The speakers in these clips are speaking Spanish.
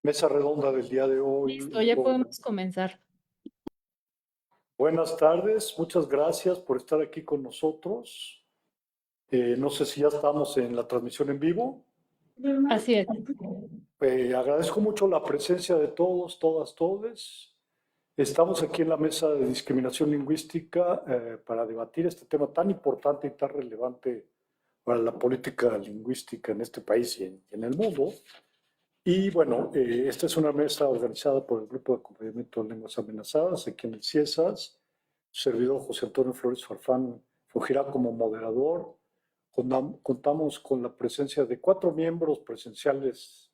Mesa redonda del día de hoy. Listo, ya podemos comenzar. Buenas tardes, muchas gracias por estar aquí con nosotros. No sé si ya estamos en la transmisión en vivo. Así es. Agradezco mucho la presencia de todos, todas, todes. Estamos aquí en la mesa de discriminación lingüística para debatir este tema tan importante y tan relevante para la política lingüística en este país y en el mundo. Y bueno, esta es una mesa organizada por el Grupo de Acompañamiento de Lenguas Amenazadas, aquí en el CIESAS. Servidor José Antonio Flores Farfán fungirá como moderador. Contamos con la presencia de 4 miembros presenciales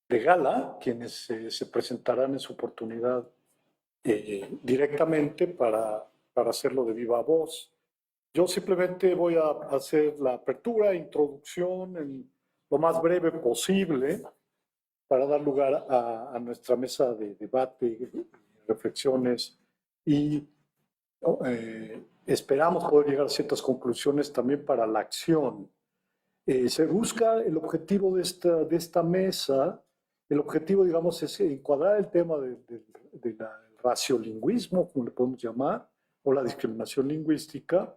de gala, quienes se presentarán en su oportunidad directamente para hacerlo de viva voz. Yo simplemente voy a hacer la apertura, introducción en lo más breve posible para dar lugar a nuestra mesa de debate, reflexiones y esperamos poder llegar a ciertas conclusiones también para la acción. Se busca el objetivo de esta mesa, el objetivo, digamos, es encuadrar el tema del raciolinguismo, como le podemos llamar, o la discriminación lingüística,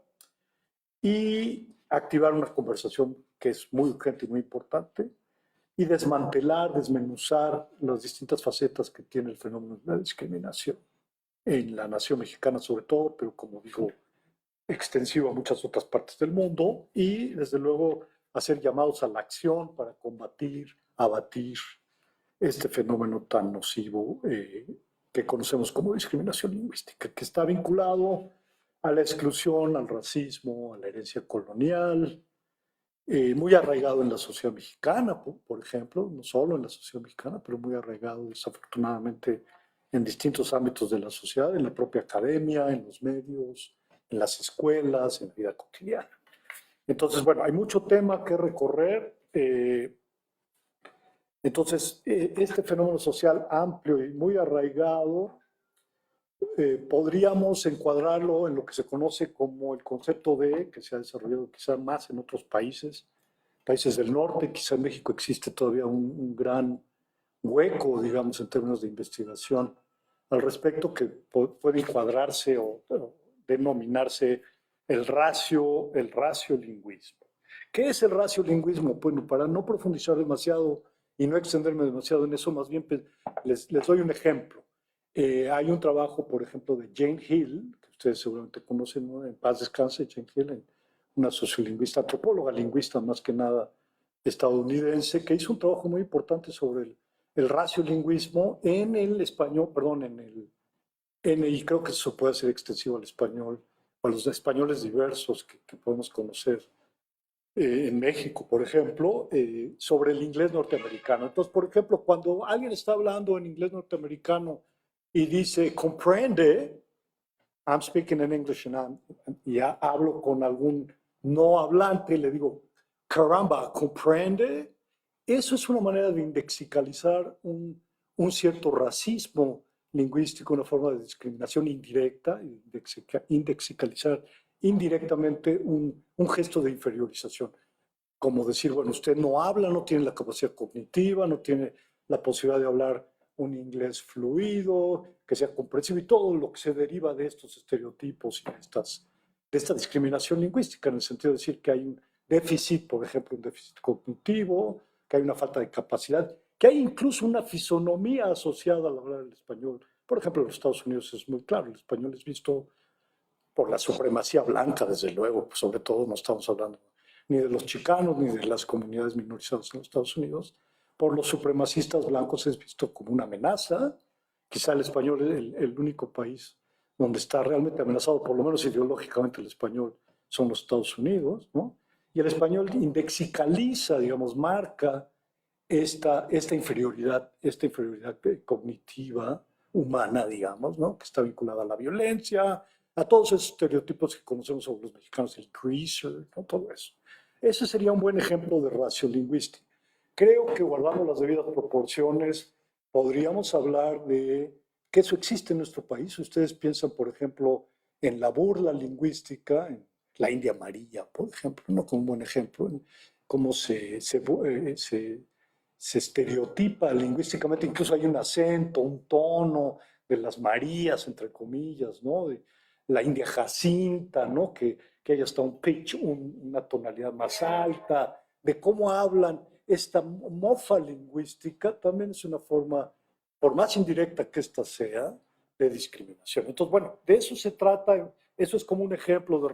y activar una conversación que es muy urgente y muy importante, y desmantelar, desmenuzar las distintas facetas que tiene el fenómeno de la discriminación en la nación mexicana sobre todo, pero como digo, extensivo a muchas otras partes del mundo, y desde luego hacer llamados a la acción para combatir, abatir este fenómeno tan nocivo que conocemos como discriminación lingüística, que está vinculado a la exclusión, al racismo, a la herencia colonial, muy arraigado en la sociedad mexicana, por ejemplo, no solo en la sociedad mexicana, pero muy arraigado desafortunadamente en distintos ámbitos de la sociedad, en la propia academia, en los medios, en las escuelas, en la vida cotidiana. Entonces, bueno, hay mucho tema que recorrer. Entonces, este fenómeno social amplio y muy arraigado, podríamos encuadrarlo en lo que se conoce como el concepto de, que se ha desarrollado quizá más en otros países del norte, quizá en México existe todavía un gran hueco, digamos, en términos de investigación al respecto, que puede encuadrarse o denominarse el raciolinguismo. ¿Qué es el raciolinguismo? Bueno, para no profundizar demasiado y no extenderme demasiado en eso, más bien les doy un ejemplo. Hay un trabajo, por ejemplo, de Jane Hill, que ustedes seguramente conocen, ¿no? En paz descanse, Jane Hill, una sociolingüista, antropóloga, lingüista más que nada estadounidense, que hizo un trabajo muy importante sobre el raciolinguismo en el español, perdón, y creo que eso puede ser extensivo al español, a los españoles diversos que podemos conocer en México, por ejemplo, sobre el inglés norteamericano. Entonces, por ejemplo, cuando alguien está hablando en inglés norteamericano y dice, comprende, I'm speaking in English y hablo con algún no hablante, le digo, caramba, ¿comprende? Eso es una manera de indexicalizar un cierto racismo lingüístico, una forma de discriminación indirecta, indexicalizar indirectamente un gesto de inferiorización. Como decir, bueno, usted no habla, no tiene la capacidad cognitiva, no tiene la posibilidad de hablar un inglés fluido, que sea comprensivo y todo lo que se deriva de estos estereotipos y de esta discriminación lingüística, en el sentido de decir que hay un déficit, por ejemplo, un déficit cognitivo, que hay una falta de capacidad, que hay incluso una fisonomía asociada al hablar el español. Por ejemplo, en los Estados Unidos es muy claro, el español es visto por la supremacía blanca, desde luego, pues sobre todo no estamos hablando ni de los chicanos ni de las comunidades minorizadas en los Estados Unidos, por los supremacistas blancos es visto como una amenaza. Quizá el español es el único país donde está realmente amenazado, por lo menos ideológicamente el español, son los Estados Unidos, ¿no? Y el español indexicaliza, digamos, marca esta inferioridad cognitiva humana, digamos, ¿no? Que está vinculada a la violencia, a todos esos estereotipos que conocemos sobre los mexicanos, el greaser, ¿no? Todo eso. Ese sería un buen ejemplo de raciolinguística. Creo que guardando las debidas proporciones, podríamos hablar de que eso existe en nuestro país. Ustedes piensan, por ejemplo, en la burla lingüística, en la India amarilla, por ejemplo, ¿no? Como un buen ejemplo, en cómo se se estereotipa lingüísticamente, incluso hay un acento, un tono de las Marías, entre comillas, ¿no? De la India Jacinta, ¿no? Que haya hasta un pitch, una tonalidad más alta, de cómo hablan. Esta mofa lingüística también es una forma, por más indirecta que ésta sea, de discriminación. Entonces, bueno, de eso se trata, eso es como un ejemplo de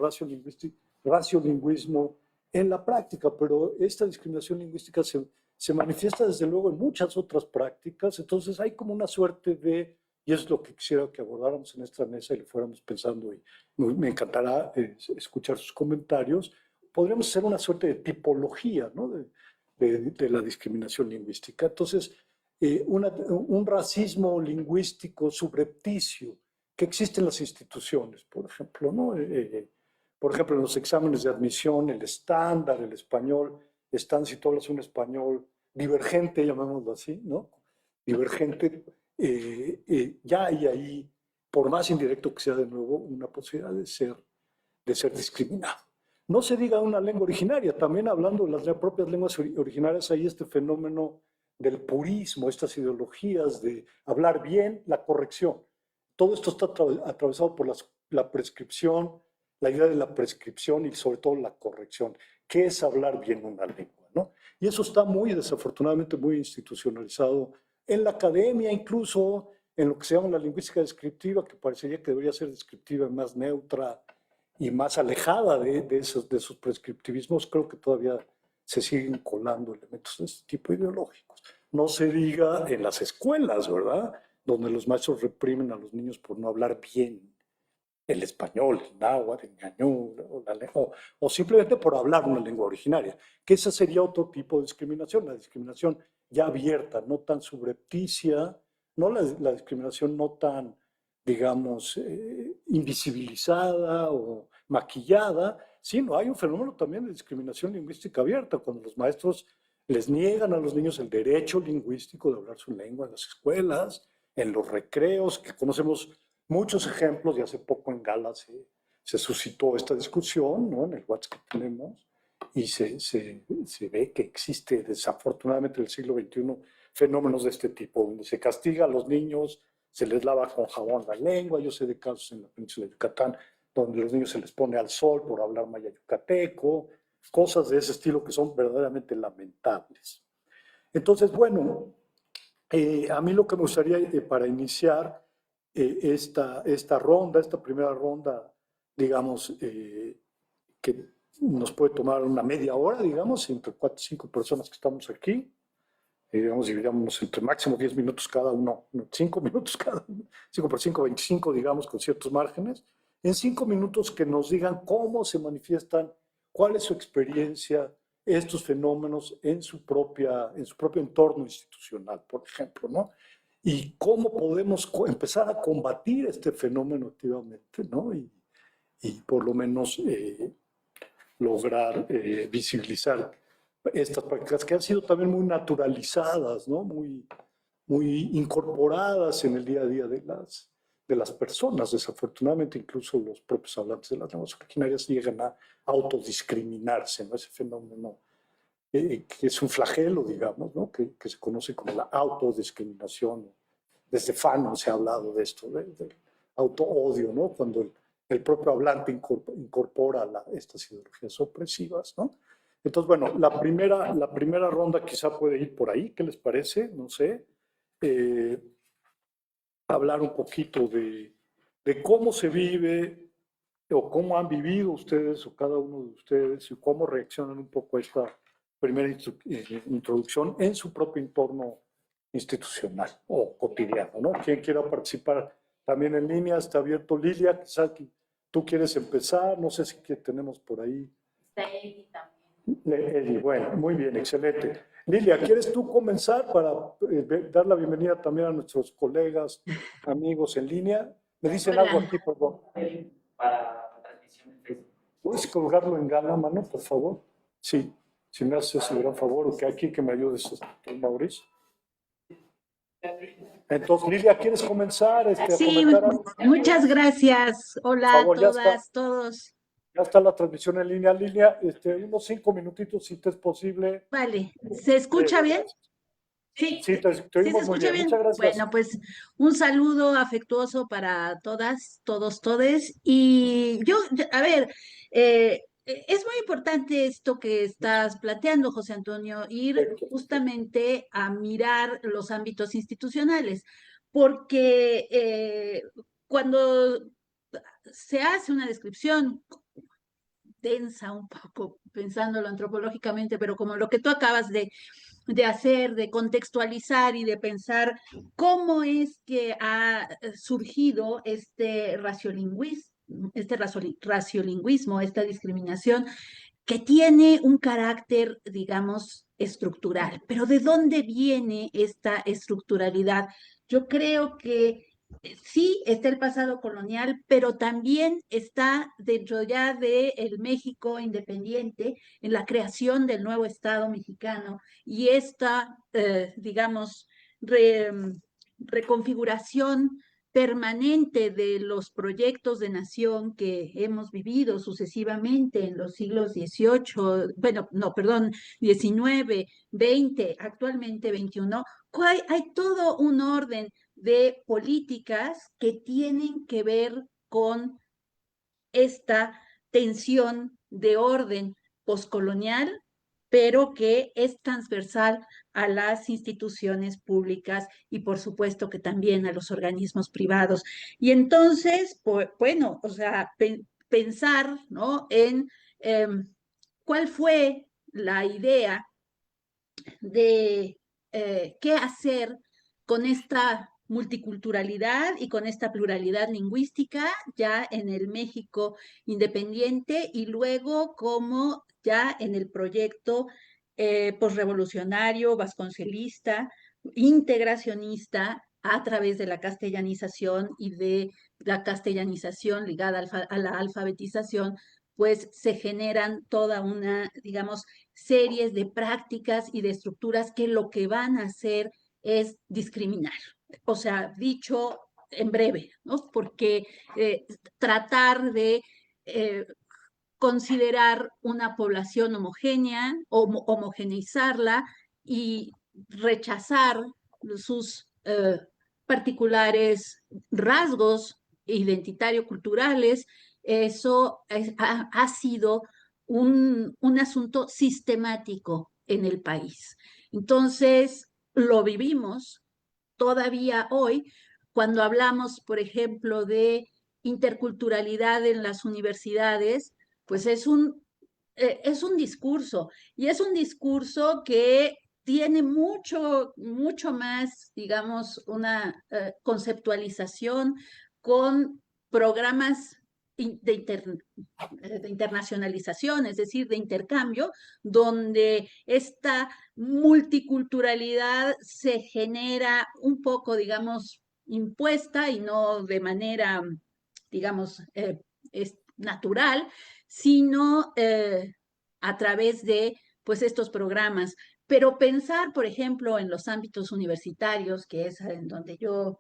raciolinguismo en la práctica, pero esta discriminación lingüística se manifiesta desde luego en muchas otras prácticas, entonces hay como una suerte de, y es lo que quisiera que abordáramos en esta mesa y lo fuéramos pensando, y me encantará escuchar sus comentarios, podríamos hacer una suerte de tipología, ¿no? de la discriminación lingüística. Entonces, un racismo lingüístico subrepticio que existe en las instituciones, por ejemplo, ¿no? Por ejemplo, en los exámenes de admisión, el estándar, el español, están, si tú hablas un español divergente, llamémoslo así, ¿no? Divergente, ya hay ahí, por más indirecto que sea de nuevo, una posibilidad de ser discriminado. No se diga una lengua originaria, también hablando de las propias lenguas originarias, hay este fenómeno del purismo, estas ideologías de hablar bien, la corrección. Todo esto está atravesado por la prescripción, la idea de la prescripción y sobre todo la corrección. ¿Qué es hablar bien una lengua? ¿No? Y eso está muy, desafortunadamente, muy institucionalizado en la academia, incluso en lo que se llama la lingüística descriptiva, que parecería que debería ser descriptiva y más neutra y más alejada de esos prescriptivismos. Creo que todavía se siguen colando elementos de este tipo ideológicos. No se diga en las escuelas, ¿verdad? Donde los maestros reprimen a los niños por no hablar bien el español, el náhuatl, el ñañú, o simplemente por hablar una lengua originaria, que esa sería otro tipo de discriminación, la discriminación ya abierta, no tan subrepticia, no la discriminación no tan, digamos, invisibilizada o maquillada, sino hay un fenómeno también de discriminación lingüística abierta, cuando los maestros les niegan a los niños el derecho lingüístico de hablar su lengua en las escuelas, en los recreos, que conocemos muchos ejemplos, y hace poco en Gala se suscitó esta discusión, ¿no? En el WhatsApp que tenemos, y se ve que existe desafortunadamente en el siglo XXI fenómenos de este tipo, donde se castiga a los niños, se les lava con jabón la lengua. Yo sé de casos en la península de Yucatán donde los niños se les pone al sol por hablar maya yucateco, cosas de ese estilo que son verdaderamente lamentables. Entonces, bueno, a mí lo que me gustaría para iniciar esta ronda, esta primera ronda, digamos, que nos puede tomar una media hora, digamos, entre 4 o 5 personas que estamos aquí, digamos, dividamos entre máximo 10 minutos cada uno, 5 minutos cada uno, 5 por 5, 25, digamos, con ciertos márgenes. En 5 minutos que nos digan cómo se manifiestan, cuál es su experiencia, estos fenómenos en su propio entorno institucional, por ejemplo, ¿no? Y cómo podemos empezar a combatir este fenómeno activamente, ¿no? Y por lo menos lograr visibilizar estas prácticas que han sido también muy naturalizadas, ¿no? Muy incorporadas en el día a día de las personas. Desafortunadamente, incluso los propios hablantes de las lenguas originarias llegan a autodiscriminarse, ¿no? Ese fenómeno que es un flagelo, digamos, ¿no? Que se conoce como la autodiscriminación. Desde Fanon se ha hablado de esto, del autoodio, ¿no? Cuando el propio hablante incorpora estas ideologías opresivas, ¿no? Entonces, bueno, la primera ronda quizá puede ir por ahí, ¿qué les parece? No sé. Hablar un poquito de cómo se vive o cómo han vivido ustedes o cada uno de ustedes y cómo reaccionan un poco a esta primera introducción en su propio entorno institucional o cotidiano, ¿no? Quien quiera participar también en línea, está abierto. Lilia, quizás tú quieres empezar, no sé si tenemos por ahí. Está Eli también. Eli, bueno, muy bien, excelente. Lilia, ¿quieres tú comenzar para dar la bienvenida también a nuestros colegas, amigos en línea? Me dicen algo aquí, por favor. Para la transmisión en Facebook. ¿Puedes colgarlo en Gala, mano, por favor? Sí, si me haces ese gran favor, o que aquí que me ayudes, Mauricio. Entonces, Lilia, ¿quieres comenzar? Sí, muchas gracias. Hola a todas, todos. Ya está la transmisión en línea, Lilia. Unos 5 minutitos, si te es posible. Vale, ¿se escucha bien? Sí, Sí, te ¿sí se oímos muy escucha bien. bien? Muchas gracias. Bueno, pues un saludo afectuoso para todas, todos, todes. Y yo, a ver, es muy importante esto que estás planteando, José Antonio, ir justamente a mirar los ámbitos institucionales, porque cuando se hace una descripción densa un poco, pensándolo antropológicamente, pero como lo que tú acabas de hacer, de contextualizar y de pensar cómo es que ha surgido raciolinguismo, esta discriminación, que tiene un carácter, digamos, estructural. Pero ¿de dónde viene esta estructuralidad? Yo creo que sí está el pasado colonial, pero también está dentro ya del México independiente, en la creación del nuevo Estado mexicano y esta, digamos, reconfiguración permanente de los proyectos de nación que hemos vivido sucesivamente en los siglos XVIII, bueno, no, perdón, XIX, XX, actualmente XXI, hay todo un orden de políticas que tienen que ver con esta tensión de orden poscolonial, pero que es transversal a las instituciones públicas y por supuesto que también a los organismos privados. Y entonces, bueno, o sea, pensar, ¿no? En cuál fue la idea de qué hacer con esta multiculturalidad y con esta pluralidad lingüística ya en el México independiente y luego como ya en el proyecto posrevolucionario, vasconcelista, integracionista a través de la castellanización y de la castellanización ligada a la alfabetización, pues se generan toda una, digamos, series de prácticas y de estructuras que lo que van a hacer es discriminar. O sea, dicho en breve, ¿no? Porque tratar de considerar una población homogénea, homogeneizarla y rechazar sus particulares rasgos identitario-culturales, eso ha sido un asunto sistemático en el país. Entonces, lo vivimos todavía hoy cuando hablamos, por ejemplo, de interculturalidad en las universidades, pues es un discurso y es un discurso que tiene mucho más, digamos, una conceptualización con programas de internacionalización, es decir, de intercambio, donde esta multiculturalidad se genera un poco, digamos, impuesta y no de manera, digamos, natural, sino a través de, pues, estos programas. Pero pensar, por ejemplo, en los ámbitos universitarios, que es en donde yo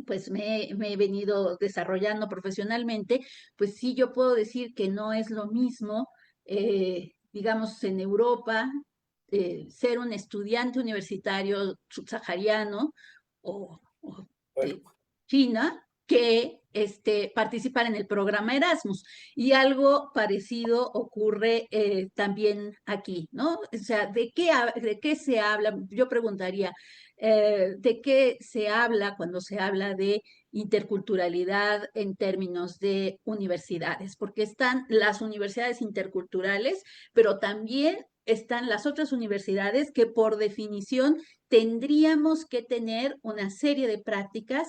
pues me he venido desarrollando profesionalmente, pues sí yo puedo decir que no es lo mismo, digamos, en Europa, ser un estudiante universitario subsahariano o de China que participar en el programa Erasmus. Y algo parecido ocurre también aquí, ¿no? O sea, ¿de qué se habla? Yo preguntaría, ¿de qué se habla cuando se habla de interculturalidad en términos de universidades? Porque están las universidades interculturales, pero también están las otras universidades que por definición tendríamos que tener una serie de prácticas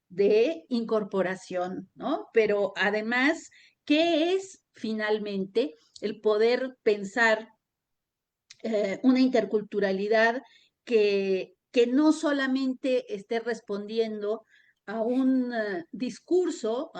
de incorporación, ¿no? Pero además, ¿qué es finalmente el poder pensar una interculturalidad que no solamente esté respondiendo a a un discurso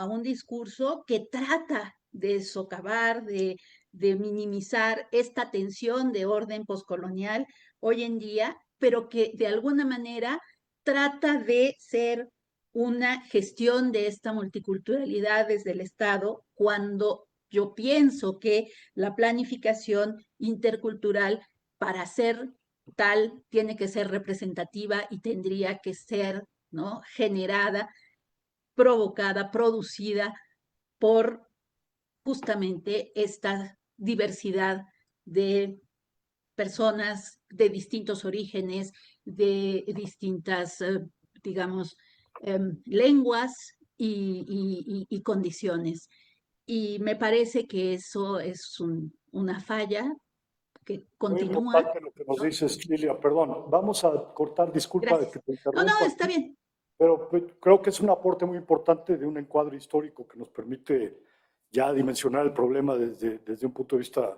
que trata de socavar, de minimizar esta tensión de orden poscolonial hoy en día, pero que de alguna manera trata de ser una gestión de esta multiculturalidad desde el Estado, cuando yo pienso que la planificación intercultural para ser tal tiene que ser representativa y tendría que ser, ¿no?, generada, provocada, producida por justamente esta diversidad de personas de distintos orígenes, de distintas, digamos, lenguas y condiciones. Y me parece que eso es una falla que Muy continúa. importante lo que nos dices, Lilia, perdón. Vamos a cortar, disculpa de Gracias. que te No, interrumpa, está bien. pero creo que es un aporte muy importante de un encuadre histórico que nos permite ya dimensionar el problema desde un punto de vista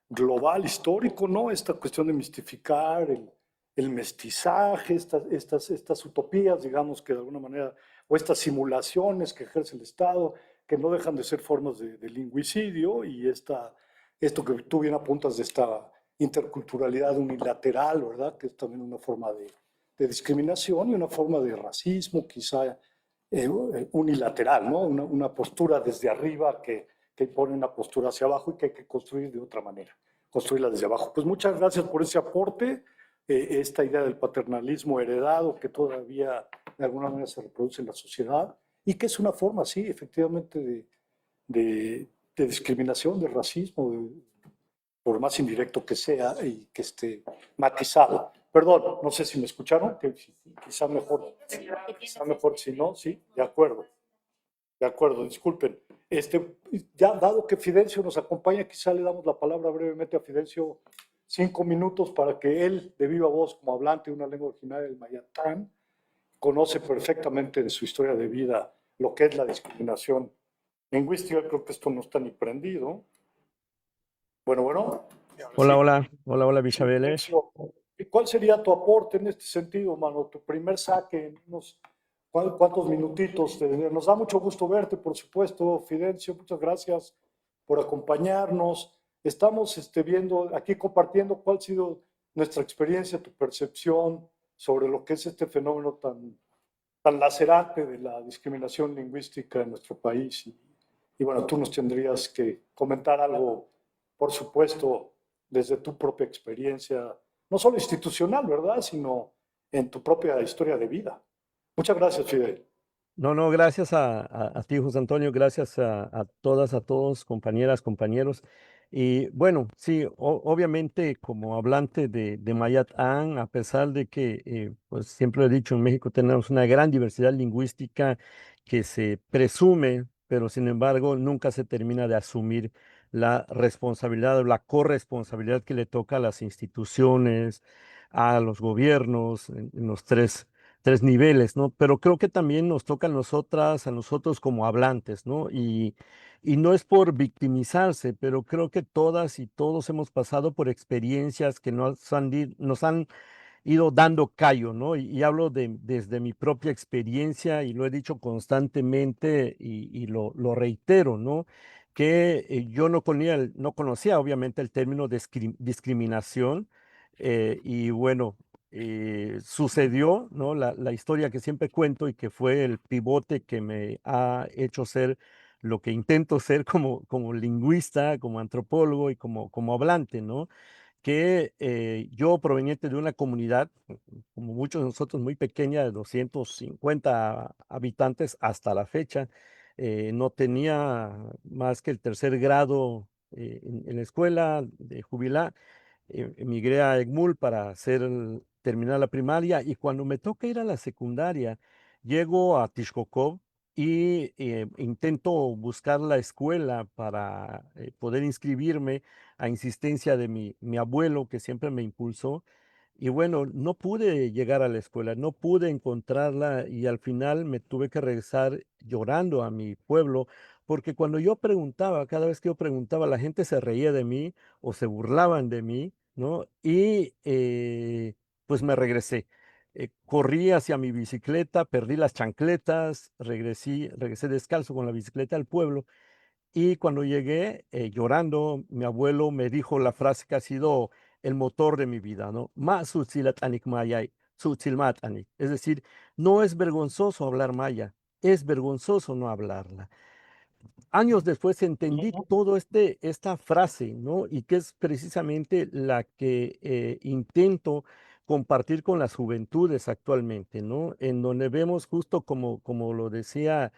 global, histórico, ¿no? Esta cuestión de mistificar el mestizaje, estas utopías, digamos, que de alguna manera, o estas simulaciones que ejerce el Estado, que no dejan de ser formas de lingüicidio, y esto que tú bien apuntas de esta interculturalidad unilateral, ¿verdad? Que es también una forma de discriminación y una forma de racismo, quizá unilateral, ¿no? Una postura desde arriba que pone una postura hacia abajo y que hay que construir de otra manera, construirla desde abajo. Pues muchas gracias por ese aporte, esta idea del paternalismo heredado que todavía de alguna manera se reproduce en la sociedad y que es una forma, sí, efectivamente, de discriminación, de racismo, por más indirecto que sea y que esté matizado. Perdón, no sé si me escucharon, que quizá mejor si no, sí, de acuerdo, disculpen. Ya dado que Fidencio nos acompaña, quizá le damos la palabra brevemente a Fidencio 5 minutos para que él, de viva voz, como hablante de una lengua originaria del Mayatán, conoce perfectamente en su historia de vida lo que es la discriminación lingüística. Creo que esto no está ni prendido. Bueno. Hola, Sí. hola, Bichabeles. ¿Cuál sería tu aporte en este sentido, mano? Tu primer saque en unos cuantos minutitos. Nos da mucho gusto verte, por supuesto, Fidencio. Muchas gracias por acompañarnos. Estamos viendo, aquí compartiendo cuál ha sido nuestra experiencia, tu percepción sobre lo que es este fenómeno tan lacerante de la discriminación lingüística en nuestro país. Y bueno, tú nos tendrías que comentar algo, por supuesto, desde tu propia experiencia, no solo institucional, ¿verdad?, sino en tu propia historia de vida. Muchas gracias, Fidel. No, gracias a ti, José Antonio, gracias a todas, a todos, compañeras, compañeros. Y bueno, sí, obviamente como hablante de Mayatán, a pesar de que, pues siempre he dicho, en México tenemos una gran diversidad lingüística que se presume, pero sin embargo nunca se termina de asumir la responsabilidad o la corresponsabilidad que le toca a las instituciones, a los gobiernos, en los tres niveles, ¿no? Pero creo que también nos toca a nosotros como hablantes, ¿no? Y no es por victimizarse, pero creo que todas y todos hemos pasado por experiencias que nos han ido dando callo, ¿no? Y hablo desde mi propia experiencia y lo he dicho constantemente y lo reitero, ¿no? Que yo no conocía obviamente el término discriminación y bueno, sucedió, ¿no? La historia que siempre cuento y que fue el pivote que me ha hecho ser lo que intento ser como lingüista, como antropólogo y como hablante, ¿no? Que yo proveniente de una comunidad, como muchos de nosotros, muy pequeña, de 250 habitantes hasta la fecha, no tenía más que el tercer grado en la escuela de jubilar. Emigré a Egmul para terminar la primaria y cuando me toca ir a la secundaria, llego a Tixkokob y intento buscar la escuela para poder inscribirme a insistencia de mi abuelo, que siempre me impulsó. Y bueno, no pude llegar a la escuela, no pude encontrarla y al final me tuve que regresar llorando a mi pueblo, porque cuando yo preguntaba, cada vez que yo preguntaba, la gente se reía de mí o se burlaban de mí, ¿no? Y pues me regresé. Corrí hacia mi bicicleta, perdí las chancletas, regresé descalzo con la bicicleta al pueblo y cuando llegué, llorando, mi abuelo me dijo la frase que ha sido el motor de mi vida, ¿no? Ma tzutzillat anik mayay, tzutzilmat anik. Es decir, no es vergonzoso hablar maya, es vergonzoso no hablarla. años después entendí todo esta frase, ¿no? Y que es precisamente la que intento compartir con las juventudes actualmente, ¿no? En donde vemos justo como lo decía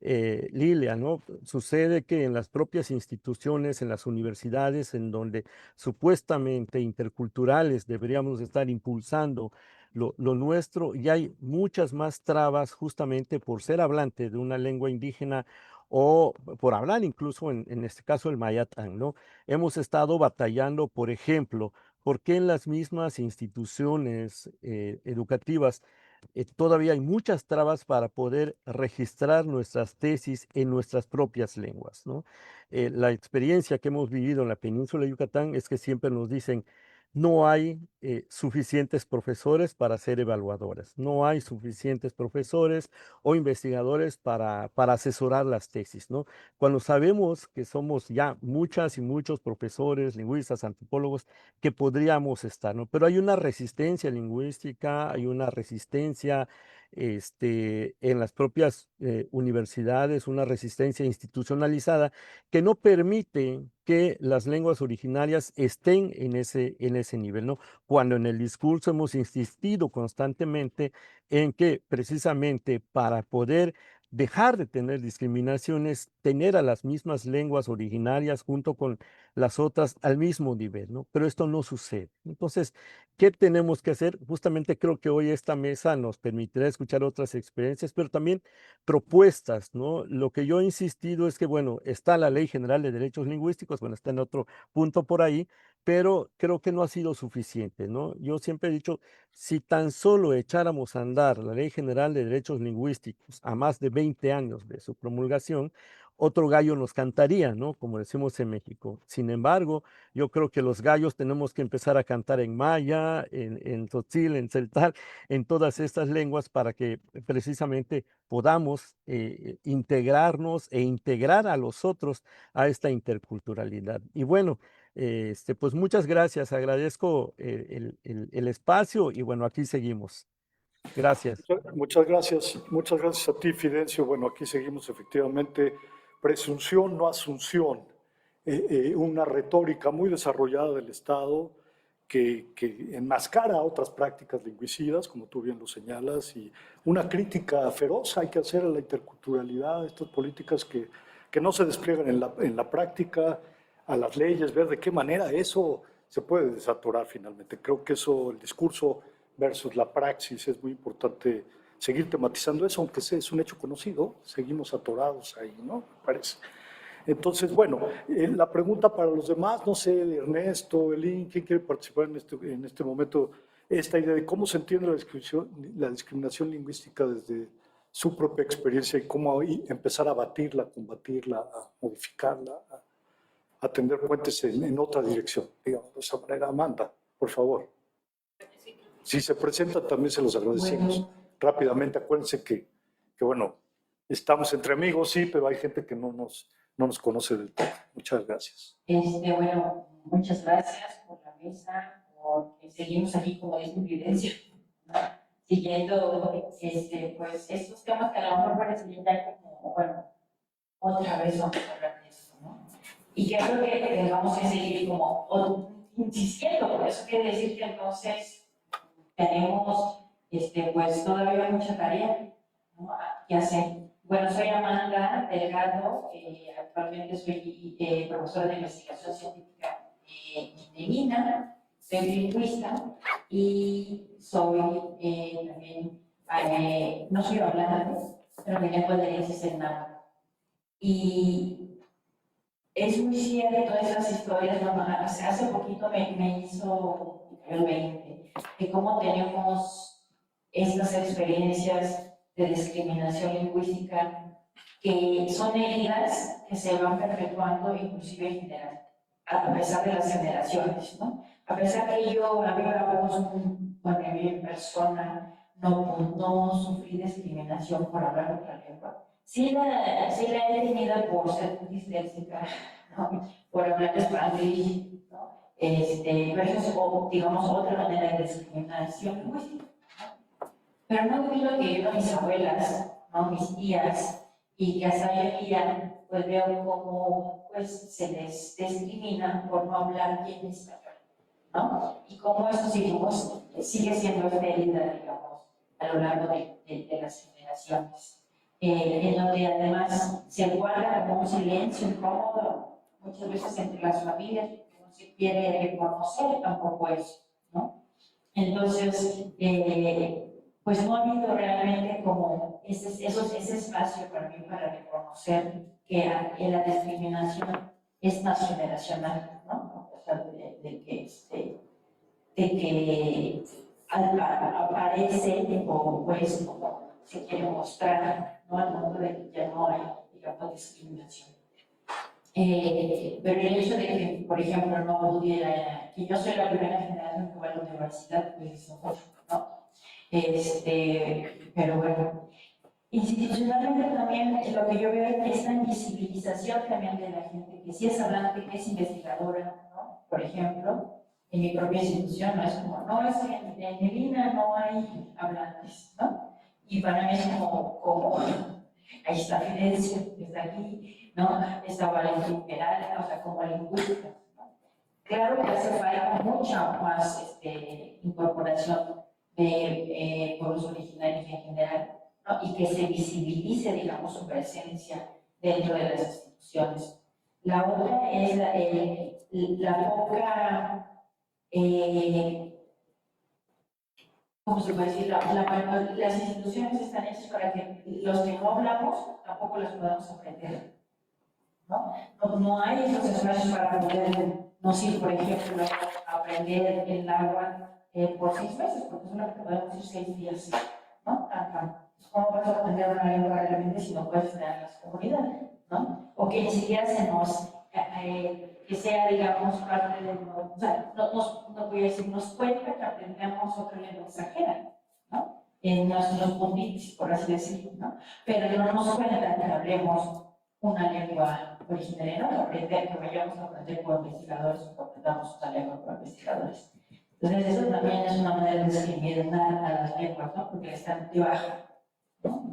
Lilia, ¿no? Sucede que en las propias instituciones, en las universidades, en donde supuestamente interculturales deberíamos estar impulsando lo nuestro, y hay muchas más trabas justamente por ser hablante de una lengua indígena o por hablar incluso en este caso el mayatán, ¿no? Hemos estado batallando, por ejemplo, porque en las mismas instituciones educativas todavía hay muchas trabas para poder registrar nuestras tesis en nuestras propias lenguas, ¿no? La experiencia que hemos vivido en la península de Yucatán es que siempre nos dicen, no hay suficientes profesores para ser evaluadores, no hay suficientes profesores o investigadores para asesorar las tesis, ¿no? Cuando sabemos que somos ya muchas y muchos profesores, lingüistas, antropólogos, que podríamos estar, ¿no? Pero hay una resistencia lingüística, hay una resistencia en las propias universidades, una resistencia institucionalizada que no permite que las lenguas originarias estén en ese nivel, ¿no? Cuando en el discurso hemos insistido constantemente en que precisamente para poder dejar de tener discriminaciones, tener a las mismas lenguas originarias junto con las otras al mismo nivel, ¿no? Pero esto no sucede. Entonces, ¿qué tenemos que hacer? Justamente creo que hoy esta mesa nos permitirá escuchar otras experiencias, pero también propuestas, ¿no? Lo que yo he insistido es que, bueno, está la Ley General de Derechos Lingüísticos, bueno, está en otro punto por ahí, pero creo que no ha sido suficiente, ¿no? Yo siempre he dicho, si tan solo echáramos a andar la Ley General de Derechos Lingüísticos a más de 20 años de su promulgación, otro gallo nos cantaría, ¿no? Como decimos en México. Sin embargo, yo creo que los gallos tenemos que empezar a cantar en maya, en tzotzil, en celtal, en todas estas lenguas para que precisamente podamos integrarnos e integrar a los otros a esta interculturalidad. Y bueno, pues muchas gracias, agradezco el espacio y bueno, aquí seguimos. Gracias. Muchas gracias a ti, Fidencio. Bueno, aquí seguimos efectivamente presunción, no asunción, una retórica muy desarrollada del Estado que enmascara otras prácticas lingüicidas, como tú bien lo señalas, y una crítica feroz hay que hacer a la interculturalidad, estas políticas que no se despliegan en la práctica, a las leyes, ver de qué manera eso se puede desatorar finalmente. Creo que eso, el discurso versus la praxis, es muy importante seguir tematizando eso, aunque es un hecho conocido, seguimos atorados ahí, ¿no? Me parece. Entonces, bueno, la pregunta para los demás, no sé, Ernesto, Elín, ¿quién quiere participar en este momento? Esta idea de cómo se entiende la discriminación lingüística desde su propia experiencia y cómo empezar a batirla, a combatirla, a modificarla, a tender puentes en otra dirección, digamos, de esa manera. Amanda, por favor. Si se presenta, también se los agradecemos. Bueno. Rápidamente, acuérdense que, bueno, estamos entre amigos, sí, pero hay gente que no nos conoce del todo. Muchas gracias. Bueno, muchas gracias por la mesa, porque seguimos aquí, como dice Fidencio, ¿no? Siguiendo pues estos temas que a lo mejor parecen como, bueno, otra vez vamos a hablar de esto, ¿no? Y yo creo que tengamos que seguir como insistiendo, por eso quiere decir que entonces tenemos pues todavía mucha tarea, ¿no? que hacer. Bueno, soy Amanda Delgado, actualmente soy profesora de investigación científica en INA, soy lingüista y soy también, no soy hablante, pero mi lengua de herencia es el náhuatl. Y es muy cierto esas historias, ¿no? Hace poquito me hizo el 20, de cómo tenemos estas experiencias de discriminación lingüística que son heridas que se van perpetuando inclusive en general, a pesar de las generaciones, ¿no? A pesar que yo, a mí en persona, no sufrí discriminación por hablar otra lengua. Sí la he tenido por ser disléxica, ¿no? Por hablar español, ¿no? Pero eso es, digamos, otra manera de discriminación lingüística. Pero no olvido que yo, mis abuelas, ¿no? Mis tías, y que hasta hoy en día pues veo cómo pues se les discrimina por no hablar bien español, ¿no? Y cómo eso sigue siendo herida, digamos, a lo largo de las generaciones, en donde además se guarda como un silencio incómodo, muchas veces entre las familias, porque no se quiere reconocer tampoco eso, ¿no? Entonces, pues no ha habido realmente como ese espacio para mí para reconocer que la discriminación es transgeneracional, ¿no? O sea, de que aparece o pues como se quiere mostrar, ¿no? Al mundo de que ya no hay, digamos, discriminación. Pero el hecho de que, por ejemplo, no pudiera, que yo soy la primera generación que va a la universidad, pues eso, ¿no? Pero bueno, institucionalmente también lo que yo veo es esta invisibilización también de la gente que sí es hablante, que es investigadora, ¿no? Por ejemplo, en mi propia institución no es como, no, es que en Medina no hay hablantes, ¿no? Y para mí es como ahí está Fidencio, que está aquí, ¿no? Está Valentín Peral, o sea, como lingüista, ¿no? Claro que hace falta mucha más incorporación de pueblos originarios en general, ¿no? Y que se visibilice, digamos, su presencia dentro de las instituciones. La otra es la poca, ¿cómo se puede decir? Las instituciones están hechas para que los que no hablamos tampoco las podamos aprender, ¿no? No hay esos espacios para poder, no sé, por ejemplo, aprender el agua por 6 meses, porque solamente podemos ir 6 días, ¿no? ¿Cómo vas a aprender una lengua realmente si no puedes estar en las comunidades, ¿no? O que ni siquiera se nos, que sea, digamos, parte de, o sea, no voy a decir, nos cuenta que aprendamos otra lengua extranjera, ¿no? En nuestros puntitos, por así decirlo, ¿no? Pero no nos cuenta que hablemos una lengua originaria, ¿no? Que vayamos a aprender como investigadores o que aprendamos una lengua como investigadores. Entonces, eso también es una manera de discriminar a las lenguas, ¿no? Porque están de baja, ¿no?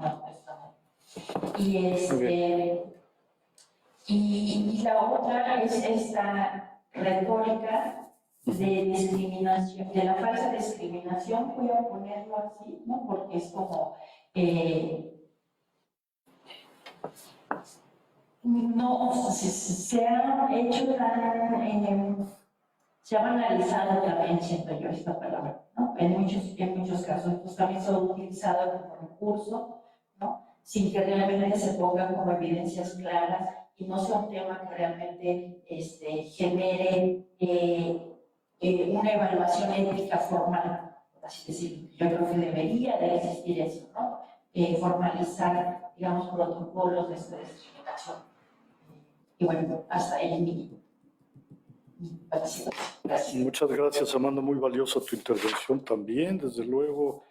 Y la otra es esta retórica de discriminación, de la falsa discriminación, voy a ponerlo así, ¿no? Porque es como, no, se ha hecho tan, se ha banalizado también, siento yo, esta palabra, ¿no? En muchos casos, pues también se ha utilizado como recurso, ¿no? Sin que realmente se pongan como evidencias claras y no sea un tema que realmente genere una evaluación ética formal, por así decirlo. Yo creo que debería de existir eso, ¿no? Formalizar, digamos, protocolos de discriminación. Y bueno, hasta ahí mi participación. Gracias. Muchas gracias, Amanda. Muy valiosa tu intervención también, desde luego.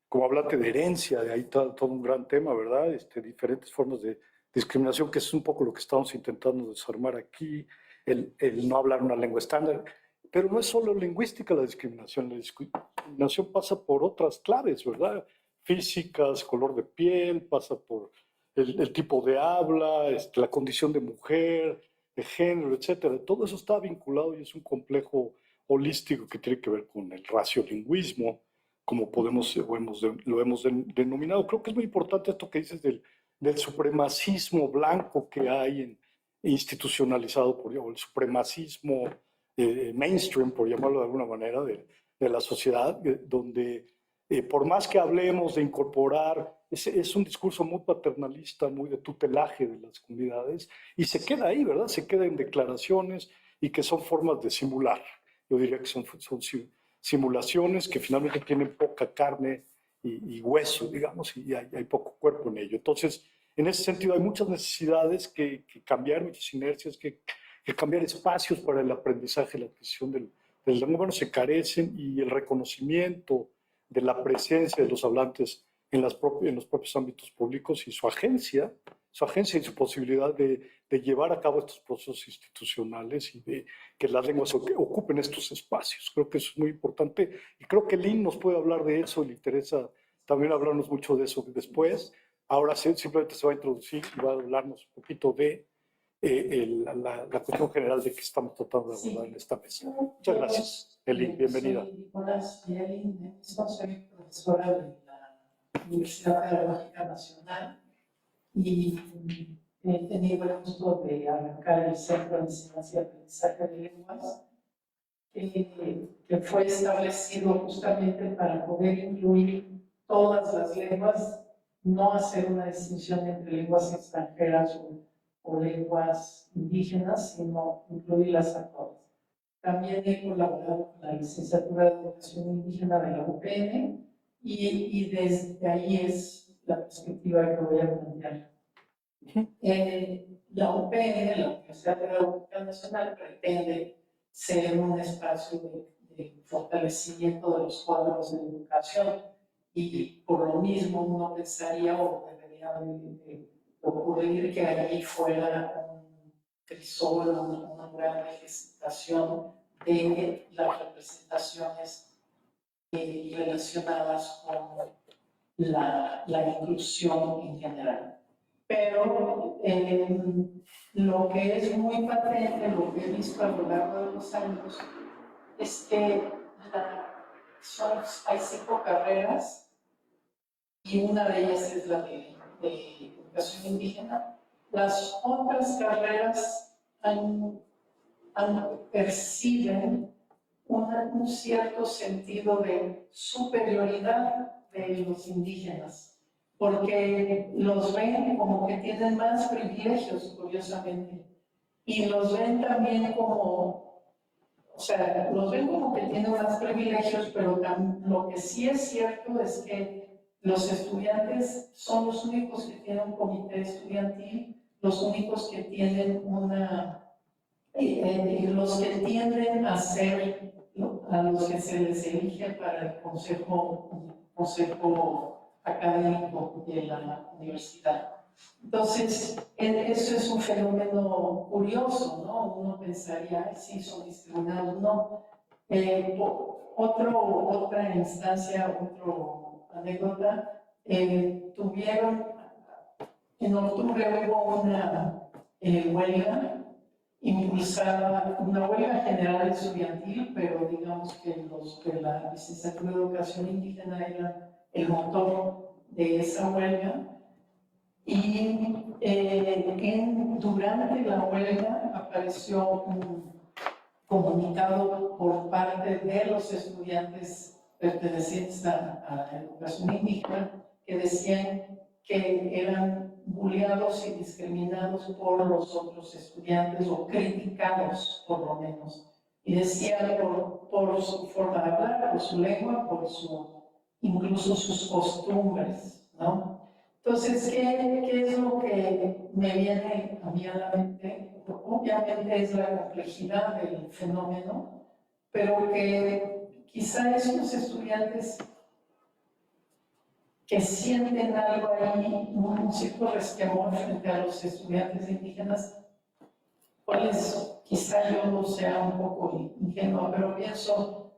Como hablaste de herencia, de ahí está todo un gran tema, ¿verdad? Diferentes formas de discriminación, que es un poco lo que estamos intentando desarmar aquí, el no hablar una lengua estándar. Pero no es solo lingüística la discriminación pasa por otras claves, ¿verdad? Físicas, color de piel, pasa por el tipo de habla, la condición de mujer, de género, etcétera. Todo eso está vinculado y es un complejo holístico que tiene que ver con el raciolinguismo, como lo hemos denominado. Creo que es muy importante esto que dices del supremacismo blanco que hay institucionalizado, el supremacismo mainstream, por llamarlo de alguna manera, de la sociedad, donde por más que hablemos de incorporar, es un discurso muy paternalista, muy de tutelaje de las comunidades, y se queda ahí, ¿verdad? Se queda en declaraciones y que son formas de simular. Yo diría que son simulaciones que finalmente tienen poca carne y hueso, digamos, y hay poco cuerpo en ello. Entonces, en ese sentido, hay muchas necesidades que cambiar, muchas inercias, que cambiar espacios para el aprendizaje, la adquisición del lenguaje. Bueno, se carecen, y el reconocimiento de la presencia de los hablantes en los propios ámbitos públicos y su agencia y su posibilidad de llevar a cabo estos procesos institucionales y de que las lenguas ocupen estos espacios. Creo que eso es muy importante y creo que Lynn nos puede hablar de eso, le interesa también hablarnos mucho de eso después, Ahora simplemente se va a introducir y va a hablarnos un poquito de la cuestión general de que estamos tratando de abordar en esta mesa. Muchas gracias, Eli, bienvenida. Soy Nicolás Eli, soy profesora de la Universidad Pedagógica Nacional y he tenido el gusto de arrancar el Centro de Enseñanza y Aprendizaje de Lenguas, que fue establecido justamente para poder incluir todas las lenguas, no hacer una distinción entre lenguas extranjeras o lenguas indígenas, sino incluirlas a todas. También he colaborado con la licenciatura de Educación Indígena de la UPN y desde ahí es la perspectiva que voy a plantear. La UPN, la Universidad Pedagógica Nacional, pretende ser un espacio de fortalecimiento de los cuadros de educación y por lo mismo uno pensaría o debería de ocurrir que allí fuera un crisol, una gran representación de las representaciones relacionadas con la inclusión en general. Pero lo que es muy patente, lo que he visto a lo largo de los años, es que hay 5 carreras y una de ellas es la de educación indígena. Las otras carreras perciben un cierto sentido de superioridad de los indígenas, porque los ven como que tienen más privilegios, curiosamente, y los ven también como, o sea, los ven como que tienen más privilegios, pero lo que sí es cierto es que los estudiantes son los únicos que tienen un comité estudiantil, los únicos que tienen los que tienden a ser a los que se les elige para el consejo académico de la universidad. Entonces, eso es un fenómeno curioso, ¿no? Uno pensaría, sí, son discriminados, no. Otra instancia, otra anécdota, en octubre hubo una huelga impulsada, una huelga general estudiantil, pero digamos que los de la licenciatura de Educación Indígena eran el motor de esa huelga. Y durante la huelga apareció un comunicado por parte de los estudiantes pertenecientes a la educación indígena que decían que eran bulleados y discriminados por los otros estudiantes o criticados por lo menos. Y decían por su forma de hablar, por su lengua, incluso sus costumbres, ¿no? Entonces, ¿qué es lo que me viene a mí a la mente? Obviamente es la complejidad del fenómeno, pero que quizá esos estudiantes que sienten algo ahí, un cierto resquemor frente a los estudiantes indígenas, cuáles quizá yo no sea un poco ingenua, pero pienso,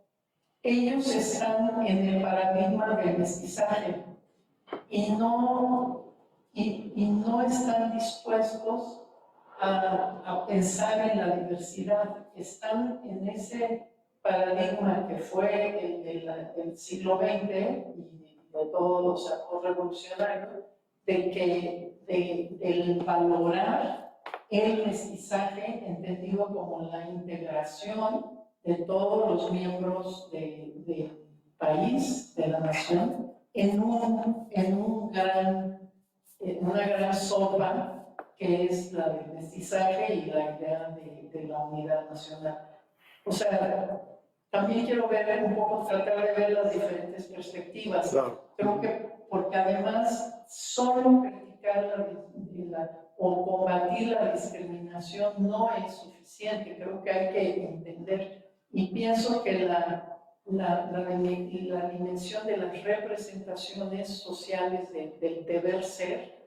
ellos están en el paradigma del mestizaje y no están dispuestos a pensar en la diversidad, están en ese paradigma que fue el siglo XX y de todos los actos revolucionarios, del valorar el mestizaje entendido como la integración de todos los miembros del país, de la nación, en una gran sopa que es la del mestizaje y la idea de la unidad nacional. O sea, también quiero ver un poco, tratar de ver las diferentes perspectivas. Claro. Creo que, porque además, solo criticar o combatir la discriminación no es suficiente. Creo que hay que entender, y pienso que la dimensión de las representaciones sociales del deber ser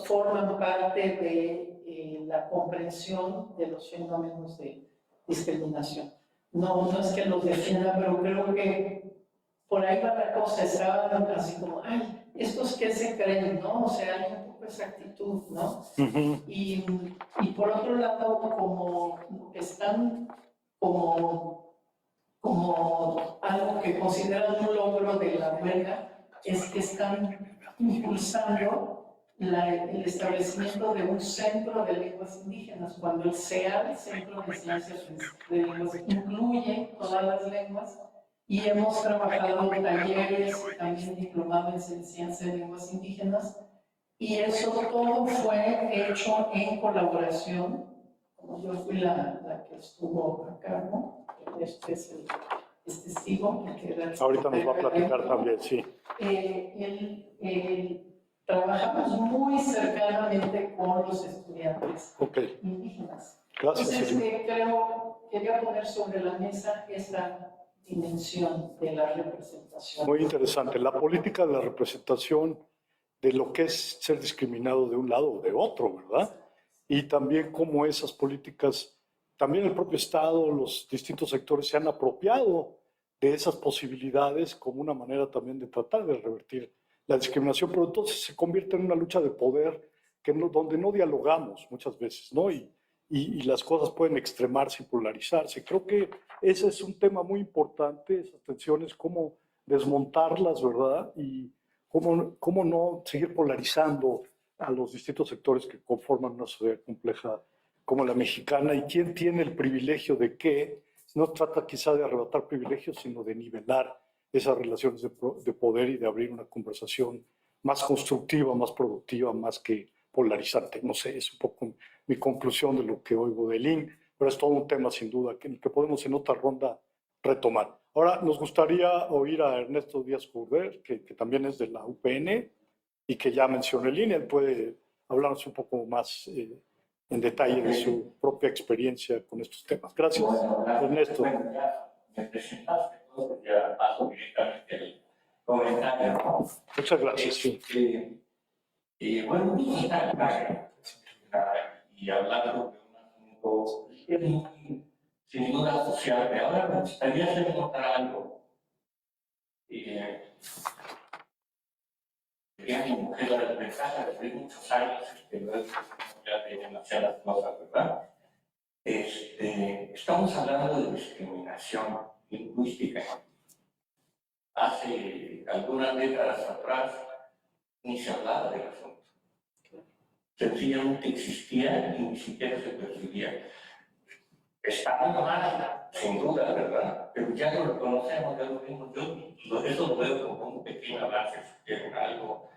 forman parte de la comprensión de los fenómenos de discriminación. No es que los defienda, pero creo que por ahí va la cosa. Estaban así como, ay, estos que se creen, ¿no? O sea, hay un poco esa actitud, ¿no? Ujú. Y por otro lado, como están como algo que consideran un logro de la huelga, es que están impulsando el establecimiento de un centro de lenguas indígenas, cuando el CEAL, Centro de Ciencias de Lenguas, incluye todas las lenguas, y hemos trabajado en talleres y también diplomados en ciencia de lenguas indígenas, y eso todo fue hecho en colaboración. Como yo fui la que estuvo a cargo, este es el testigo. Ahorita nos va a platicar también, sí. Trabajamos muy cercanamente con los estudiantes indígenas. Gracias. Entonces, quería poner sobre la mesa esta dimensión de la representación. Muy interesante. La política de la representación de lo que es ser discriminado de un lado o de otro, ¿verdad? Y también cómo esas políticas, también el propio Estado, los distintos sectores se han apropiado de esas posibilidades como una manera también de tratar de revertir la discriminación, pero entonces se convierte en una lucha de poder donde no dialogamos muchas veces, ¿no? Y las cosas pueden extremarse y polarizarse. Creo que ese es un tema muy importante, esas tensiones, cómo desmontarlas, ¿verdad? Y cómo no seguir polarizando a los distintos sectores que conforman una sociedad compleja como la mexicana, y quién tiene el privilegio de qué. No trata quizá de arrebatar privilegios, sino de nivelar esas relaciones de poder y de abrir una conversación más constructiva, más productiva, más que polarizante. No sé, es un poco mi conclusión de lo que oigo de Lynn, pero es todo un tema sin duda que podemos en otra ronda retomar. Ahora nos gustaría oír a Ernesto Díaz Curder, que también es de la UPN y que ya mencioné Lynn. Él puede hablarnos un poco más en detalle de su propia experiencia con estos temas. Gracias, Ernesto. Bueno, ya me presentaste, entonces ya paso directamente al comentario. Muchas gracias. Sí. Bueno, vamos a estar acá y hablando de un asunto que es muy, sin duda, social. Pero ahora me gustaría hacer notar algo. Ya mi mujer la desventaja desde muchos años, pero es ya de demasiadas cosas, ¿verdad? Estamos hablando de discriminación lingüística. Hace algunas décadas atrás ni se hablaba del asunto. Sencillamente existía y ni siquiera se percibía. Está muy mal, sin duda, ¿verdad? Pero ya lo reconocemos, ya lo vimos. Yo eso lo veo como un pequeño avance, algo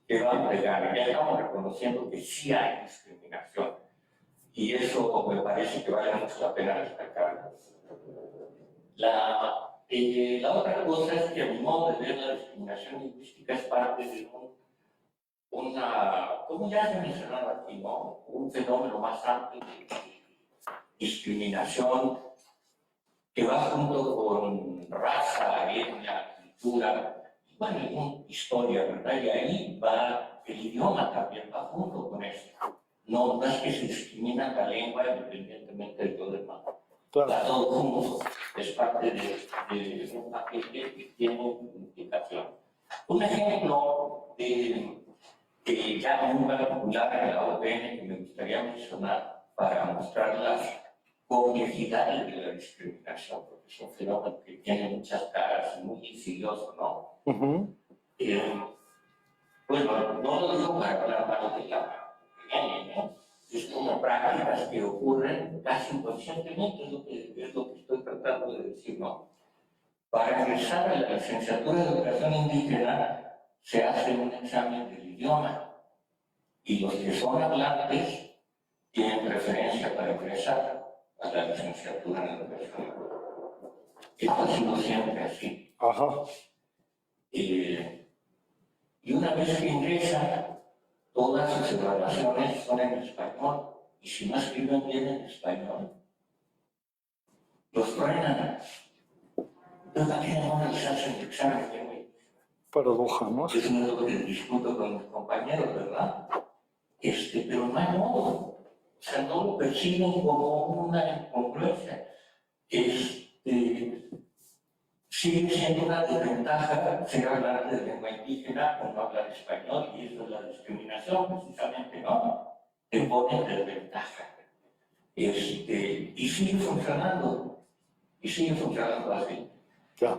que va a pegar. Ya estamos reconociendo que sí hay discriminación. Y eso me parece que vale mucho la pena destacar. La otra cosa es que a mi modo de ver la discriminación lingüística es parte de como ya se mencionaba aquí, ¿no? Un fenómeno más amplio de discriminación que va junto con raza, etnia, cultura, bueno, historia, ¿verdad? Y ahí va el idioma también, va junto con eso. No es que se discrimina la lengua independientemente de lo demás. Claro. Está todo junto, es parte de un paquete que tiene implicación. Un ejemplo que ya muy particular en la OPN que me gustaría mencionar para mostrar las complejidades de la discriminación, porque es un fenómeno que tiene muchas caras, muy insidioso, ¿no? Bueno, no lo digo para hablar mal de la ¿no? Es como prácticas que ocurren casi inconscientemente, es lo que estoy tratando de decir, ¿no? Para ingresar a la licenciatura de Educación Indígena se hace un examen del idioma y los que son hablantes tienen preferencia para ingresar a la licenciatura en Educación. Esto ha sido siempre así. Ajá. Y una vez que ingresan, todas sus evaluaciones son en español. Y si no escriben bien en español, los frenan. Pero también no les hacen el examen. Paradoja, ¿no? Es lo que discuto con mis compañeros, ¿verdad? Pero no hay modo. O sea, no lo perciben como una incongruencia. sigue siendo una desventaja ser hablante de lengua indígena o no hablar español, y eso es la discriminación, precisamente, ¿no? Te pone en desventaja. Y sigue funcionando así. Ya.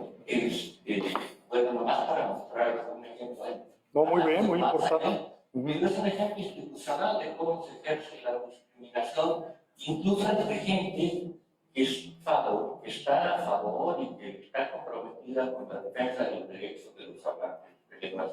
Bueno, nomás para mostrar un ejemplo. No, muy bien, muy importante. Pero es un ejemplo institucional de cómo se ejerce la discriminación, incluso entre gente que está a favor y que está comprometida con la defensa de los derechos de los hablantes de lenguas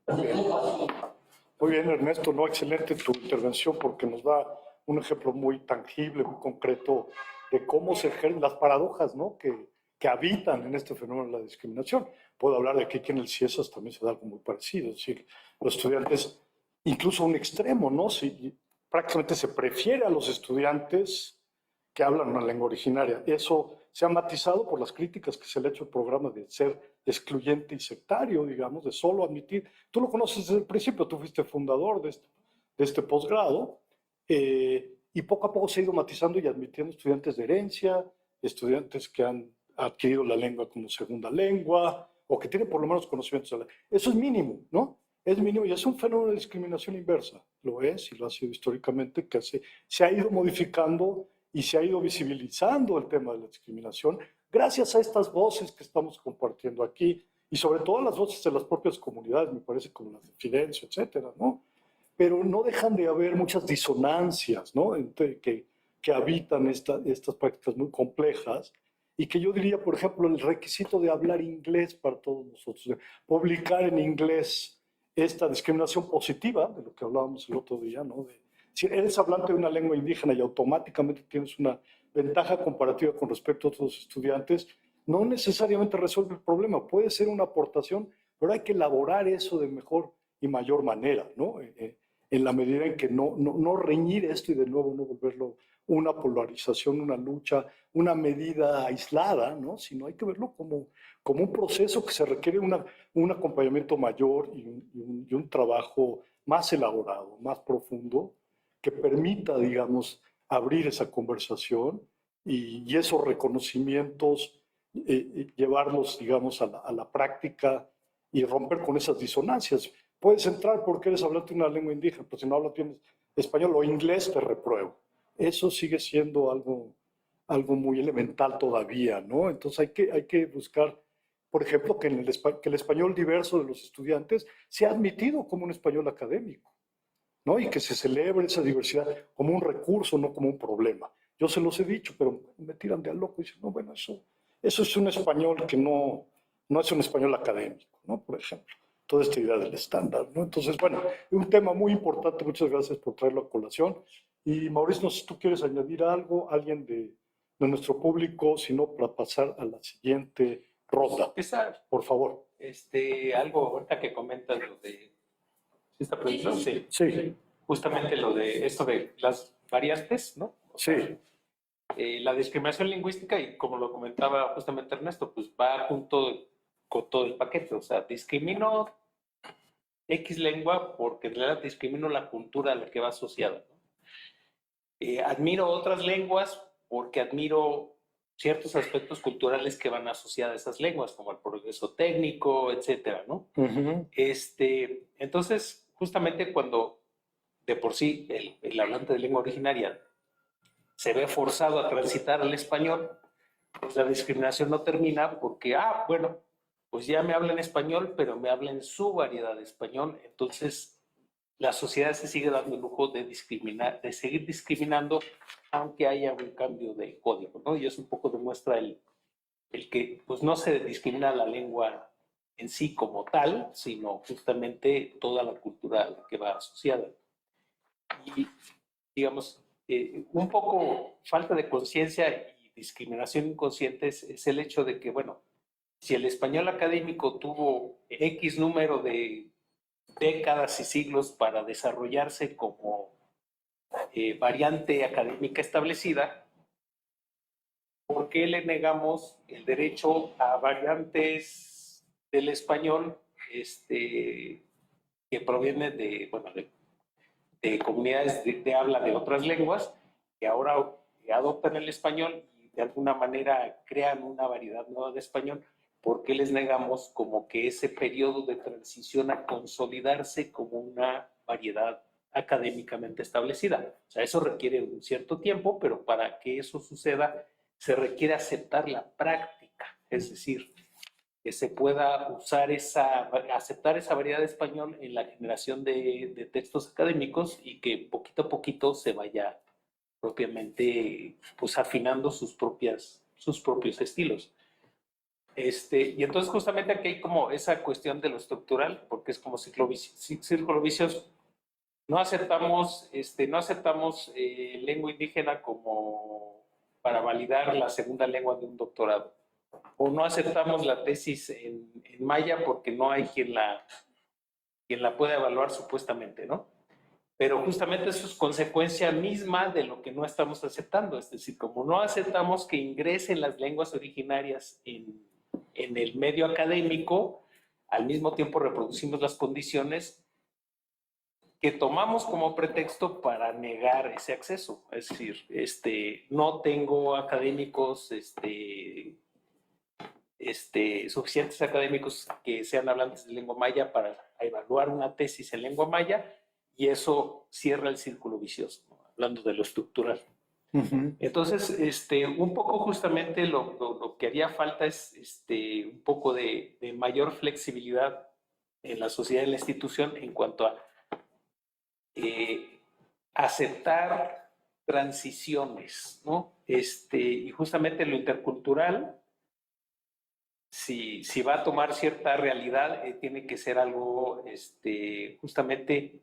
indígenas. Muy bien, Ernesto, no, excelente tu intervención porque nos da un ejemplo muy tangible, muy concreto de cómo se ejercen las paradojas, ¿no? que habitan en este fenómeno de la discriminación. Puedo hablar de que aquí en el CIESAS también se da algo muy parecido, es decir, los estudiantes, incluso a un extremo, ¿no? Si, prácticamente se prefiere a los estudiantes que hablan una lengua originaria. Eso se ha matizado por las críticas que se le ha hecho al programa de ser excluyente y sectario, digamos, de solo admitir. Tú lo conoces desde el principio, tú fuiste fundador de este posgrado, y poco a poco se ha ido matizando y admitiendo estudiantes de herencia, estudiantes que han adquirido la lengua como segunda lengua, o que tienen por lo menos conocimientos de la lengua. Eso es mínimo, ¿no? Es mínimo y es un fenómeno de discriminación inversa. Lo es y lo ha sido históricamente, que se ha ido modificando y se ha ido visibilizando el tema de la discriminación gracias a estas voces que estamos compartiendo aquí y sobre todo las voces de las propias comunidades, me parece, como las de Fidencio, etcétera, ¿no? Pero no dejan de haber muchas disonancias, ¿no? que habitan estas prácticas muy complejas y que yo diría, por ejemplo, el requisito de hablar inglés para todos nosotros, de publicar en inglés esta discriminación positiva, de lo que hablábamos el otro día, ¿no? Si eres hablante de una lengua indígena y automáticamente tienes una ventaja comparativa con respecto a otros estudiantes, no necesariamente resuelve el problema, puede ser una aportación, pero hay que elaborar eso de mejor y mayor manera, ¿no? En la medida en que no reñir esto y de nuevo no volverlo una polarización, una lucha, una medida aislada, ¿no? Sino hay que verlo como un proceso que se requiere un acompañamiento mayor y un trabajo más elaborado, más profundo, que permita, digamos, abrir esa conversación y esos reconocimientos, llevarlos, digamos, a la práctica y romper con esas disonancias. Puedes entrar porque eres hablante de una lengua indígena, pero si no hablas bien español o inglés, te repruebo. Eso sigue siendo algo muy elemental todavía, ¿no? Entonces hay que buscar, por ejemplo, que el español diverso de los estudiantes sea admitido como un español académico, ¿no? Y que se celebre esa diversidad como un recurso, no como un problema. Yo se los he dicho, pero me tiran de a loco y dicen, no, bueno, eso es un español que no es un español académico, ¿no? Por ejemplo, toda esta idea del estándar, ¿no? Entonces, bueno, es un tema muy importante, muchas gracias por traerlo a colación. Y Mauricio, no sé si tú quieres añadir algo, alguien de nuestro público, sino para pasar a la siguiente ronda. Por favor. Algo ahorita que comentas lo de... ¿Sí está previsto? Sí. Sí. Justamente lo de esto de las variantes, ¿no? Sí. La discriminación lingüística, y como lo comentaba justamente Ernesto, pues va junto con todo el paquete. O sea, discrimino X lengua porque en realidad discrimino la cultura a la que va asociada, ¿no? Admiro otras lenguas porque admiro ciertos aspectos culturales que van asociados a esas lenguas, como el progreso técnico, etcétera, ¿no? Entonces, justamente cuando de por sí el hablante de lengua originaria se ve forzado a transitar al español, pues la discriminación no termina porque, bueno, pues ya me habla en español, pero me habla en su variedad de español, entonces la sociedad se sigue dando el lujo de discriminar, de seguir discriminando, aunque haya un cambio de código, ¿no? Y eso un poco demuestra el que pues no se discrimina la lengua en sí como tal, sino justamente toda la cultura a la que va asociada. Y, digamos, un poco falta de conciencia y discriminación inconsciente es el hecho de que, bueno, si el español académico tuvo X número de décadas y siglos para desarrollarse como variante académica establecida, ¿por qué le negamos el derecho a variantes del español que provienen de comunidades de habla de otras lenguas que ahora adoptan el español y de alguna manera crean una variedad nueva de español, ¿por qué les negamos como que ese periodo de transición a consolidarse como una variedad académicamente establecida? O sea, eso requiere un cierto tiempo, pero para que eso suceda se requiere aceptar la práctica, es decir, que se pueda usar aceptar esa variedad de español en la generación de textos académicos y que poquito a poquito se vaya propiamente pues afinando sus propios estilos. Y entonces justamente aquí hay como esa cuestión de lo estructural, porque es como círculo vicioso. No aceptamos lengua indígena como para validar la segunda lengua de un doctorado. O no aceptamos la tesis en maya porque no hay quien la pueda evaluar supuestamente, ¿no? Pero justamente eso es consecuencia misma de lo que no estamos aceptando. Es decir, como no aceptamos que ingresen las lenguas originarias en el medio académico, al mismo tiempo reproducimos las condiciones que tomamos como pretexto para negar ese acceso. Es decir, no tengo académicos, suficientes académicos que sean hablantes de lengua maya para evaluar una tesis en lengua maya, y eso cierra el círculo vicioso, ¿no? Hablando de lo estructural. Entonces, un poco justamente lo que haría falta es un poco de mayor flexibilidad en la sociedad y en la institución en cuanto a aceptar transiciones, ¿no? Y justamente lo intercultural, si va a tomar cierta realidad, tiene que ser algo justamente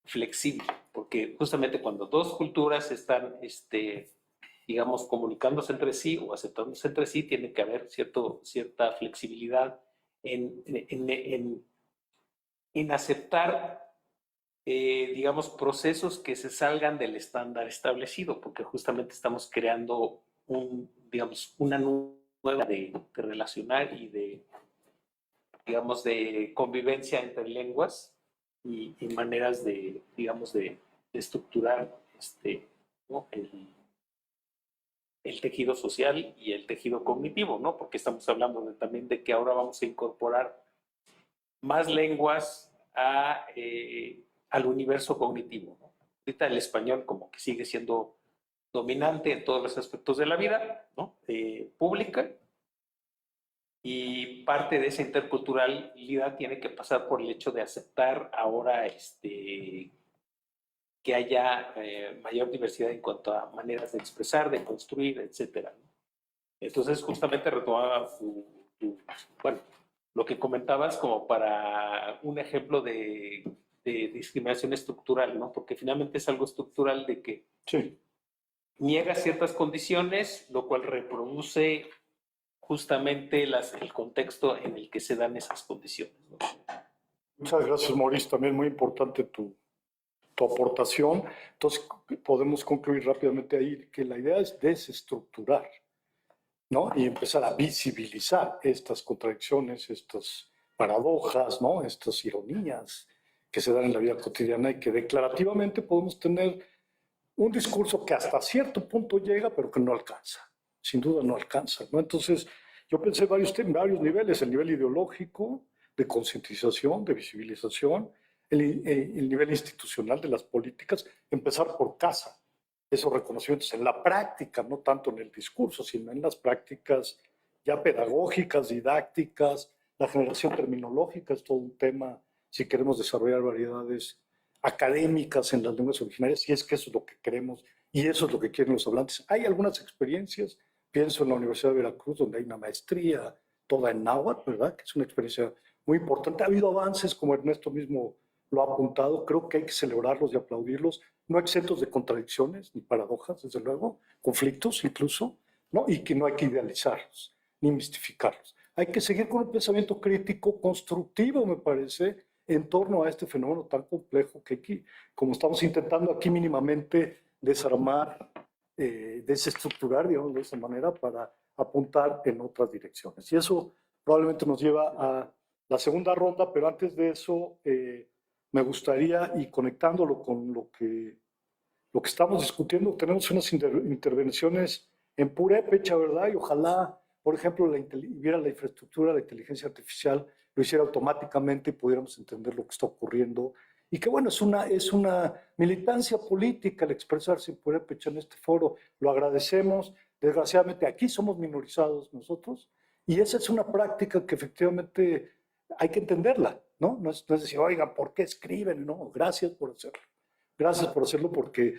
flexible, porque justamente cuando dos culturas están, digamos, comunicándose entre sí o aceptándose entre sí, tiene que haber cierta flexibilidad en aceptar, digamos, procesos que se salgan del estándar establecido, porque justamente estamos creando una nueva de relacionar y de, digamos, de convivencia entre lenguas y maneras de, digamos, de estructurar ¿no? el tejido social y el tejido cognitivo, ¿no? Porque estamos hablando también de que ahora vamos a incorporar más lenguas al universo cognitivo, ¿no? Ahorita el español como que sigue siendo dominante en todos los aspectos de la vida, ¿no? Pública, y parte de esa interculturalidad tiene que pasar por el hecho de aceptar ahora que haya mayor diversidad en cuanto a maneras de expresar, de construir, etcétera, ¿no? Entonces, justamente retomaba bueno, lo que comentabas como para un ejemplo de discriminación estructural, ¿no? Porque finalmente es algo estructural de que Sí. niega ciertas condiciones, lo cual reproduce justamente el contexto en el que se dan esas condiciones, ¿no? Muchas gracias, Maurice. También muy importante tu aportación. Entonces, podemos concluir rápidamente ahí que la idea es desestructurar, ¿no? Y empezar a visibilizar estas contradicciones, estas paradojas, ¿no? Estas ironías que se dan en la vida cotidiana y que declarativamente podemos tener un discurso que hasta cierto punto llega, pero que no alcanza. Sin duda no alcanza, ¿no? Entonces, yo pensé varios niveles: el nivel ideológico, de concientización, de visibilización, el nivel institucional de las políticas, empezar por casa. Esos reconocimientos en la práctica, no tanto en el discurso, sino en las prácticas ya pedagógicas, didácticas. La generación terminológica es todo un tema si queremos desarrollar variedades académicas en las lenguas originarias, si es que eso es lo que queremos y eso es lo que quieren los hablantes. Hay algunas experiencias, pienso en la Universidad de Veracruz, donde hay una maestría toda en náhuatl, ¿verdad? Que es una experiencia muy importante. Ha habido avances, como Ernesto mismo lo ha apuntado, creo que hay que celebrarlos y aplaudirlos, no exentos de contradicciones ni paradojas, desde luego, conflictos incluso, ¿no? Y que no hay que idealizarlos ni mistificarlos. Hay que seguir con un pensamiento crítico constructivo, me parece, en torno a este fenómeno tan complejo que aquí, como estamos intentando aquí mínimamente desarmar, desestructurar, digamos, de esa manera, para apuntar en otras direcciones. Y eso probablemente nos lleva a la segunda ronda, pero antes de eso me gustaría, y conectándolo con lo que estamos discutiendo, tenemos unas intervenciones en purépecha, ¿verdad? Y ojalá, por ejemplo, hubiera la infraestructura, la inteligencia artificial, lo hiciera automáticamente y pudiéramos entender lo que está ocurriendo. Y que bueno, es una militancia política el expresarse en purépecha en este foro. Lo agradecemos. Desgraciadamente aquí somos minorizados nosotros y esa es una práctica que efectivamente hay que entenderla, ¿no? No es decir, oigan, ¿por qué escriben? No, gracias por hacerlo. Gracias por hacerlo porque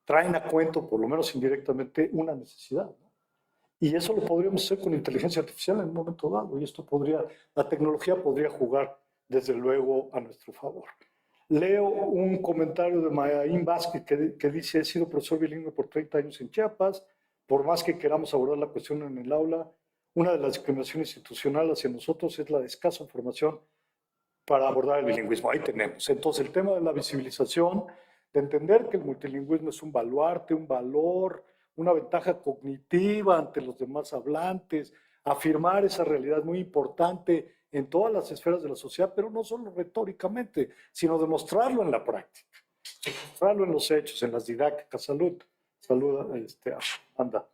traen a cuento, por lo menos indirectamente, una necesidad, ¿no? Y eso lo podríamos hacer con inteligencia artificial en un momento dado y la tecnología podría jugar desde luego a nuestro favor. Leo un comentario de Mayaín Vázquez que dice, he sido profesor bilingüe por 30 años en Chiapas, por más que queramos abordar la cuestión en el aula, una de las discriminaciones institucionales hacia nosotros es la de escasa formación para abordar el bilingüismo. Ahí tenemos. Entonces, el tema de la visibilización, de entender que el multilingüismo es un baluarte, un valor, una ventaja cognitiva ante los demás hablantes, afirmar esa realidad muy importante en todas las esferas de la sociedad, pero no solo retóricamente, sino demostrarlo en la práctica, demostrarlo en los hechos, en las didácticas. Salud, anda.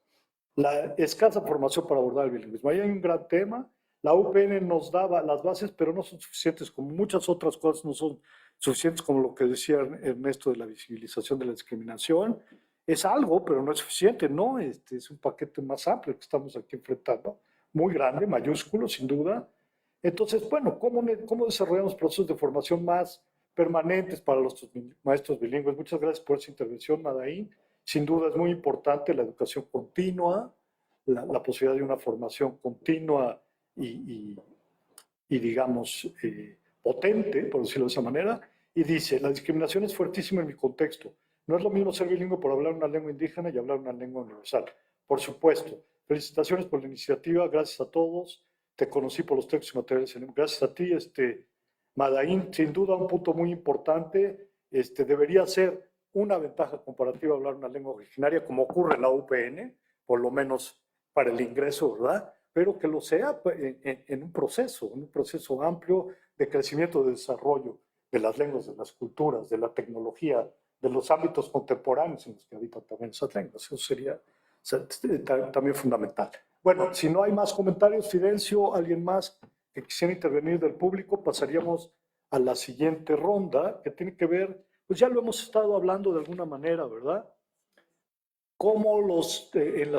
La escasa formación para abordar el bilingüismo. Ahí hay un gran tema. La UPN nos daba las bases, pero no son suficientes, como muchas otras cosas no son suficientes, como lo que decía Ernesto de la visibilización de la discriminación. Es algo, pero no es suficiente, ¿no? Es un paquete más amplio que estamos aquí enfrentando, muy grande, mayúsculo, sin duda. Entonces, bueno, ¿cómo desarrollamos procesos de formación más permanentes para los maestros bilingües? Muchas gracias por esa intervención, Madaín. Sin duda es muy importante la educación continua, la posibilidad de una formación continua y digamos, potente, por decirlo de esa manera. Y dice, la discriminación es fuertísima en mi contexto. No es lo mismo ser bilingüe por hablar una lengua indígena y hablar una lengua universal. Por supuesto. Felicitaciones por la iniciativa. Gracias a todos. Te conocí por los textos y materiales. Gracias a ti, Madaín. Sin duda, un punto muy importante. Debería ser una ventaja comparativa hablar una lengua originaria, como ocurre en la UPN, por lo menos para el ingreso, ¿verdad? Pero que lo sea en un proceso amplio de crecimiento, de desarrollo de las lenguas, de las culturas, de la tecnología, de los ámbitos contemporáneos en los que habitan también esas lenguas. Eso sería también fundamental. Bueno, si no hay más comentarios, Fidencio, alguien más que quisiera intervenir del público, pasaríamos a la siguiente ronda, que tiene que ver, pues ya lo hemos estado hablando de alguna manera, ¿verdad? Cómo en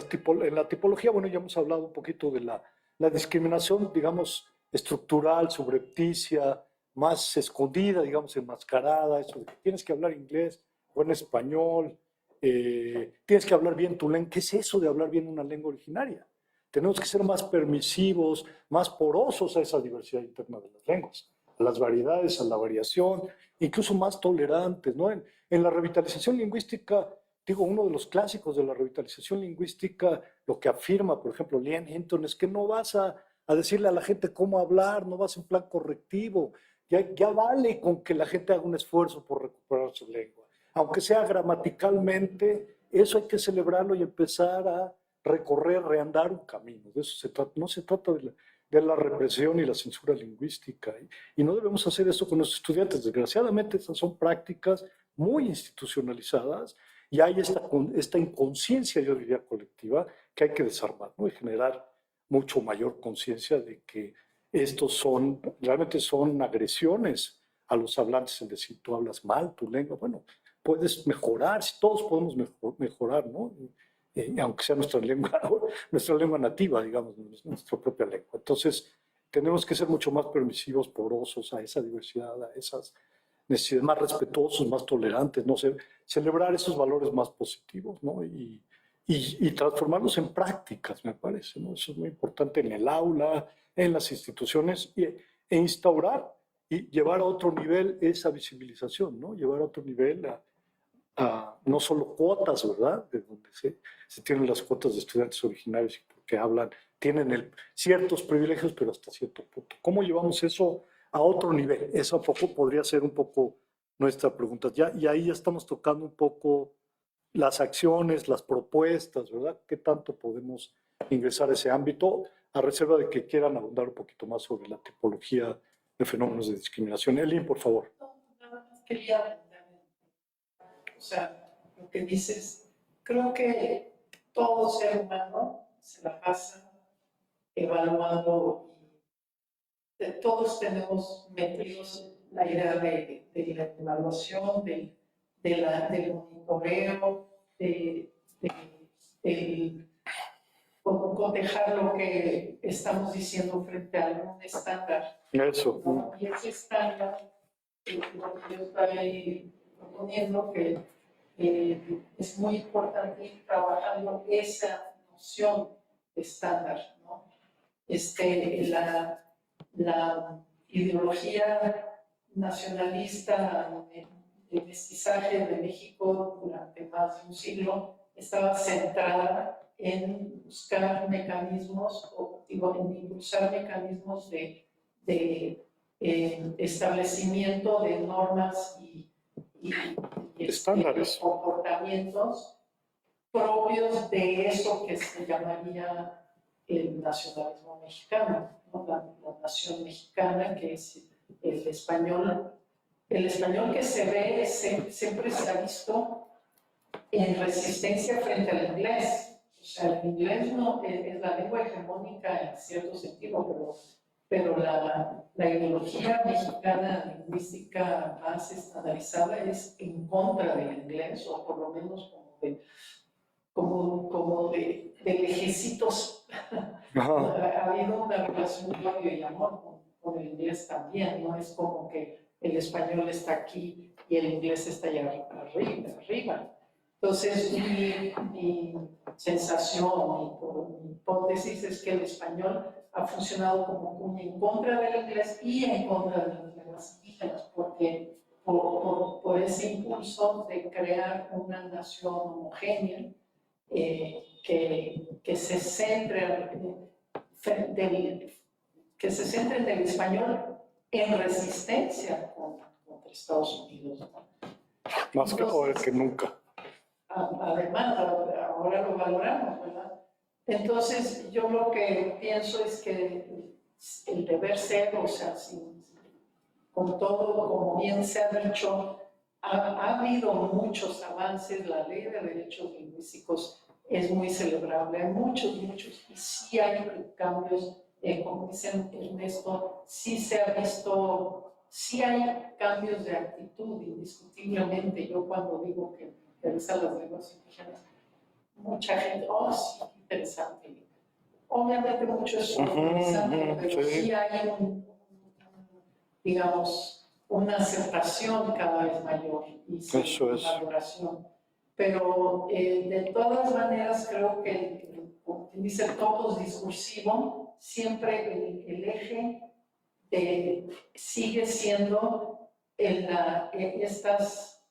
la tipología, bueno, ya hemos hablado un poquito de la discriminación, digamos, estructural, subrepticia, más escondida, digamos, enmascarada, eso de que tienes que hablar inglés o en español, tienes que hablar bien tu lengua. ¿Qué es eso de hablar bien una lengua originaria? Tenemos que ser más permisivos, más porosos a esa diversidad interna de las lenguas, a las variedades, a la variación, incluso más tolerantes, ¿no? En la revitalización lingüística, digo, uno de los clásicos de la revitalización lingüística, lo que afirma, por ejemplo, Liam Hinton, es que no vas a decirle a la gente cómo hablar, no vas en plan correctivo. Ya vale con que la gente haga un esfuerzo por recuperar su lengua. Aunque sea gramaticalmente, eso hay que celebrarlo y empezar a reandar un camino. De eso se trata. No se trata de la represión y la censura lingüística. Y no debemos hacer eso con los estudiantes. Desgraciadamente, esas son prácticas muy institucionalizadas y hay esta inconsciencia, yo diría, colectiva, que hay que desarmar, ¿no? Y generar mucho mayor conciencia de que estos realmente son agresiones a los hablantes, es decir, tú hablas mal tu lengua, bueno, puedes mejorar, si todos podemos mejorar, ¿no? Aunque sea nuestra lengua nativa, digamos, nuestra propia lengua. Entonces, tenemos que ser mucho más permisivos, porosos a esa diversidad, a esas necesidades, más respetuosos, más tolerantes, ¿no? Celebrar esos valores más positivos, ¿no? Y transformarlos en prácticas, me parece, ¿no? Eso es muy importante en el aula, en las instituciones, e instaurar y llevar a otro nivel esa visibilización, ¿no? Llevar a otro nivel no solo cuotas, ¿verdad? De donde se tienen las cuotas de estudiantes originarios porque tienen ciertos privilegios, pero hasta cierto punto. ¿Cómo llevamos eso a otro nivel? Eso podría ser un poco nuestra pregunta. Y ahí ya estamos tocando un poco las acciones, las propuestas, ¿verdad? ¿Qué tanto podemos ingresar a ese ámbito? A reserva de que quieran abundar un poquito más sobre la tipología de fenómenos de discriminación. Elin, por favor. Nada más quería, o sea, lo que dices, creo que todo ser humano se la pasa evaluando. Todos tenemos metidos la idea de la evaluación, del monitoreo, del cotejar lo que estamos diciendo frente a algún estándar. Eso. ¿No? Y ese estándar, lo que yo estoy proponiendo, que es muy importante ir trabajando esa noción de estándar, ¿no? La ideología nacionalista de mestizaje de México durante más de un siglo estaba centrada en buscar mecanismos, en impulsar mecanismos de establecimiento de normas y estándares, comportamientos propios de eso que se llamaría el nacionalismo mexicano, ¿no? La nación mexicana, que es el español. El español que se ve siempre se ha visto en resistencia frente al inglés. O sea, el inglés no es la lengua hegemónica en cierto sentido, pero la ideología mexicana lingüística más estandarizada es en contra del inglés, o por lo menos como de lejecitos. Ha habido una relación de odio y amor con el inglés también, no es como que el español está aquí y el inglés está allá arriba. Entonces, mi sensación, mi hipótesis es que el español ha funcionado como cuña en contra del inglés y en contra de las lenguas indígenas, porque por ese impulso de crear una nación homogénea que se centre en el español en resistencia contra Estados Unidos, ¿no? Más que nunca. Además, ahora lo valoramos, ¿verdad? Entonces, yo lo que pienso es que el deber ser, o sea, con todo, como bien se ha dicho, ha habido muchos avances. La ley de derechos lingüísticos es muy celebrable, hay muchos, y sí hay cambios, como dice Ernesto, sí se ha visto, sí hay cambios de actitud, indiscutiblemente. Yo cuando digo que interesan las lenguas indígenas, mucha gente, oh, sí, interesante. Obviamente mucho es interesante, pero sí hay digamos, una aceptación cada vez mayor y valoración. Pero de todas maneras creo que, como dice el topos discursivo, siempre el eje sigue siendo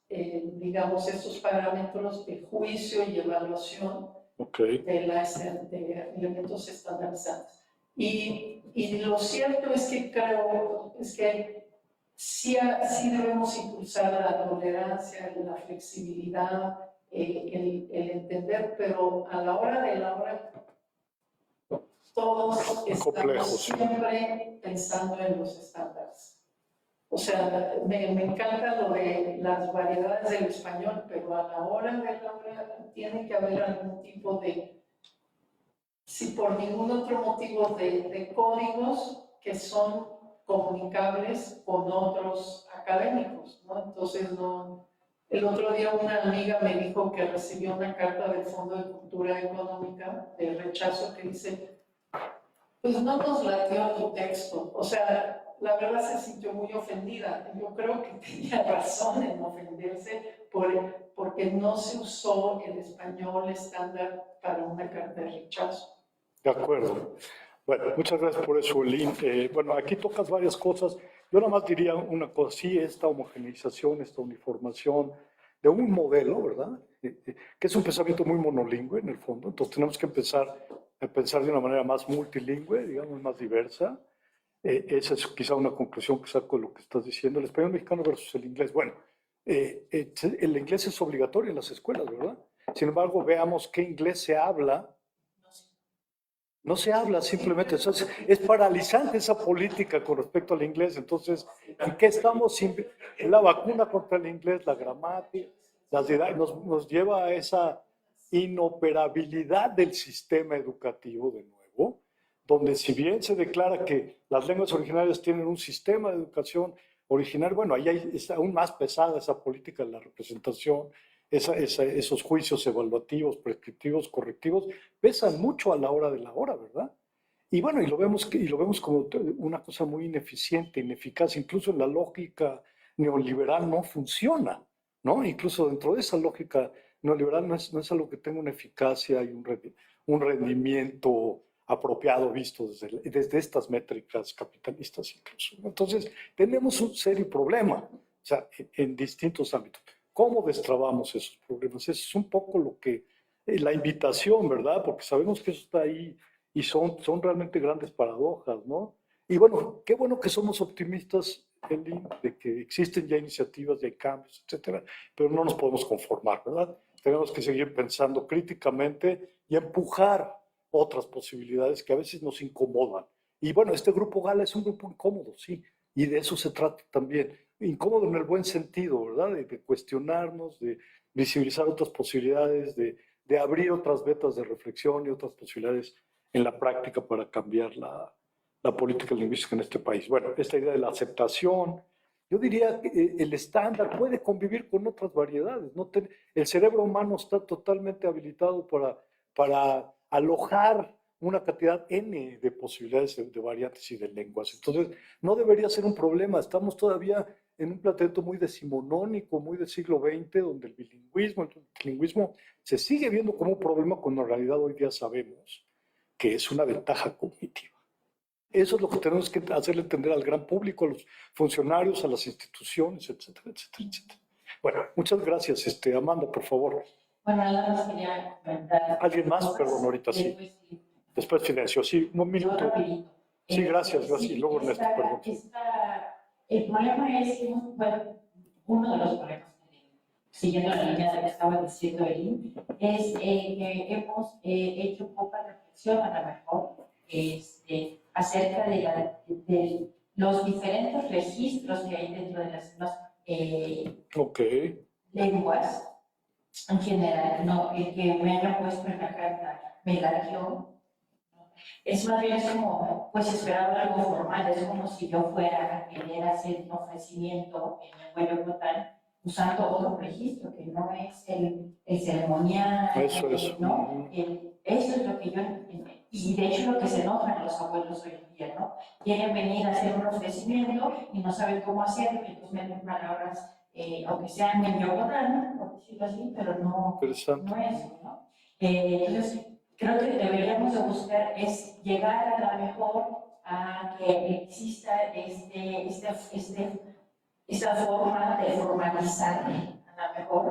digamos, estos parámetros de juicio y evaluación de elementos estandarizados. Y lo cierto es que creo que sí debemos impulsar la tolerancia, la flexibilidad, el entender, pero a la hora de la hora todos estamos siempre pensando en los estándares. O sea, me encanta lo de las variedades del español, pero a la hora de la hora tiene que haber algún tipo de, si por ningún otro motivo, de códigos que son comunicables con otros académicos, ¿no? Entonces, el otro día una amiga me dijo que recibió una carta del Fondo de Cultura Económica de rechazo que dice, pues no nos latió tu texto. O sea, la verdad se sintió muy ofendida. Yo creo que tenía razón en ofenderse porque no se usó el español estándar para una carta de rechazo. De acuerdo. Bueno, muchas gracias por eso, Lynn. Bueno, aquí tocas varias cosas. Yo nada más diría una cosa, sí, esta homogeneización, esta uniformación de un modelo, ¿verdad? Que es un pensamiento muy monolingüe en el fondo. Entonces tenemos que empezar a pensar de una manera más multilingüe, digamos, más diversa. Esa es quizá una conclusión que saco de lo que estás diciendo. El español mexicano versus el inglés. Bueno, el inglés es obligatorio en las escuelas, ¿verdad? Sin embargo, veamos qué inglés se habla. No se habla simplemente. Entonces, es paralizante esa política con respecto al inglés. Entonces, ¿en qué estamos? La vacuna contra el inglés, la gramática, las edades, nos lleva a esa inoperabilidad del sistema educativo de nuevo, donde si bien se declara que las lenguas originarias tienen un sistema de educación original, bueno, ahí es aún más pesada esa política de la representación, esos juicios evaluativos, prescriptivos, correctivos, pesan mucho a la hora de la hora, ¿verdad? Y bueno, y lo vemos como una cosa muy ineficiente, ineficaz, incluso la lógica neoliberal no funciona, ¿no? Incluso dentro de esa lógica neoliberal no es algo que tenga una eficacia y un rendimiento apropiado visto desde estas métricas capitalistas incluso. Entonces, tenemos un serio problema, o sea, en distintos ámbitos. ¿Cómo destrabamos esos problemas? Eso es un poco lo que, la invitación, ¿verdad? Porque sabemos que eso está ahí y son realmente grandes paradojas, ¿no? Y bueno, qué bueno que somos optimistas, Eli, de que existen ya iniciativas, ya hay cambios, etcétera, pero no nos podemos conformar, ¿verdad? Tenemos que seguir pensando críticamente y empujar otras posibilidades que a veces nos incomodan. Y bueno, este grupo Gala es un grupo incómodo, sí, y de eso se trata también. Incómodo en el buen sentido, ¿verdad? De cuestionarnos, de visibilizar otras posibilidades, de abrir otras vetas de reflexión y otras posibilidades en la práctica para cambiar la política lingüística en este país. Bueno, esta idea de la aceptación, yo diría que el estándar puede convivir con otras variedades. El cerebro humano está totalmente habilitado para alojar una cantidad N de posibilidades de variantes y de lenguas. Entonces, no debería ser un problema. Estamos todavía en un planteamiento muy decimonónico, muy del siglo XX, donde el bilingüismo, el trilingüismo se sigue viendo como un problema cuando en realidad hoy día sabemos que es una ventaja cognitiva. Eso es lo que tenemos que hacerle entender al gran público, a los funcionarios, a las instituciones, etcétera, etcétera, etcétera. Bueno, muchas gracias. Amanda, por favor. Bueno, nada más quería comentar. ¿Alguien más? Perdón, ahorita sí. Después silencio. Sí, un minuto. Sí, gracias. Y luego Ernesto, perdón. El problema es, bueno, uno de los problemas, siguiendo la línea de lo que estaba diciendo Elin, es que hemos hecho poca reflexión a lo mejor acerca de los diferentes registros que hay dentro de las lenguas en general, ¿no? El que me hayan puesto en la carta me latió. Es más bien como, pues esperaba algo formal, es como si yo fuera a querer hacer un ofrecimiento en el web total usando otro registro que no es el ceremonial, ¿no? Eso es lo que yo, y de hecho lo que se enojan los abuelos hoy en día, ¿no? Quieren venir a hacer un ofrecimiento y no saben cómo hacerlo, y entonces meten palabras, aunque sean en yogurán, por decirlo así, pero no es, ¿no? Entonces, creo que deberíamos de buscar es llegar a lo mejor a que exista esta forma de formalizar a lo mejor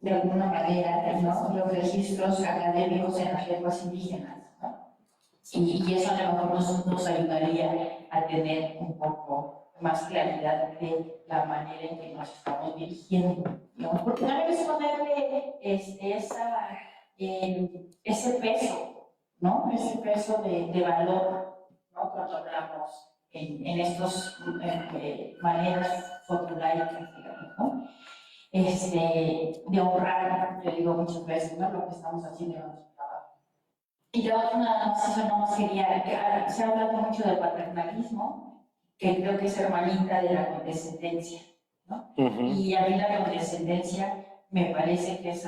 de alguna manera, ¿no? Los registros académicos en las lenguas indígenas, ¿no? Y eso a lo mejor nos ayudaría a tener un poco más claridad de la manera en que nos estamos dirigiendo, ¿no? Porque también es ponerle ese peso, ¿no? Ese peso de valor, ¿no? Cuando hablamos en estas maneras fotolaicas, digamos, ¿no? De honrar, yo digo muchas veces, ¿no? Lo que estamos haciendo en nuestro trabajo. Y yo nada más quería, se ha hablado mucho del paternalismo, que creo que es hermanita de la condescendencia, ¿no? Y a mí la condescendencia me parece que es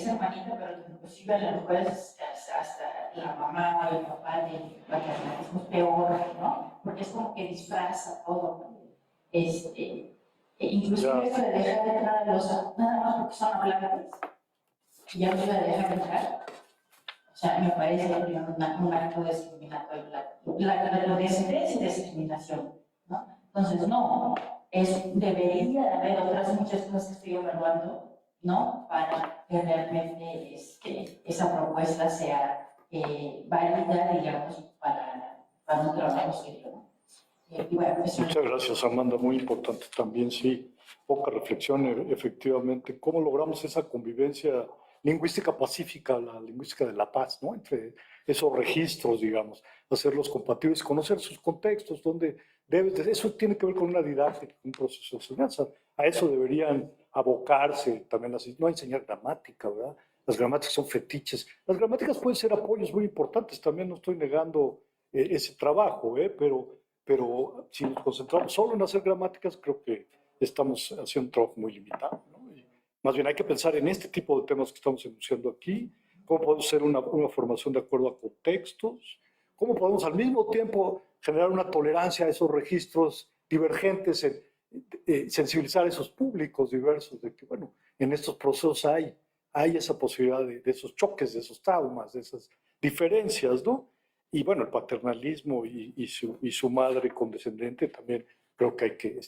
hermanita, pero que inclusive a lo mejor hasta la mamá o el papá del paternalismo es peor, ¿no? Porque es como que disfraza todo, ¿no? Inclusive esto de dejar de entrar a los, nada más porque son hablantes, y ya no iba a dejar de entrar. O sea, me parece un acto discriminatorio. La condescendencia es discriminación, ¿no? Entonces, no, debería de haber otras muchas cosas que estoy evaluando, ¿no? Para que realmente esa propuesta sea válida, digamos, para un trabajo serio, ¿no? Bueno, muchas gracias, Amanda. Muy importante también, sí. Poca reflexión, efectivamente. ¿Cómo logramos esa convivencia lingüística pacífica, la lingüística de la paz, ¿no? Entre esos registros, digamos, hacerlos compatibles, conocer sus contextos, donde eso tiene que ver con una didáctica, un proceso de enseñanza. A eso deberían abocarse también no a enseñar gramática, ¿verdad? Las gramáticas son fetiches. Las gramáticas pueden ser apoyos muy importantes, también no estoy negando ese trabajo, pero si nos concentramos solo en hacer gramáticas, creo que estamos haciendo un trabajo muy limitado, ¿no? Y más bien hay que pensar en este tipo de temas que estamos enunciando aquí, cómo podemos hacer una formación de acuerdo a contextos, cómo podemos al mismo tiempo generar una tolerancia a esos registros divergentes, sensibilizar a esos públicos diversos, de que, bueno, en estos procesos hay esa posibilidad de esos choques, de esos traumas, de esas diferencias, ¿no? Y bueno, el paternalismo y su madre condescendente también creo que hay que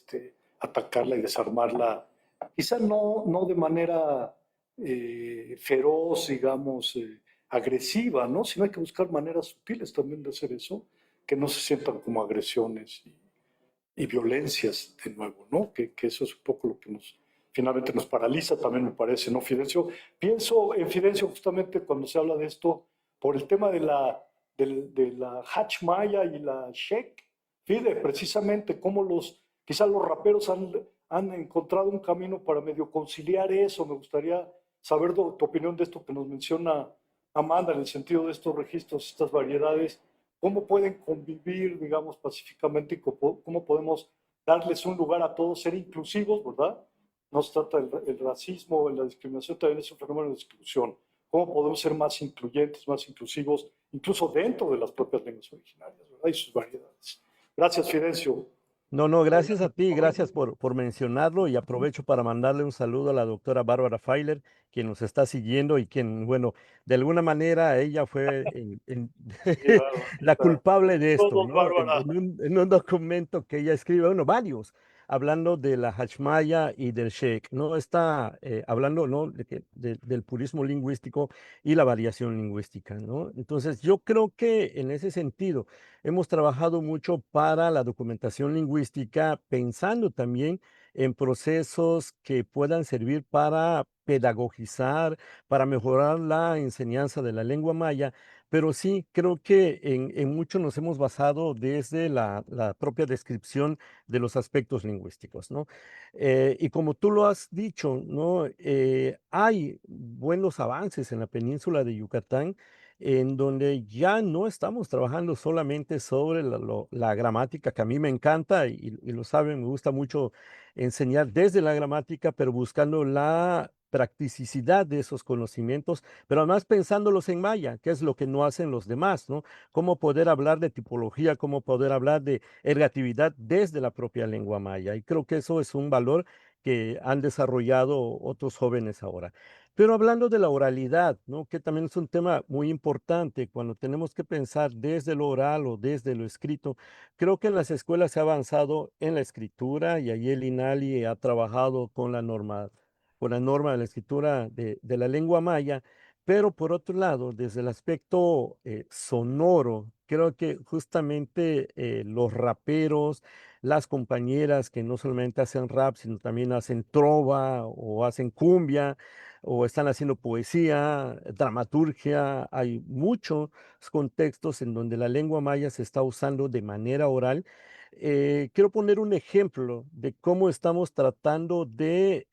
atacarla y desarmarla, quizá no de manera feroz, digamos, agresiva, ¿no? Sino hay que buscar maneras sutiles también de hacer eso, que no se sientan como agresiones y violencias de nuevo, ¿no? Que eso es un poco lo que finalmente nos paraliza, también me parece, ¿no, Fidencio? Pienso en Fidencio justamente cuando se habla de esto, por el tema de la Hatch Maya y la Sheik, Fide, precisamente cómo quizás los raperos han encontrado un camino para medio conciliar eso. Me gustaría saber tu opinión de esto que nos menciona Amanda, en el sentido de estos registros, estas variedades, cómo pueden convivir, digamos, pacíficamente y cómo podemos darles un lugar a todos, ser inclusivos, ¿verdad? No se trata el racismo, la discriminación también es un fenómeno de exclusión. ¿Cómo podemos ser más incluyentes, más inclusivos, incluso dentro de las propias lenguas originarias, ¿verdad? Y sus variedades. Gracias, Fidencio. No, gracias a ti, gracias por mencionarlo y aprovecho para mandarle un saludo a la doctora Bárbara Feiler, quien nos está siguiendo y quien, bueno, de alguna manera ella fue la culpable de esto, Todos, ¿no? Bárbara. En un documento que ella escribe, bueno, varios, hablando de la Hachmaya y del Sheik, ¿no? Está hablando, ¿no? Del purismo lingüístico y la variación lingüística, ¿no? Entonces, yo creo que en ese sentido, hemos trabajado mucho para la documentación lingüística, pensando también en procesos que puedan servir para pedagogizar, para mejorar la enseñanza de la lengua maya, pero sí creo que en mucho nos hemos basado desde la propia descripción de los aspectos lingüísticos, ¿no? Y como tú lo has dicho, ¿no? Hay buenos avances en la península de Yucatán en donde ya no estamos trabajando solamente sobre la gramática, que a mí me encanta y lo saben, me gusta mucho enseñar desde la gramática, pero buscando la practicidad de esos conocimientos, pero además pensándolos en maya, que es lo que no hacen los demás, ¿no? Cómo poder hablar de tipología, cómo poder hablar de ergatividad desde la propia lengua maya. Y creo que eso es un valor que han desarrollado otros jóvenes ahora. Pero hablando de la oralidad, ¿no? Que también es un tema muy importante cuando tenemos que pensar desde lo oral o desde lo escrito. Creo que en las escuelas se ha avanzado en la escritura y ahí el INALI ha trabajado con la norma de la escritura de la lengua maya, pero por otro lado, desde el aspecto sonoro, creo que justamente los raperos, las compañeras que no solamente hacen rap, sino también hacen trova o hacen cumbia, o están haciendo poesía, dramaturgia. Hay muchos contextos en donde la lengua maya se está usando de manera oral. Quiero poner un ejemplo de cómo estamos tratando de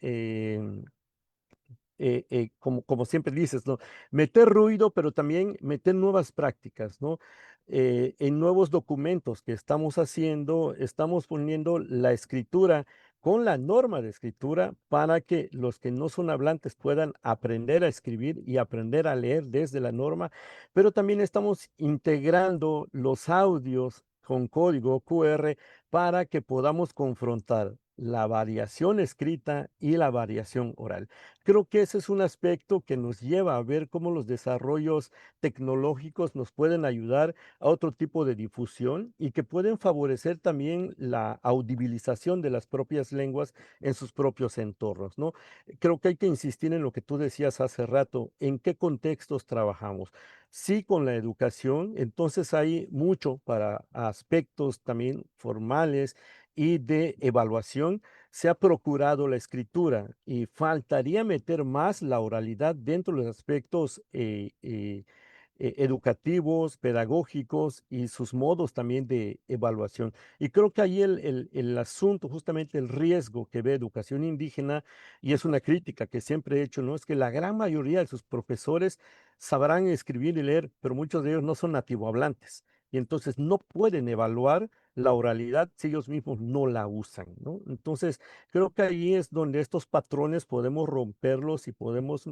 como siempre dices, ¿no? Meter ruido, pero también meter nuevas prácticas, ¿no? En nuevos documentos que estamos haciendo, estamos poniendo la escritura con la norma de escritura para que los que no son hablantes puedan aprender a escribir y aprender a leer desde la norma, pero también estamos integrando los audios con código QR para que podamos confrontar la variación escrita y la variación oral. Creo que ese es un aspecto que nos lleva a ver cómo los desarrollos tecnológicos nos pueden ayudar a otro tipo de difusión y que pueden favorecer también la audibilización de las propias lenguas en sus propios entornos, ¿no? Creo que hay que insistir en lo que tú decías hace rato, en qué contextos trabajamos. Sí, con la educación, entonces hay mucho para aspectos también formales y de evaluación. Se ha procurado la escritura y faltaría meter más la oralidad dentro de los aspectos educativos, pedagógicos y sus modos también de evaluación. Y creo que ahí el asunto, justamente el riesgo que ve educación indígena, y es una crítica que siempre he hecho, ¿no? Es que la gran mayoría de sus profesores sabrán escribir y leer, pero muchos de ellos no son nativohablantes. Y entonces no pueden evaluar la oralidad si ellos mismos no la usan, ¿no? Entonces, creo que ahí es donde estos patrones podemos romperlos y podemos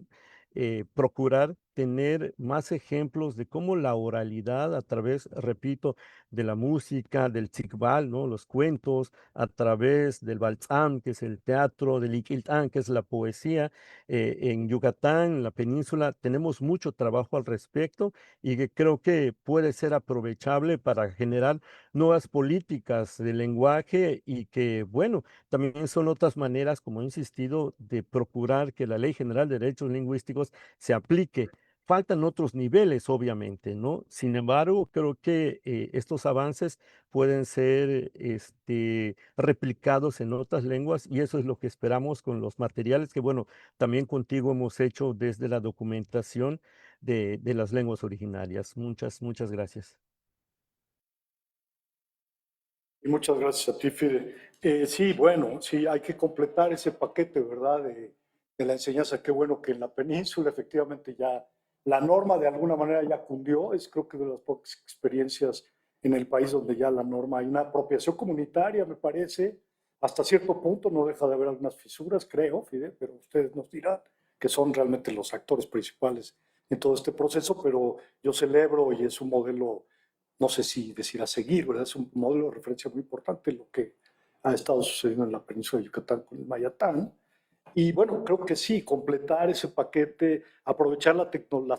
procurar tener más ejemplos de cómo la oralidad a través, repito, de la música, del tzigbal, ¿no? Los cuentos, a través del baltzam, que es el teatro, del iquiltán, que es la poesía. En Yucatán, en la península, tenemos mucho trabajo al respecto y que creo que puede ser aprovechable para generar nuevas políticas de lenguaje y que, bueno, también son otras maneras, como he insistido, de procurar que la Ley General de Derechos Lingüísticos se aplique. Faltan otros niveles, obviamente, ¿no? Sin embargo, creo que estos avances pueden ser replicados en otras lenguas y eso es lo que esperamos con los materiales que, bueno, también contigo hemos hecho desde la documentación de las lenguas originarias. Muchas, muchas gracias. Y muchas gracias a ti, Fide. Sí, bueno, sí, hay que completar ese paquete, ¿verdad? De la enseñanza. Qué bueno que en la península efectivamente ya la norma de alguna manera ya cundió. Es creo que de las pocas experiencias en el país donde ya la norma hay una apropiación comunitaria, me parece. Hasta cierto punto no deja de haber algunas fisuras, creo, Fide, pero ustedes nos dirán que son realmente los actores principales en todo este proceso, pero yo celebro y es un modelo, no sé si decir a seguir, ¿verdad? Es un modelo de referencia muy importante lo que ha estado sucediendo en la península de Yucatán con el Mayatán. Y bueno, creo que sí, completar ese paquete, aprovechar las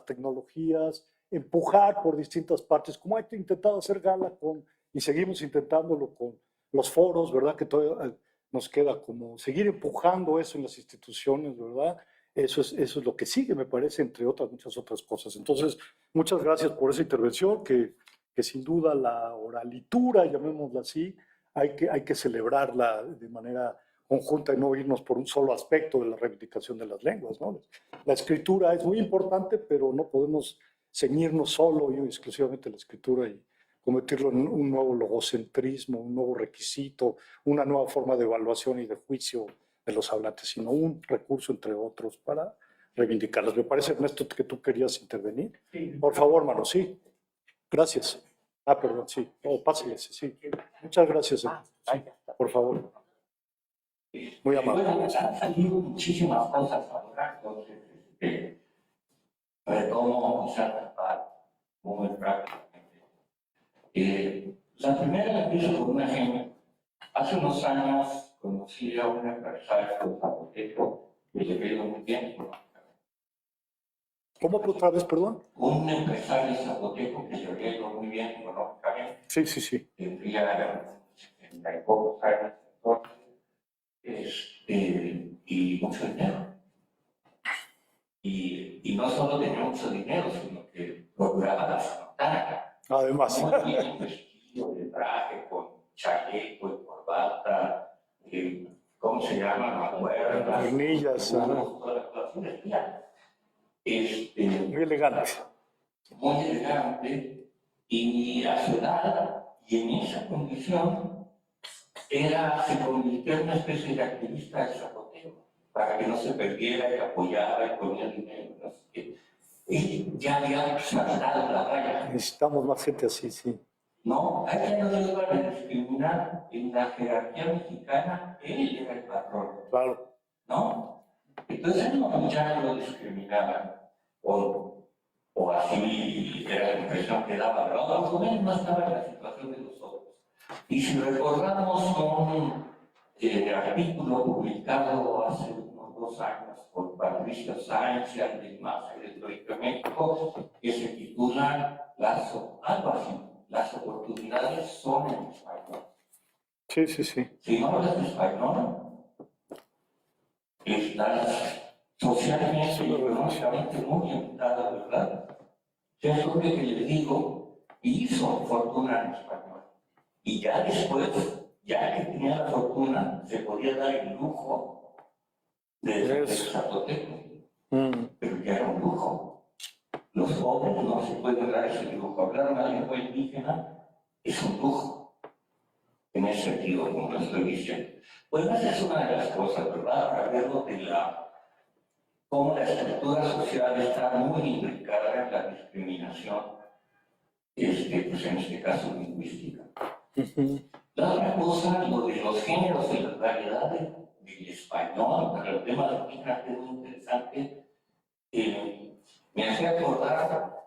tecnologías, empujar por distintas partes, como hay intentado hacer Gala con, y seguimos intentándolo con los foros, ¿verdad? Que todavía nos queda como seguir empujando eso en las instituciones, ¿verdad? Eso es lo que sigue, me parece, entre otras, muchas otras cosas. Entonces, muchas gracias por esa intervención, que sin duda la oralitura, llamémosla así, hay que celebrarla de manera conjunta y no irnos por un solo aspecto de la reivindicación de las lenguas, ¿no? La escritura es muy importante, pero no podemos ceñirnos solo y exclusivamente a la escritura y convertirlo en un nuevo logocentrismo, un nuevo requisito, una nueva forma de evaluación y de juicio de los hablantes, sino un recurso entre otros para reivindicarlas. Me parece, Ernesto, que tú querías intervenir. Sí. Por favor, mano, sí. Gracias. Ah, perdón, sí. Oh, pásale, sí. Muchas gracias. Sí, por favor. Muy amable. Bueno, han salido muchísimas cosas ahora, entonces, retomo quizá muy rápidamente. La primera la empiezo con un ejemplo. Hace unos años conocí a un empresario zapoteco que le veo muy bien. ¿Cómo otra vez, perdón? Un empresario zapoteco que yo veo muy bien económicamente. Sí. Tendría 70 y pocos años entonces, y mucho dinero. Y no solo tenía mucho dinero, sino que procuraba disfrutar. Además. Muy bien vestido de traje, con chaleco y corbata, ¿cómo se llama? Hornillas. Muy elegante. Muy elegante, y a su edad, y en esa condición, se convirtió en una especie de activista del zapoteco, para que no se perdiera, que apoyara y ponía dinero, no sé qué. Él ya había saltado la raya. Necesitamos más gente así, sí. No, a ella no le iban a discriminar. En la jerarquía mexicana, él era el patrón. Claro. ¿No? Entonces ya no lo discriminaban. O así era la impresión que daba. Pero con él no estaba en la situación de los otros. Y si recordamos un artículo publicado hace unos 2 años por Patricia Sáenz y alguien más en el Histórico de México, que se titula algo así, las oportunidades son en español. Sí. Si no hablas español, estás socialmente y económicamente muy limitado, ¿verdad? Yo creo que les digo, hizo fortuna en español. Y ya después, ya que tenía la fortuna, se podía dar el lujo de zapoteco. Pero ya era un lujo. Los los pobres no se pueden dar ese lujo. Hablar una lengua indígena es un lujo, en ese sentido, como lo estoy diciendo. Pues esa es una de las cosas, ¿verdad? Para verlo de cómo la estructura social está muy implicada en la discriminación, pues en este caso lingüística. La otra cosa, lo de los géneros y las variedades del español, para el tema de indígena, que es muy interesante, me hace acordar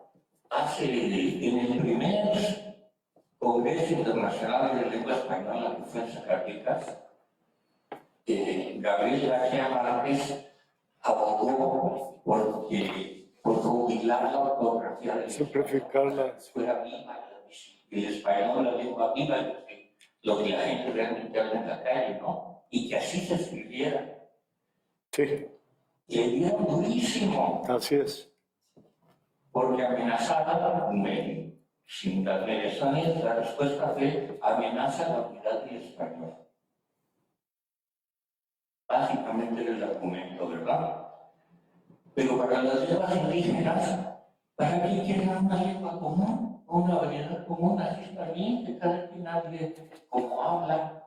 en el primer Congreso Internacional de Lengua Española que fue en Zacatecas, Gabriel García Márquez abogó por jubilar la ortografía de simplificarla. fuera viva, el español, la lengua viva, lo que la gente realmente habla en la calle, ¿no? Y que así se escribiera. Sí, Le dieron durísimo, así es. porque amenazaba, sin las mediaciones, la respuesta fue amenaza la unidad del español. Básicamente era el argumento, ¿verdad? Pero para las lenguas indígenas, ¿para qué quieren una lengua común? Una variedad común, así está bien, que cada quien hable como habla.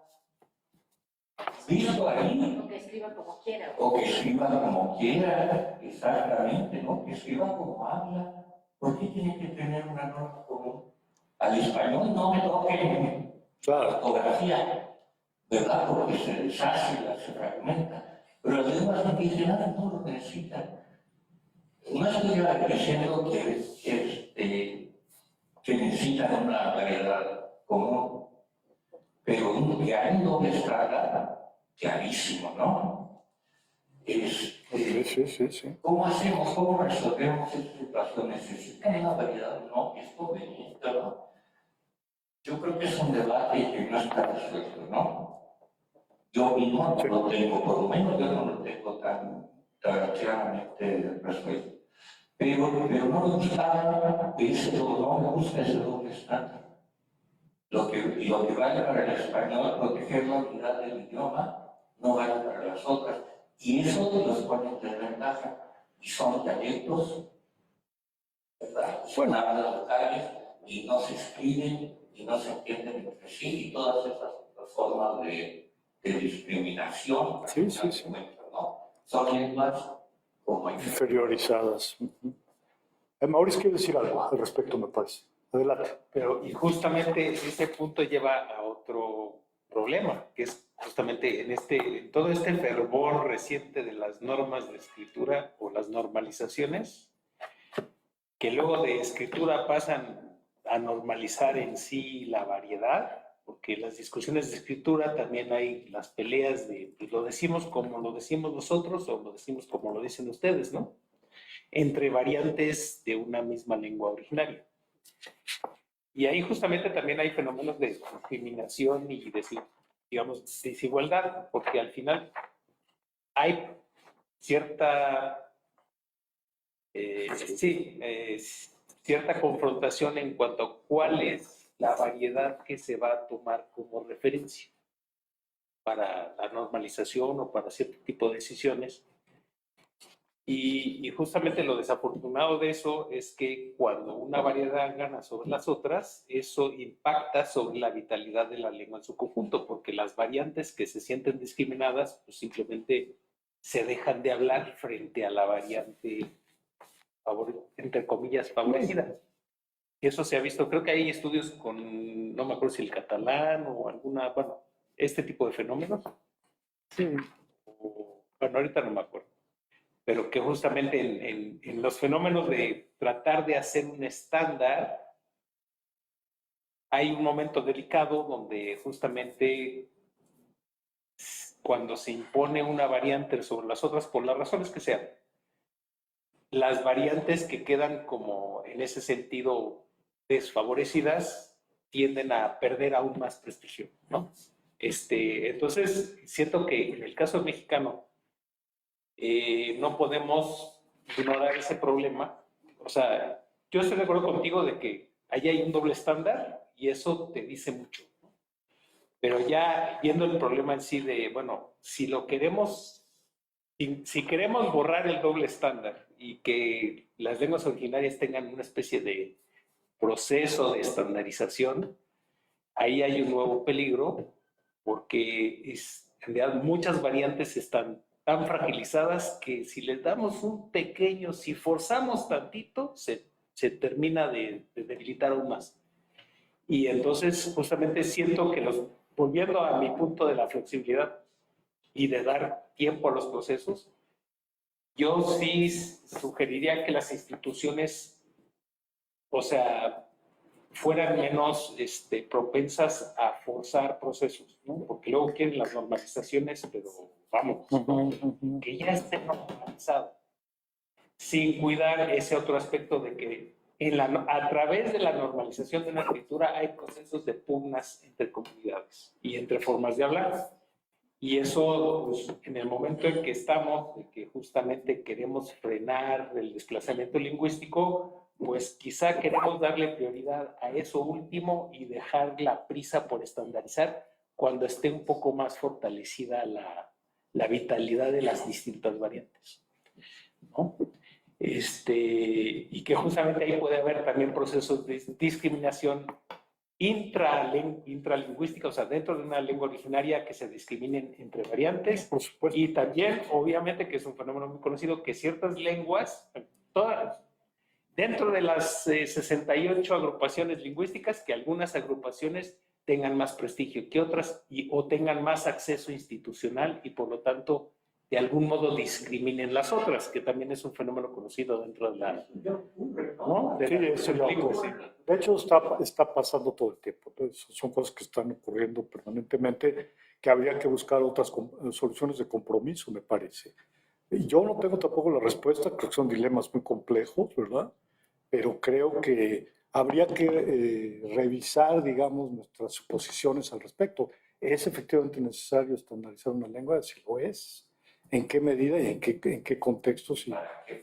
Visto ahí. O que escriba como quiera. O que escriba como quiera, exactamente, ¿no? Que escriba como habla. ¿Por qué tiene que tener una norma común? Al español no me toque la ortografía, ¿verdad? Porque se deshace, se fragmenta. Pero las lenguas indígenas no lo necesitan. No estoy diciendo que necesitan una variedad común, pero que hay un doble estándar clarísimo, ¿no? Sí. ¿Cómo hacemos, cómo resolvemos estas situaciones? ¿Necesitan una variedad? No, es conveniente, ¿no? Yo creo que es un debate que no está resuelto, ¿no? Yo mismo no lo tengo, por lo menos yo no lo tengo tan claramente resuelto. Pero no me gusta ese doble estándar. Lo que vale para el español, proteger la unidad del idioma, no vale para las otras. Y eso los pone en desventaja. Y son dialectos, ¿verdad? Son hablas locales y no se escriben y no se entienden entre sí y todas esas formas de discriminación. Sí. ¿No? Son lenguas como Inferiorizadas. Mauricio quiere decir algo al respecto, me parece. Adelante. Pero y justamente ese punto lleva a otro problema, que es justamente en todo este fervor reciente de las normas de escritura o las normalizaciones, que luego de escritura pasan a normalizar en sí la variedad, porque en las discusiones de escritura también hay las peleas de pues, lo decimos como lo decimos nosotros o lo decimos como lo dicen ustedes, ¿no? Entre variantes de una misma lengua originaria. Y ahí justamente también hay fenómenos de discriminación y desigualdad, porque al final hay cierta confrontación en cuanto a cuál es la variedad que se va a tomar como referencia para la normalización o para cierto tipo de decisiones. Y justamente lo desafortunado de eso es que cuando una variedad gana sobre las otras, eso impacta sobre la vitalidad de la lengua en su conjunto, porque las variantes que se sienten discriminadas, pues simplemente se dejan de hablar frente a la variante, entre comillas, favorecida. Y eso se ha visto, creo que hay estudios con, no me acuerdo si el catalán o este tipo de fenómenos. Sí. Bueno, ahorita no me acuerdo. Pero que justamente en los fenómenos de tratar de hacer un estándar, hay un momento delicado donde justamente cuando se impone una variante sobre las otras, por las razones que sean, las variantes que quedan como en ese sentido desfavorecidas tienden a perder aún más prestigio, ¿no? Entonces, siento que en el caso mexicano, no podemos ignorar ese problema. O sea, yo estoy de acuerdo contigo de que ahí hay un doble estándar y eso te dice mucho, ¿no? Pero ya viendo el problema en sí de, bueno, si queremos borrar el doble estándar y que las lenguas originarias tengan una especie de proceso de estandarización, ahí hay un nuevo peligro, porque en realidad muchas variantes están tan fragilizadas que si les damos un pequeño, si forzamos tantito, se termina de debilitar aún más. Y entonces justamente siento que volviendo a mi punto de la flexibilidad y de dar tiempo a los procesos, yo sí sugeriría que las instituciones, o sea, fueran menos propensas a forzar procesos, ¿no? Porque luego quieren las normalizaciones, pero vamos, que ya esté normalizado, sin cuidar ese otro aspecto de que a través de la normalización de una escritura hay procesos de pugnas entre comunidades y entre formas de hablar. Y eso, pues, en el momento en que estamos, de que justamente queremos frenar el desplazamiento lingüístico, pues quizá queremos darle prioridad a eso último y dejar la prisa por estandarizar cuando esté un poco más fortalecida la vitalidad de las distintas variantes, ¿no? Y que justamente ahí puede haber también procesos de discriminación intralingüística, o sea, dentro de una lengua originaria que se discriminen entre variantes. Por supuesto. Y también, obviamente, que es un fenómeno muy conocido, que ciertas lenguas, todas, dentro de las 68 agrupaciones lingüísticas, que algunas agrupaciones tengan más prestigio que otras o tengan más acceso institucional y por lo tanto de algún modo discriminen las otras, que también es un fenómeno conocido dentro de la... ¿no? Sí, eso es lo que de hecho está pasando todo el tiempo. Entonces, son cosas que están ocurriendo permanentemente, que habría que buscar otras soluciones de compromiso, me parece. Y yo no tengo tampoco la respuesta, creo que son dilemas muy complejos, ¿verdad? Pero creo que habría que revisar, digamos, nuestras suposiciones al respecto. ¿Es efectivamente necesario estandarizar una lengua? Si lo es, ¿en qué medida y en qué contextos y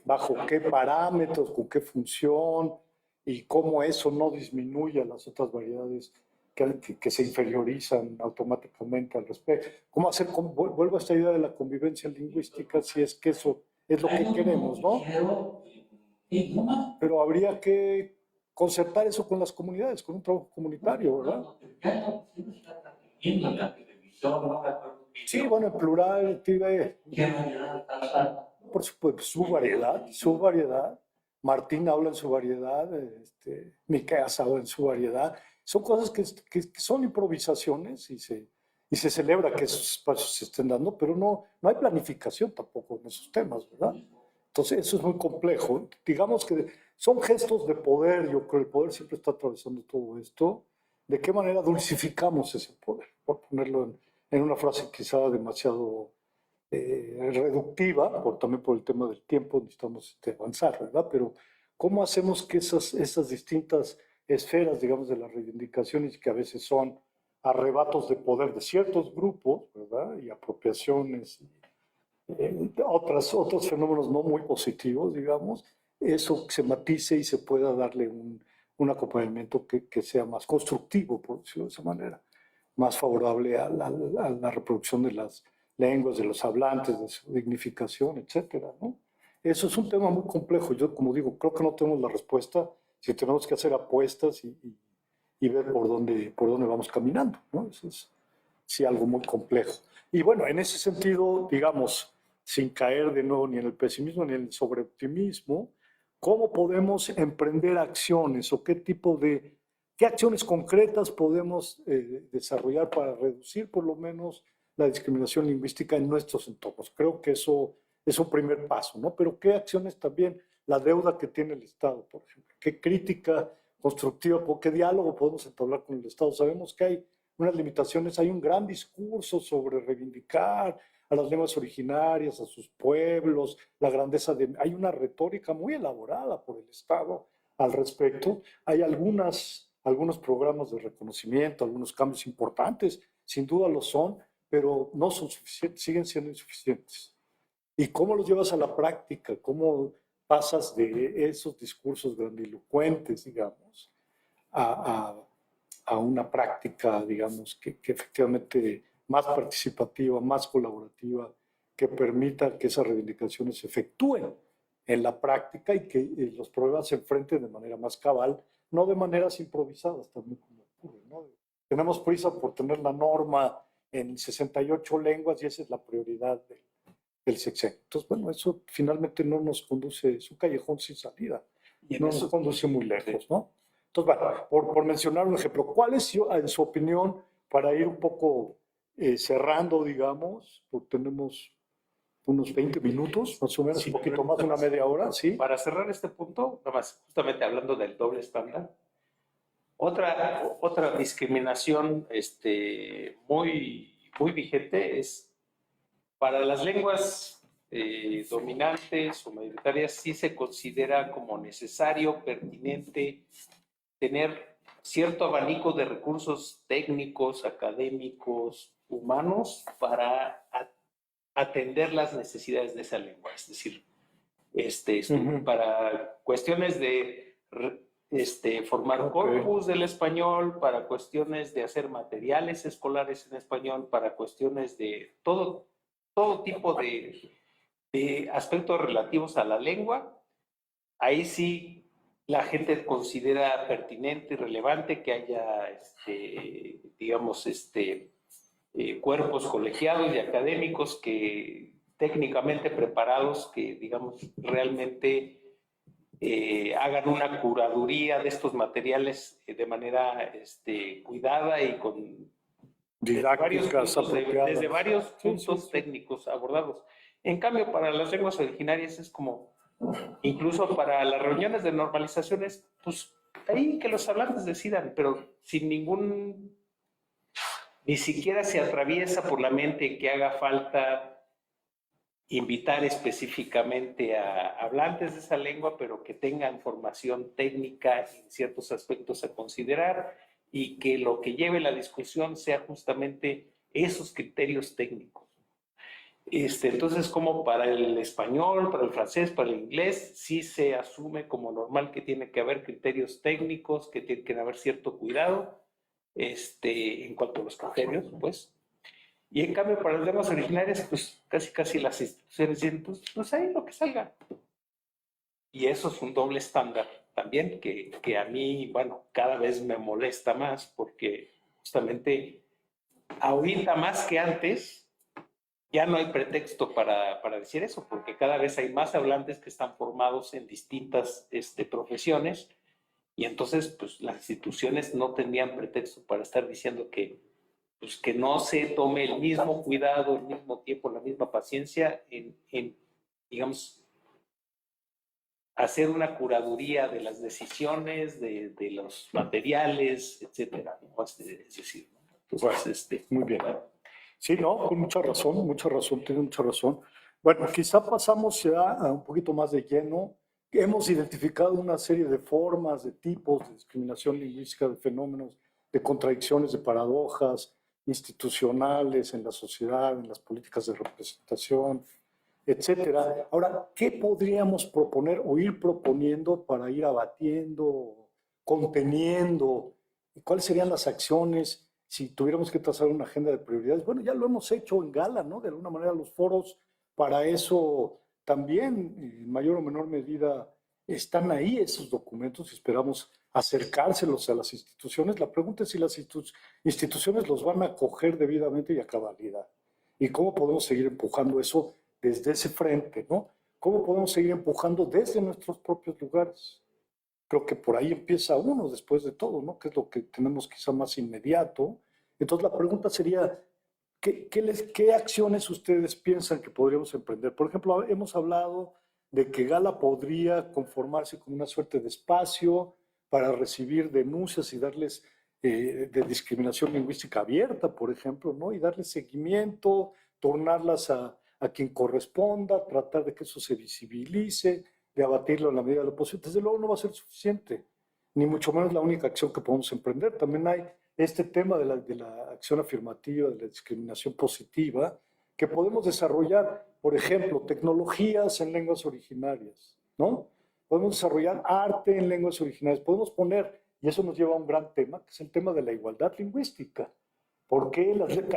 bajo qué parámetros, con qué función y cómo eso no disminuye a las otras variedades que se inferiorizan automáticamente al respecto? ¿Cómo hacer, vuelvo a esta idea de la convivencia lingüística, si es que eso es lo que queremos, ¿no? Pero habría que concertar eso con las comunidades, con un trabajo comunitario, ¿verdad? Sí, bueno, en plural, por supuesto, su variedad. Martín habla en su variedad, Miqueas habla en su variedad. Son cosas que son improvisaciones y se celebra que esos espacios se estén dando, pero no hay planificación tampoco en esos temas, ¿verdad? Entonces, eso es muy complejo. Digamos que son gestos de poder, yo creo que el poder siempre está atravesando todo esto. ¿De qué manera dulcificamos ese poder? Por ponerlo en una frase quizá demasiado reductiva, también por el tema del tiempo, necesitamos avanzar, ¿verdad? Pero ¿cómo hacemos que esas distintas esferas, digamos, de las reivindicaciones, que a veces son arrebatos de poder de ciertos grupos, ¿verdad? Y apropiaciones, otros fenómenos no muy positivos, digamos, eso se matice y se pueda darle un acompañamiento que sea más constructivo, por decirlo de esa manera, más favorable a la reproducción de las lenguas, de los hablantes, de su dignificación, etcétera, ¿no? Eso es un tema muy complejo. Yo, como digo, creo que no tenemos la respuesta, si tenemos que hacer apuestas y ver por dónde vamos caminando, ¿no? Eso es sí algo muy complejo. Y bueno, en ese sentido, digamos, sin caer de nuevo ni en el pesimismo ni en el sobreoptimismo, ¿cómo podemos emprender acciones o qué acciones concretas podemos desarrollar para reducir por lo menos la discriminación lingüística en nuestros entornos? Creo que eso es un primer paso, ¿no? Pero ¿qué acciones también? La deuda que tiene el Estado, por ejemplo. ¿Qué crítica constructiva, qué diálogo podemos entablar con el Estado? Sabemos que hay unas limitaciones, hay un gran discurso sobre reivindicar a las lenguas originarias, a sus pueblos, la grandeza hay una retórica muy elaborada por el Estado al respecto. Hay algunos programas de reconocimiento, algunos cambios importantes, sin duda lo son, pero no son suficientes, siguen siendo insuficientes. ¿Y cómo los llevas a la práctica? ¿Cómo pasas de esos discursos grandilocuentes, digamos, a una práctica, digamos, que efectivamente más participativa, más colaborativa, que permita que esas reivindicaciones se efectúen en la práctica y que los problemas se enfrenten de manera más cabal, no de maneras improvisadas también como ocurre, ¿no? Tenemos prisa por tener la norma en 68 lenguas y esa es la prioridad del sexenio. Entonces, bueno, eso finalmente no nos conduce, es un callejón sin salida, Y en no eso nos conduce muy lejos, ¿no? Entonces, bueno, por mencionar un ejemplo, ¿cuál es, en su opinión, para ir un poco cerrando, digamos, porque tenemos unos 20 minutos, más o menos, Sí, un poquito más de una media hora, ¿sí? para cerrar este punto, nada más, justamente hablando del doble estándar, otra discriminación muy vigente es para las lenguas dominantes o mayoritarias, sí se considera como necesario, pertinente, tener cierto abanico de recursos técnicos, académicos, humanos para atender las necesidades de esa lengua. Es decir, para cuestiones de formar corpus del español, para cuestiones de hacer materiales escolares en español, para cuestiones de todo tipo de aspectos relativos a la lengua. Ahí sí la gente considera pertinente y relevante que haya, digamos, cuerpos colegiados y académicos que técnicamente preparados, que, digamos, realmente hagan una curaduría de estos materiales de manera cuidada y con Didácticas apropiadas. desde varios puntos Sí. técnicos abordados. En cambio, para las lenguas originarias es como, incluso para las reuniones de normalizaciones, pues ahí que los hablantes decidan, pero sin ni siquiera se atraviesa por la mente que haga falta invitar específicamente a hablantes de esa lengua, pero que tengan formación técnica en ciertos aspectos a considerar y que lo que lleve la discusión sea justamente esos criterios técnicos. Entonces, como para el español, para el francés, para el inglés, sí se asume como normal que tiene que haber criterios técnicos, que tiene que haber cierto cuidado en cuanto a los criterios, pues. Y en cambio, para las lenguas originarias, pues casi las instituciones dicen, pues ahí lo que salga. Y eso es un doble estándar también, que a mí, bueno, cada vez me molesta más, porque justamente ahorita más que antes, ya no hay pretexto para decir eso, porque cada vez hay más hablantes que están formados en distintas profesiones, y entonces, pues las instituciones no tendrían pretexto para estar diciendo que no se tome el mismo cuidado, el mismo tiempo, la misma paciencia en digamos, hacer una curaduría de las decisiones, de los materiales, etcétera, ¿no? Es decir, ¿no? Entonces, Muy bien. Sí, no, con mucha razón, tiene mucha razón. Bueno, quizá pasamos ya a un poquito más de lleno. Hemos identificado una serie de formas, de tipos de discriminación lingüística, de fenómenos, de contradicciones, de paradojas institucionales en la sociedad, en las políticas de representación, etcétera. Ahora, ¿qué podríamos proponer o ir proponiendo para ir abatiendo, conteniendo? ¿Y cuáles serían las acciones si tuviéramos que trazar una agenda de prioridades? Bueno, ya lo hemos hecho en Gala, ¿no? De alguna manera los foros para eso también, en mayor o menor medida, están ahí esos documentos y esperamos acercárselos a las instituciones. La pregunta es si las instituciones los van a acoger debidamente y a cabalidad. ¿Y cómo podemos seguir empujando eso desde ese frente, ¿no? ¿Cómo podemos seguir empujando desde nuestros propios lugares? Creo que por ahí empieza uno después de todo, ¿no? Que es lo que tenemos quizá más inmediato. Entonces la pregunta sería, ¿qué acciones ustedes piensan que podríamos emprender? Por ejemplo, hemos hablado de que Gala podría conformarse con una suerte de espacio para recibir denuncias y darles de discriminación lingüística abierta, por ejemplo, ¿no? Y darles seguimiento, tornarlas a quien corresponda, tratar de que eso se visibilice, de abatirlo en la medida de lo posible. Desde luego no va a ser suficiente, ni mucho menos la única acción que podemos emprender. También hay este tema de la acción afirmativa, de la discriminación positiva, que podemos desarrollar, por ejemplo, tecnologías en lenguas originarias, ¿no? Podemos desarrollar arte en lenguas originarias, podemos poner, y eso nos lleva a un gran tema, que es el tema de la igualdad lingüística. ¿Por qué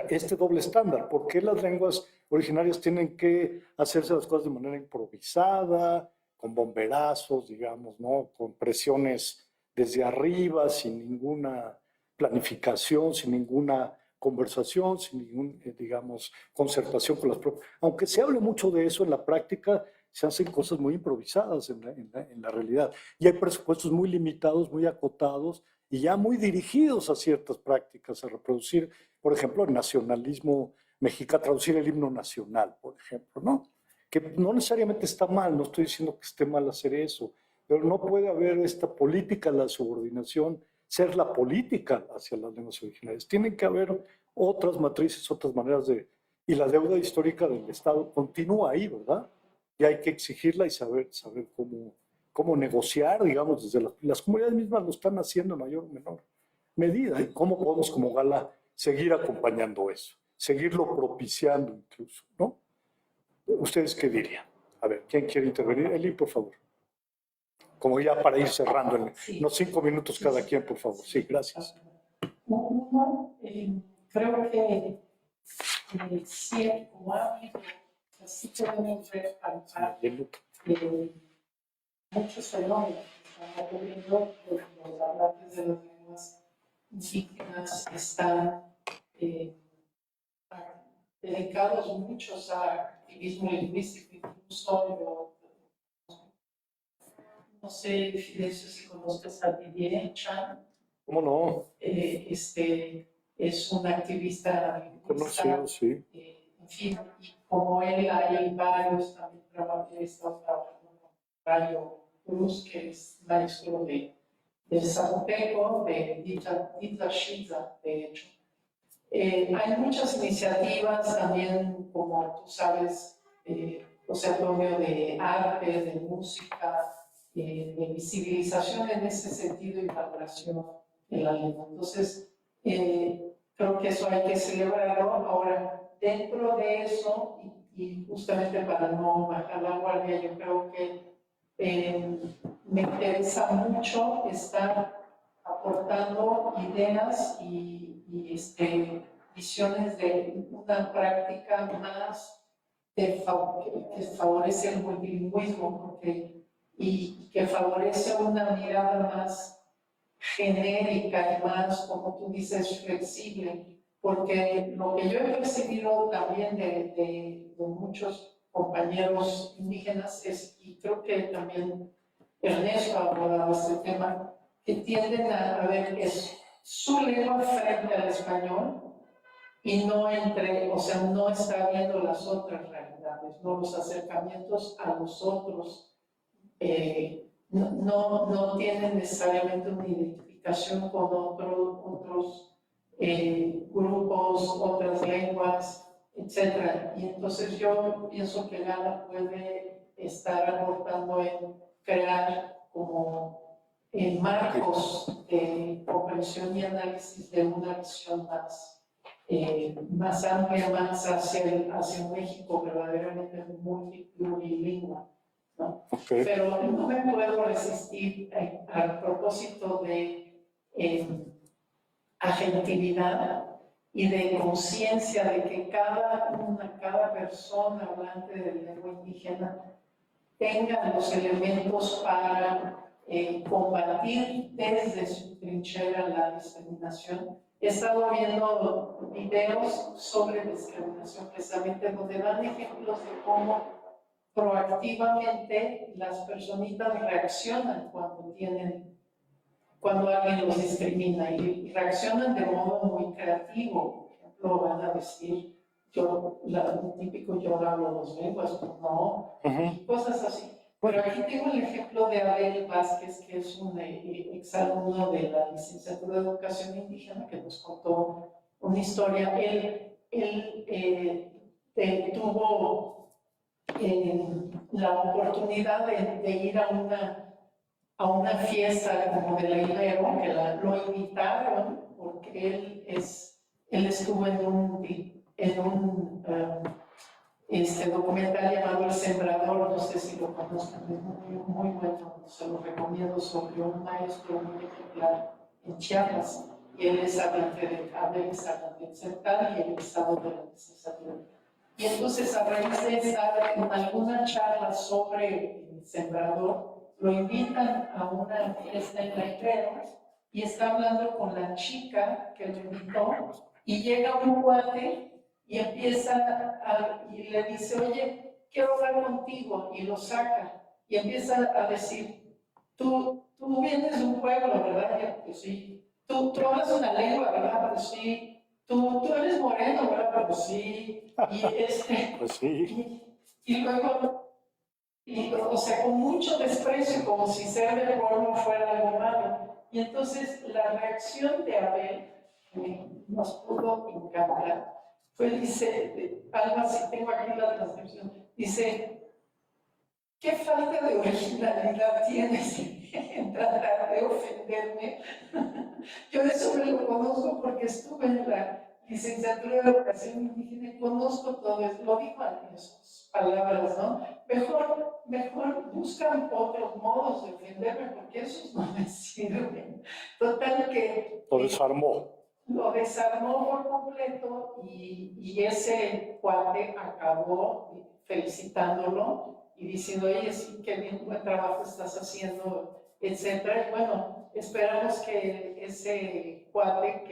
este doble estándar? ¿Por qué las lenguas originarias tienen que hacerse las cosas de manera improvisada, con bomberazos, digamos, ¿no? Con presiones desde arriba, sin ninguna planificación, sin ninguna conversación, sin ningún, digamos, concertación con las propias. Aunque se hable mucho de eso en la práctica, se hacen cosas muy improvisadas en la realidad. Y hay presupuestos muy limitados, muy acotados y ya muy dirigidos a ciertas prácticas, a reproducir, por ejemplo, el nacionalismo mexicano, traducir el himno nacional, por ejemplo, ¿no? Que no necesariamente está mal, no estoy diciendo que esté mal hacer eso, pero no puede haber esta política de la subordinación, ser la política hacia las lenguas originarias. Tienen que haber otras matrices, otras maneras de... Y la deuda histórica del Estado continúa ahí, ¿verdad? Y hay que exigirla y saber cómo negociar, digamos, desde las comunidades mismas lo están haciendo en mayor o menor medida. ¿Y cómo podemos como Gala seguir acompañando eso? Seguirlo propiciando incluso, ¿no? ¿Ustedes qué dirían? A ver, ¿quién quiere intervenir? Eli, por favor. Como ya para ir cerrando, unos 5 minutos cada quien, por favor. Sí, gracias. Uno, creo que sí, como ha habido, así podemos ver muchos fenómenos que están ocurriendo, los hablantes de las lenguas indígenas están dedicados muchos a activismo lingüístico, incluso no sé, Fidencio, si conozcas a Didier Chan. ¿Cómo no? Es un activista lingüista. Conocido, sí. En fin, y como él hay varios, también he estado trabajando con Rayo Cruz, que es maestro de zapoteco, de Dita Shiza, de hecho. Hay muchas iniciativas también, como tú sabes, Antonio, de arte, de música, de visibilización en ese sentido y valoración de la lengua. Entonces, creo que eso hay que celebrarlo. Ahora, dentro de eso, y justamente para no bajar la guardia, yo creo que me interesa mucho estar aportando ideas y visiones de una práctica más que favorece el multilingüismo y que favorece una mirada más genérica y más, como tú dices, flexible, porque lo que yo he percibido también de muchos compañeros indígenas es, y creo que también Ernesto ha abordado este tema, que tienden a ver es su lengua frente al español y no no está viendo las otras realidades, no los acercamientos a los otros. No tienen necesariamente una identificación con otros grupos, otras lenguas, etc. Y entonces yo pienso que Gala puede estar aportando en crear como marcos de comprensión y análisis de una visión más amplia, más hacia México verdaderamente multilingüe, ¿no? Okay. Pero no me puedo resistir al propósito de agentividad y de conciencia de que cada persona hablante de lengua indígena tenga los elementos para combatir desde su trinchera la discriminación. He estado viendo videos sobre discriminación precisamente donde dan ejemplos de cómo proactivamente las personitas reaccionan cuando alguien los discrimina y reaccionan de modo muy creativo. Por ejemplo, van a decir, típico yo hablo dos lenguas, no, y cosas así. Pero aquí tengo el ejemplo de Abel Vázquez, que es un exalumno de la licenciatura de Educación Indígena, que nos contó una historia. Él tuvo la oportunidad de ir a una fiesta como de la Ibero, que lo invitaron porque él estuvo en un documental llamado El Sembrador, no sé si lo conozcan, es muy bueno, se lo recomiendo, sobre un maestro muy ejemplar en Chiapas, y él es hablante de Tzeltal y el estado de la licenciatura. Y entonces, a raíz de estar en alguna charla sobre sembrador, lo invitan a una fiesta en Letrero y está hablando con la chica que lo invitó y llega un cuate y y le dice, oye, quiero hablar contigo, y lo saca y empieza a decir, tú vienes de un pueblo, ¿verdad? Y yo, pues sí. Tú hablas una lengua, ¿verdad? Pues sí. Tú eres moreno, ¿verdad? Pues sí. Y Pues sí. y luego, o sea, con mucho desprecio, como si ser del pueblo fuera algo malo. Y entonces la reacción de Abel, que nos pudo encantar, fue, dice, algo así, tengo aquí la transcripción, dice, ¿qué falta de originalidad tienes en tratar de ofenderme? Yo eso me lo conozco porque estuve en la licenciatura de educación indígena y conozco todo eso, lo dijo en sus palabras, ¿no? Mejor buscan otros modos de ofenderme porque esos no me sirven. Total que... Lo desarmó. Lo desarmó por completo y ese cuate acabó felicitándolo y diciendo, oye, sí, qué bien, buen trabajo estás haciendo, etcétera. Y bueno, esperamos que ese cuate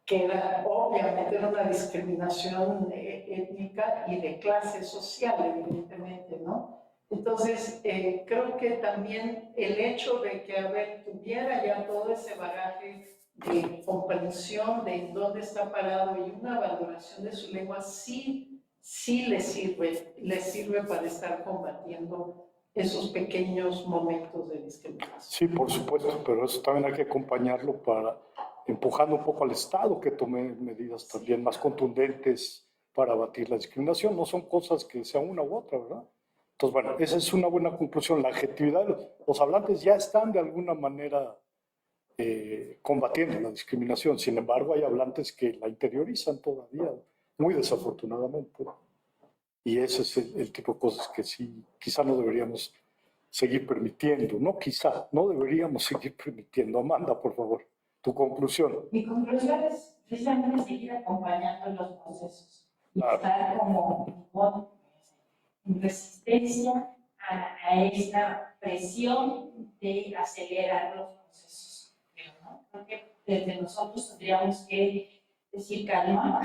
que era, obviamente, era una discriminación étnica y de clase social, evidentemente, ¿no? Entonces, creo que también el hecho de que Abel tuviera ya todo ese bagaje de comprensión de en dónde está parado y una valoración de su lengua, sí le sirve para estar combatiendo esos pequeños momentos de discriminación. Sí, por supuesto, pero eso también hay que acompañarlo para empujando un poco al Estado que tome medidas también más contundentes para abatir la discriminación. No son cosas que sean una u otra, ¿verdad? Entonces, bueno, esa es una buena conclusión. La objetividad, los hablantes ya están de alguna manera combatiendo la discriminación. Sin embargo, hay hablantes que la interiorizan todavía, muy desafortunadamente. Y ese es el tipo de cosas que sí, quizá no deberíamos seguir permitiendo. No quizá, no deberíamos seguir permitiendo. Amanda, por favor, tu conclusión. Mi conclusión es precisamente seguir acompañando los procesos y Claro. estar como en resistencia a esta presión de acelerar los procesos. ¿No? Creo que desde nosotros tendríamos que decir calma,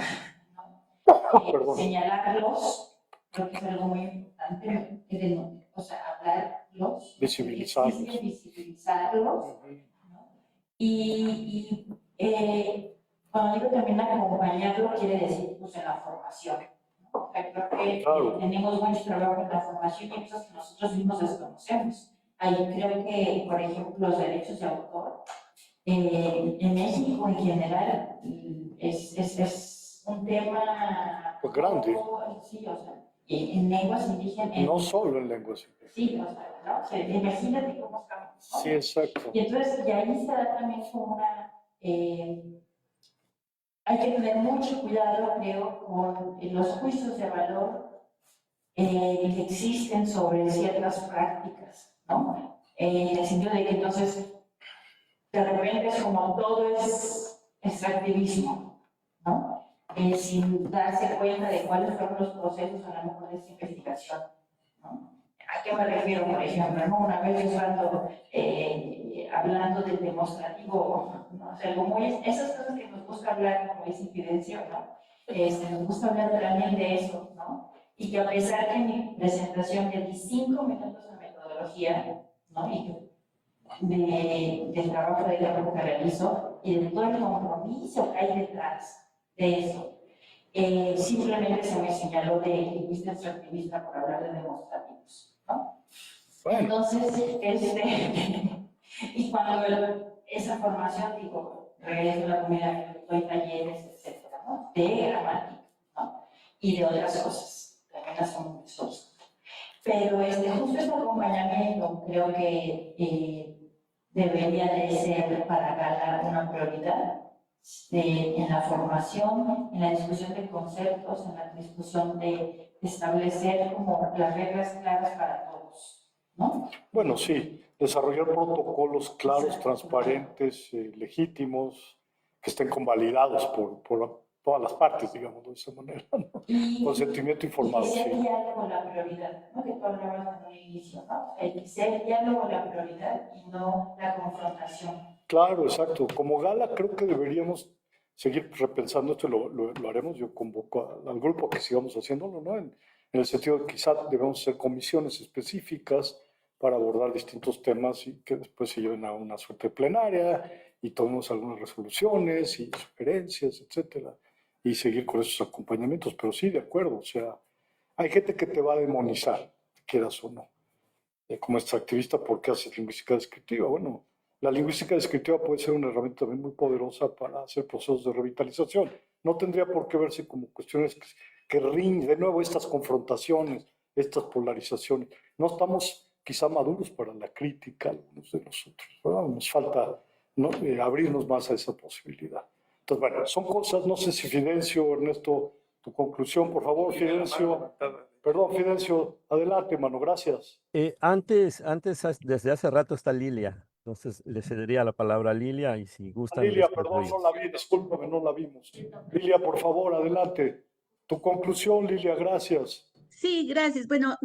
¿no? Señalarlos, creo que es algo muy importante, o sea, hablarlos, visibilizarlos, ¿no? Y cuando digo también acompañarlo, quiere decir pues en la formación, ¿no? O sea, creo que tenemos mucho trabajo en la formación y cosas que nosotros mismos desconocemos. Ahí creo que, por ejemplo, los derechos de autor, en México en general, es un tema pues grande. Sí, o sea, en lenguas indígenas. No solo en lenguas indígenas. Sí, o sea, ¿no? O sea, imagínate cómo estamos, ¿no? Sí, exacto. Y entonces, y ahí se da también como una... hay que tener mucho cuidado, creo, con los juicios de valor que existen sobre ciertas prácticas, ¿no? En el sentido de que entonces, de repente es como todo es extractivismo, ¿no? Sin darse cuenta de cuáles fueron los procesos a lo mejor de esta investigación, ¿no? ¿A qué me refiero, por ejemplo? ¿No? Una vez estando hablando del demostrativo, ¿no? O sea, como esas cosas que nos gusta hablar, como es incidencia, ¿no? Nos gusta hablar también de eso, ¿no? Y que a pesar de mi presentación de 5 minutos de metodología, ¿no? Y del trabajo de campo que realizo y de todo el compromiso que hay detrás de eso, simplemente se me señaló de lingüista extractivista por hablar de demostrativos, ¿no? Bueno. Entonces, y cuando esa formación, digo, regreso a la comunidad, doy talleres, etcétera, ¿no? De gramática, ¿no? Y de otras cosas, también las son. Pero justo este acompañamiento creo que debería de ser para cada una prioridad en la formación, en la discusión de conceptos, en la discusión de establecer como las reglas claras para todos, ¿no? Bueno, sí, desarrollar protocolos claros, transparentes, legítimos, que estén convalidados por todas las partes, digamos, de esa manera, ¿no? Y, Consentimiento informado, y que sea el sí. diálogo la prioridad, ¿no? Que tú hablabas en un inicio, ¿no? El que sea el diálogo la prioridad y no la confrontación. Claro, exacto. Como Gala creo que deberíamos seguir repensando esto, lo haremos. Yo convoco al grupo a que sigamos haciéndolo, ¿no? En el sentido de que quizá debemos hacer comisiones específicas para abordar distintos temas y que después se lleven a una suerte plenaria y tomemos algunas resoluciones y sugerencias, etcétera, y seguir con esos acompañamientos. Pero sí, de acuerdo, o sea, hay gente que te va a demonizar, quieras o no, como extractivista porque haces lingüística descriptiva. Bueno, la lingüística descriptiva puede ser una herramienta también muy poderosa para hacer procesos de revitalización. No tendría por qué verse como cuestiones que riñen, de nuevo, estas confrontaciones, estas polarizaciones. No estamos quizá maduros para la crítica, algunos de nosotros, ¿verdad? Nos falta, ¿no? Abrirnos más a esa posibilidad. Entonces, bueno, son cosas, no sé si Fidencio, Ernesto, tu conclusión, por favor, Fidencio. Perdón, Fidencio, adelante, mano, gracias. Desde hace rato está Lilia, entonces le cedería la palabra a Lilia y si gustan Lilia, después perdón, voy. no la vi, discúlpame, no la vimos. Lilia, por favor, adelante. Tu conclusión, Lilia, gracias. Sí, gracias. Bueno,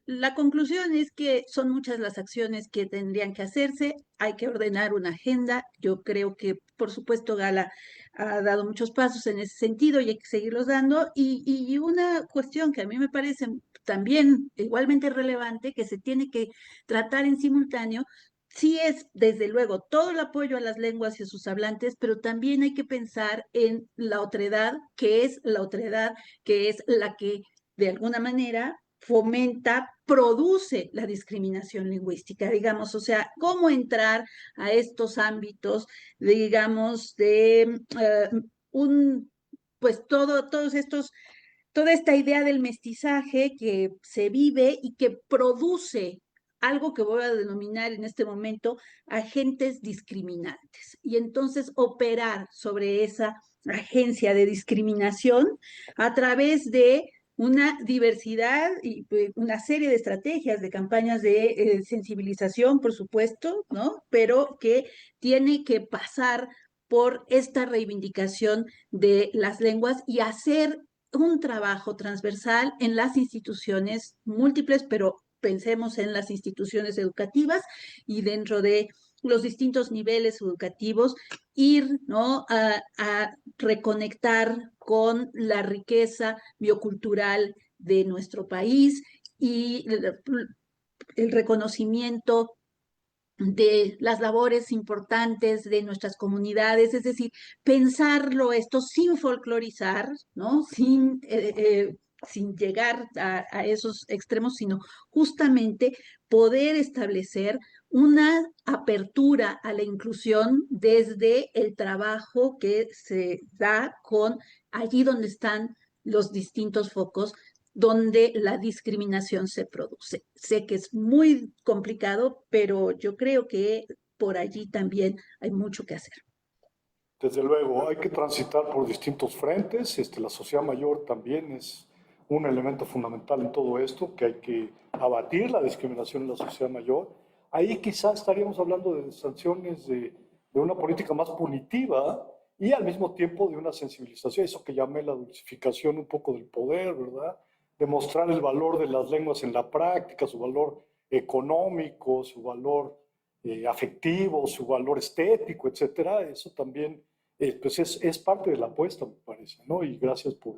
la conclusión es que son muchas las acciones que tendrían que hacerse. Hay que ordenar una agenda. Yo creo que, por supuesto, Gala ha dado muchos pasos en ese sentido y hay que seguirlos dando. Y una cuestión que a mí me parece también igualmente relevante, que se tiene que tratar en simultáneo, sí es, desde luego, todo el apoyo a las lenguas y a sus hablantes, pero también hay que pensar en la otredad, que es la otredad, que es la que de alguna manera fomenta, produce la discriminación lingüística, digamos, o sea, cómo entrar a estos ámbitos, digamos, de pues todos estos, toda esta idea del mestizaje que se vive y que produce algo que voy a denominar en este momento agentes discriminantes. Y entonces operar sobre esa agencia de discriminación a través de una diversidad y una serie de estrategias, de campañas de sensibilización, por supuesto, ¿no? Pero que tiene que pasar por esta reivindicación de las lenguas y hacer un trabajo transversal en las instituciones múltiples, pero pensemos en las instituciones educativas y dentro de los distintos niveles educativos, ir, ¿no? a reconectar con la riqueza biocultural de nuestro país y el reconocimiento de las labores importantes de nuestras comunidades, es decir, pensarlo esto sin folclorizar, ¿no? Sin llegar a esos extremos, sino justamente poder establecer una apertura a la inclusión desde el trabajo que se da con allí donde están los distintos focos donde la discriminación se produce. Sé que es muy complicado, pero yo creo que por allí también hay mucho que hacer. Desde luego, hay que transitar por distintos frentes. La sociedad mayor también es un elemento fundamental en todo esto, que hay que abatir la discriminación en la sociedad mayor. Ahí quizás estaríamos hablando de sanciones de una política más punitiva y al mismo tiempo de una sensibilización, eso que llamé la dulcificación un poco del poder, ¿verdad? Demostrar el valor de las lenguas en la práctica, su valor económico, su valor afectivo, su valor estético, etcétera. Eso también pues es parte de la apuesta, me parece, ¿no? Y gracias por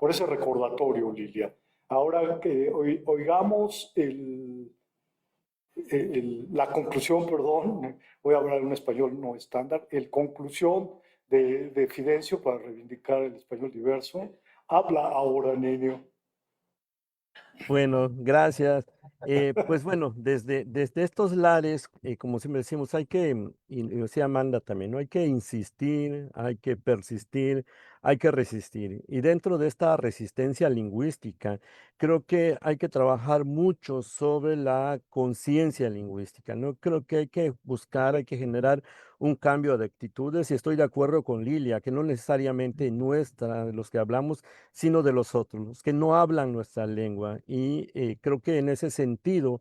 ese recordatorio, Lilia. Ahora que oigamos la conclusión, perdón, voy a hablar en un español no estándar, conclusión de Fidencio para reivindicar el español diverso. Habla ahora, niño. Bueno, gracias. Pues bueno, desde estos lares, como siempre decimos, hay que, y decía Amanda también, ¿no? Hay que insistir, hay que persistir, hay que resistir. Y dentro de esta resistencia lingüística, creo que hay que trabajar mucho sobre la conciencia lingüística, ¿no? Creo que hay que buscar, hay que generar un cambio de actitudes y estoy de acuerdo con Lilia, que no necesariamente nuestra, de los que hablamos, sino de los otros, los que no hablan nuestra lengua. Y creo que en ese sentido,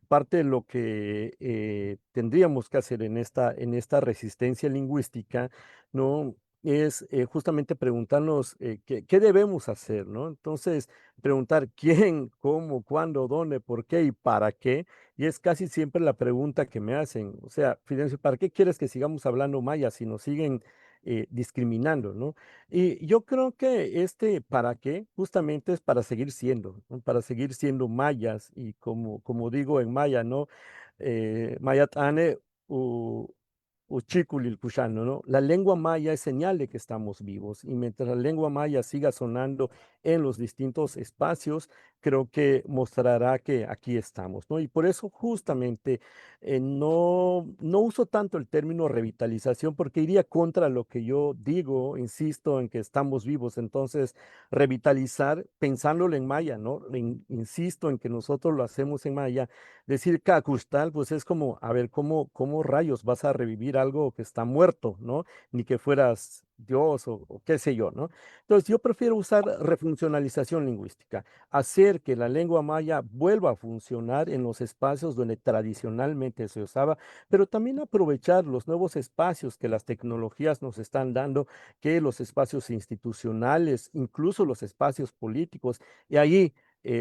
parte de lo que tendríamos que hacer en esta resistencia lingüística, ¿no? es justamente preguntarnos qué debemos hacer, ¿no? Entonces, preguntar quién, cómo, cuándo, dónde, por qué y para qué. Y es casi siempre la pregunta que me hacen. O sea, Fidencio, ¿para qué quieres que sigamos hablando maya si nos siguen discriminando, ¿no? Y yo creo que este para qué justamente es para seguir siendo, ¿no? Para seguir siendo mayas y como digo en maya, ¿no? Mayatane Uchikulilpushano, ¿no? La lengua maya es señal de que estamos vivos y mientras la lengua maya siga sonando en los distintos espacios, creo que mostrará que aquí estamos, ¿no? Y por eso justamente no uso tanto el término revitalización porque iría contra lo que yo digo, insisto en que estamos vivos, entonces revitalizar pensándolo en maya, ¿no? Insisto en que nosotros lo hacemos en maya. Decir Kakustal, pues es como, a ver, ¿cómo rayos vas a revivir algo que está muerto, ¿no? Ni que fueras Dios o qué sé yo, ¿no? Entonces, yo prefiero usar refuncionalización lingüística, hacer que la lengua maya vuelva a funcionar en los espacios donde tradicionalmente se usaba, pero también aprovechar los nuevos espacios que las tecnologías nos están dando, que los espacios institucionales, incluso los espacios políticos, y ahí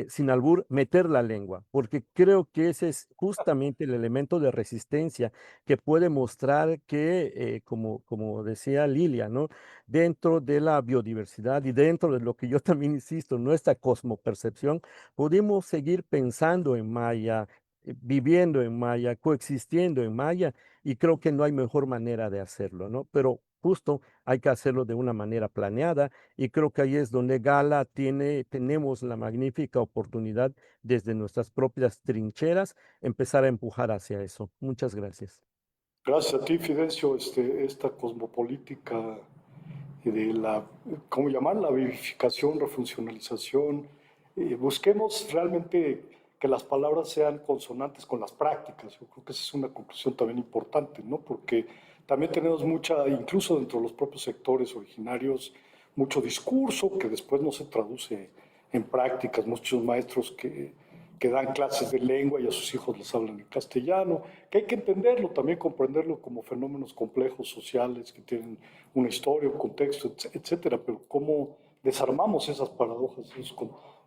sin albur, meter la lengua, porque creo que ese es justamente el elemento de resistencia que puede mostrar que, como decía Lilia, ¿no? Dentro de la biodiversidad y dentro de lo que yo también insisto, nuestra cosmopercepción, podemos seguir pensando en maya, viviendo en maya, coexistiendo en maya, y creo que no hay mejor manera de hacerlo, ¿no? Pero justo hay que hacerlo de una manera planeada y creo que ahí es donde Gala tenemos la magnífica oportunidad desde nuestras propias trincheras empezar a empujar hacia eso. Muchas gracias. Gracias a ti, Fidencio, esta cosmopolítica de la, ¿cómo llamar? La vivificación, refuncionalización. Busquemos realmente que las palabras sean consonantes con las prácticas. Yo creo que esa es una conclusión también importante, ¿no? Porque también tenemos mucha, incluso dentro de los propios sectores originarios, mucho discurso que después no se traduce en prácticas. Muchos maestros que dan clases de lengua y a sus hijos les hablan en castellano, que hay que entenderlo, también comprenderlo como fenómenos complejos sociales que tienen una historia, un contexto, etcétera, pero cómo desarmamos esas paradojas,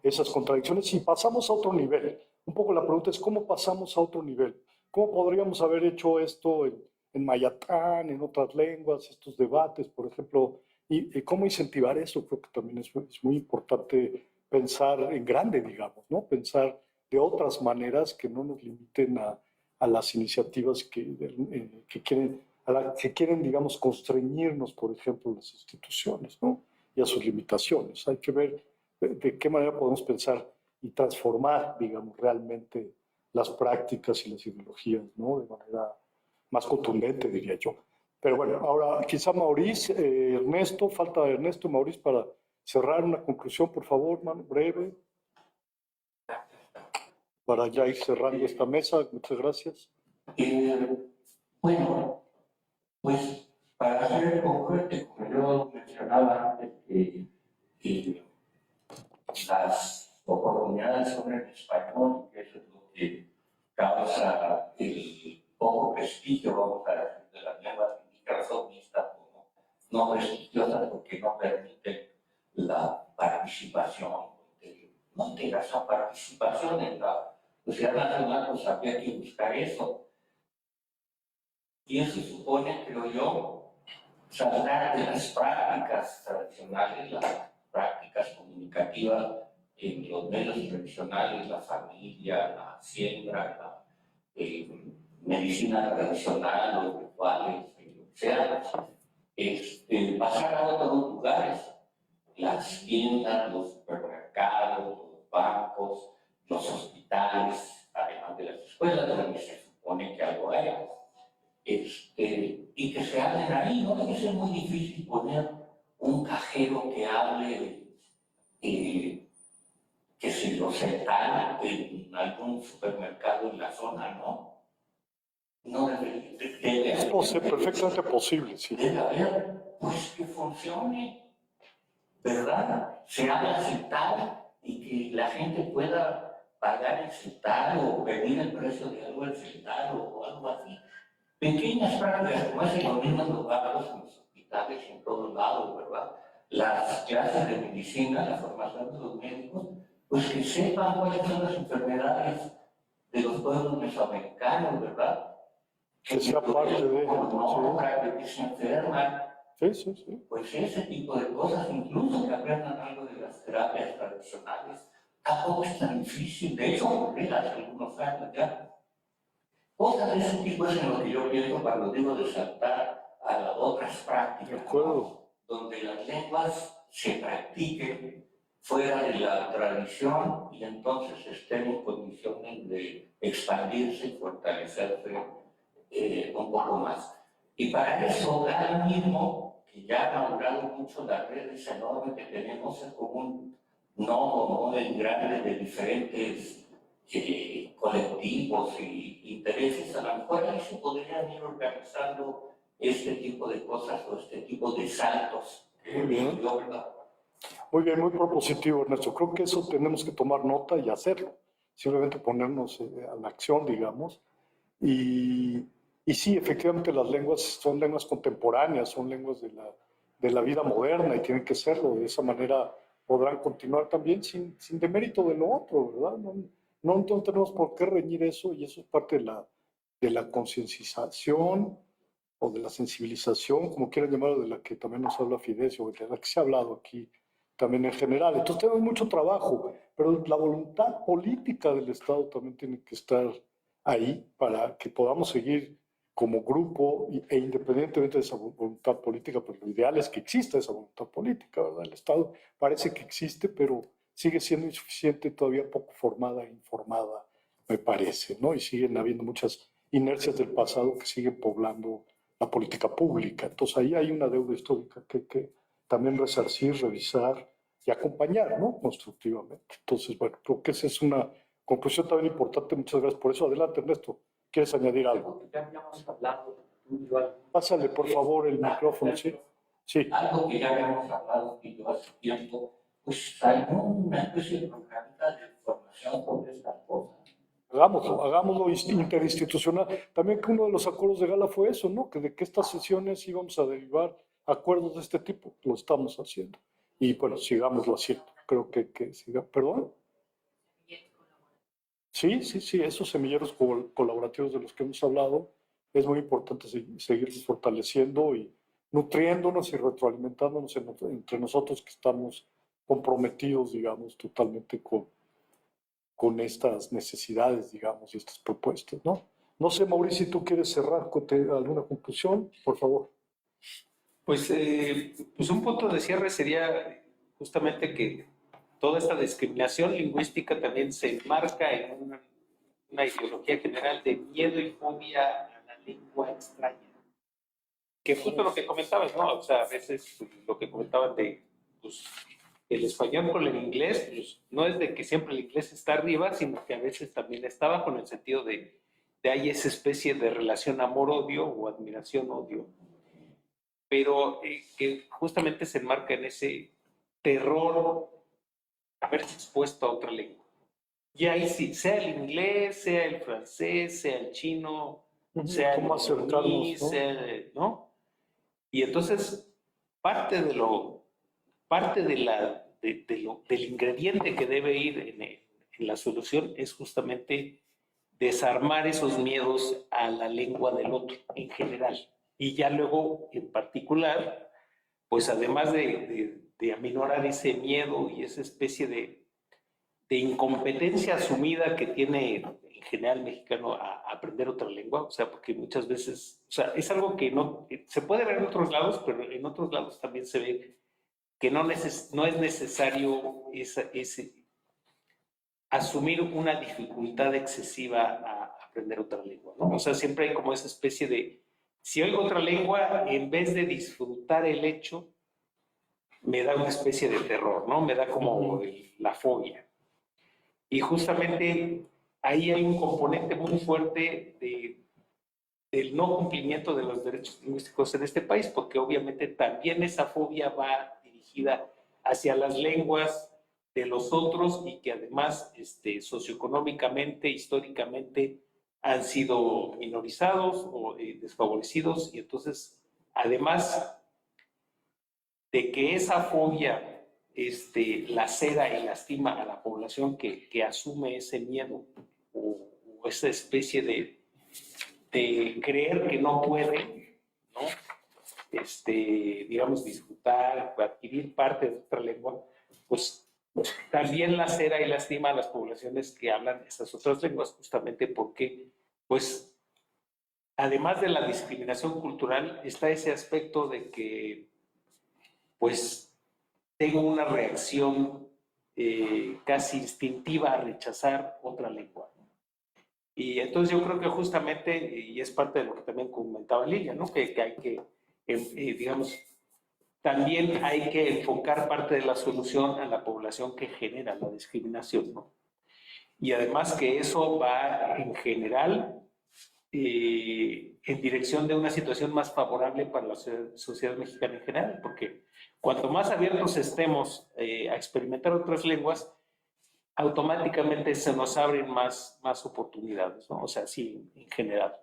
esas contradicciones y pasamos a otro nivel. Un poco la pregunta es cómo pasamos a otro nivel. ¿Cómo podríamos haber hecho esto en Mayatán, en otras lenguas, estos debates, por ejemplo, y cómo incentivar eso? Creo que también es muy importante pensar en grande, digamos, ¿no? Pensar de otras maneras que no nos limiten a las iniciativas que quieren, digamos, constreñirnos, por ejemplo, las instituciones, ¿no? Y a sus limitaciones. Hay que ver de qué manera podemos pensar y transformar, digamos, realmente las prácticas y las ideologías, ¿no? De manera más contundente, diría yo. Pero bueno, ahora quizá Maurice, Ernesto, falta Ernesto y Maurice para cerrar una conclusión, por favor, mano, breve, para ya ir cerrando esta mesa. Muchas gracias. Bueno, pues para ser concreto, como yo mencionaba antes, que las oportunidades son en español, que eso es lo que causa el poco prestigio, vamos a decir, de las lenguas indígenas son vistas como no prestigiosas porque no permiten la participación, no integración, participación en la sociedad nacional, pues habría que buscar eso. Y eso supone, creo yo, saldar de las prácticas tradicionales, las prácticas comunicativas en los medios tradicionales, la familia, la siembra, la medicina tradicional, los rituales, lo que sea, pasar a otros lugares, las tiendas, los supermercados, los bancos, los hospitales, además de las escuelas, donde se supone que algo hay. Y que se hablen ahí, no debe ser muy difícil poner un cajero que hable, que se lo sepan en algún supermercado en la zona, ¿no? No debe Es perfectamente posible, sí. Debe haber, pues que funcione, ¿verdad? Se haga aceptar y que la gente pueda pagar el centavo o pedir el precio de algo al centavo o algo así. Pequeñas prácticas como ese, lo mismo en los barrios, en los hospitales. facultades en todos lados, ¿verdad? Las clases de medicina, la formación de los médicos, pues que sepan cuáles son las enfermedades de los pueblos mesoamericanos, ¿verdad? Que sea parte de... No, que se enferman. Sí, sí, sí. Pues ese tipo de cosas, incluso que aprendan algo de las terapias tradicionales, tampoco es tan difícil. De hecho, ocurrir hace algunos años ya. Cosas de ese tipo es en lo que yo pienso cuando digo de saltar a las otras prácticas, De acuerdo. donde las lenguas se practiquen fuera de la tradición y entonces estén en condiciones de expandirse y fortalecerse un poco más. Y para eso, ahora mismo, que ya ha madurado mucho las redes enormes que tenemos, es como un nodo muy grande de diferentes colectivos y intereses, a lo mejor ahí se podrían ir organizando este tipo de cosas o este tipo de saltos. Muy bien. Muy bien, muy propositivo, Ernesto. Creo que eso tenemos que tomar nota y hacerlo. Simplemente ponernos a la acción, digamos. Y sí, efectivamente las lenguas son lenguas contemporáneas, son lenguas de la vida moderna y tienen que serlo. De esa manera podrán continuar también sin demérito de lo otro, ¿verdad? No tenemos por qué reñir eso y eso es parte de la concienciación o de la sensibilización, como quieran llamarlo, de la que también nos habla Fidencio, de la que se ha hablado aquí también en general. Entonces tenemos mucho trabajo, pero la voluntad política del Estado también tiene que estar ahí para que podamos seguir como grupo e independientemente de esa voluntad política, pues lo ideal es que exista esa voluntad política, ¿verdad? El Estado parece que existe, pero sigue siendo insuficiente, todavía poco formada e informada, me parece, ¿no? Y siguen habiendo muchas inercias del pasado que siguen poblando la política pública. Entonces ahí hay una deuda histórica que hay que también resarcir, revisar y acompañar, ¿no? Constructivamente. Entonces, bueno, creo que esa es una conclusión también importante. Muchas gracias por eso. Adelante, Ernesto. ¿Quieres añadir algo? Ya habíamos hablado, Pásale, por favor, el micrófono, ¿sí? Sí. algo que ya habíamos hablado y yo hace tiempo, pues hay una especie de programa de formación sobre estas cosas. Hagámoslo interinstitucional. También que uno de los acuerdos de Gala fue eso, ¿no? Que de que estas sesiones íbamos a derivar acuerdos de este tipo. Lo estamos haciendo. Y bueno, sigámoslo haciendo. Creo que siga. ¿Perdón? Sí, esos semilleros colaborativos de los que hemos hablado, es muy importante seguirlos fortaleciendo y nutriéndonos y retroalimentándonos entre nosotros que estamos comprometidos, digamos, totalmente con estas necesidades, digamos, y estas propuestas, ¿no? No sé, Mauricio, si tú quieres cerrar con alguna conclusión, por favor. Pues un punto de cierre sería justamente que toda esta discriminación lingüística también se enmarca en una ideología general de miedo y fobia a la lengua extraña. Que justo lo que comentabas, ¿no? O sea, a veces lo que comentaban de pues, el español con el inglés, pues no es de que siempre el inglés está arriba, sino que a veces también está abajo en el sentido de hay esa especie de relación amor-odio o admiración-odio, pero que justamente se enmarca en ese terror a verse expuesto a otra lengua. Y ahí sí, sea el inglés, sea el francés, sea el chino, sea el japonés, ¿no? ¿no? Y entonces, parte del ingrediente que debe ir en la solución es justamente desarmar esos miedos a la lengua del otro en general. Y ya luego, en particular, pues además de aminorar ese miedo y esa especie de incompetencia asumida que tiene en general mexicano a aprender otra lengua, o sea, porque muchas veces, o sea, es algo que no se puede ver en otros lados, pero en otros lados también se ve que no es necesario asumir una dificultad excesiva a aprender otra lengua, ¿no? O sea, siempre hay como esa especie de, si oigo otra lengua, en vez de disfrutar el hecho, me da una especie de terror, ¿no? Me da como la fobia. Y justamente ahí hay un componente muy fuerte del no cumplimiento de los derechos lingüísticos en este país, porque obviamente también esa fobia va dirigida hacia las lenguas de los otros y que además socioeconómicamente, históricamente han sido minorizados o desfavorecidos, y entonces además de que esa fobia lacera y lastima a la población que asume ese miedo o esa especie de creer que no puede, ¿no? Digamos, disfrutar, adquirir parte de otra lengua, pues también lacera y lastima a las poblaciones que hablan estas otras lenguas, justamente porque, pues, además de la discriminación cultural, está ese aspecto de que, pues, tengo una reacción casi instintiva a rechazar otra lengua. Y entonces yo creo que justamente, y es parte de lo que también comentaba Lilia, ¿no? Que hay que, digamos, también hay que enfocar parte de la solución a la población que genera la discriminación, ¿no? Y además que eso va en general en dirección de una situación más favorable para la sociedad mexicana en general, porque cuanto más abiertos estemos a experimentar otras lenguas, automáticamente se nos abren más oportunidades, ¿no? O sea, sí, en general.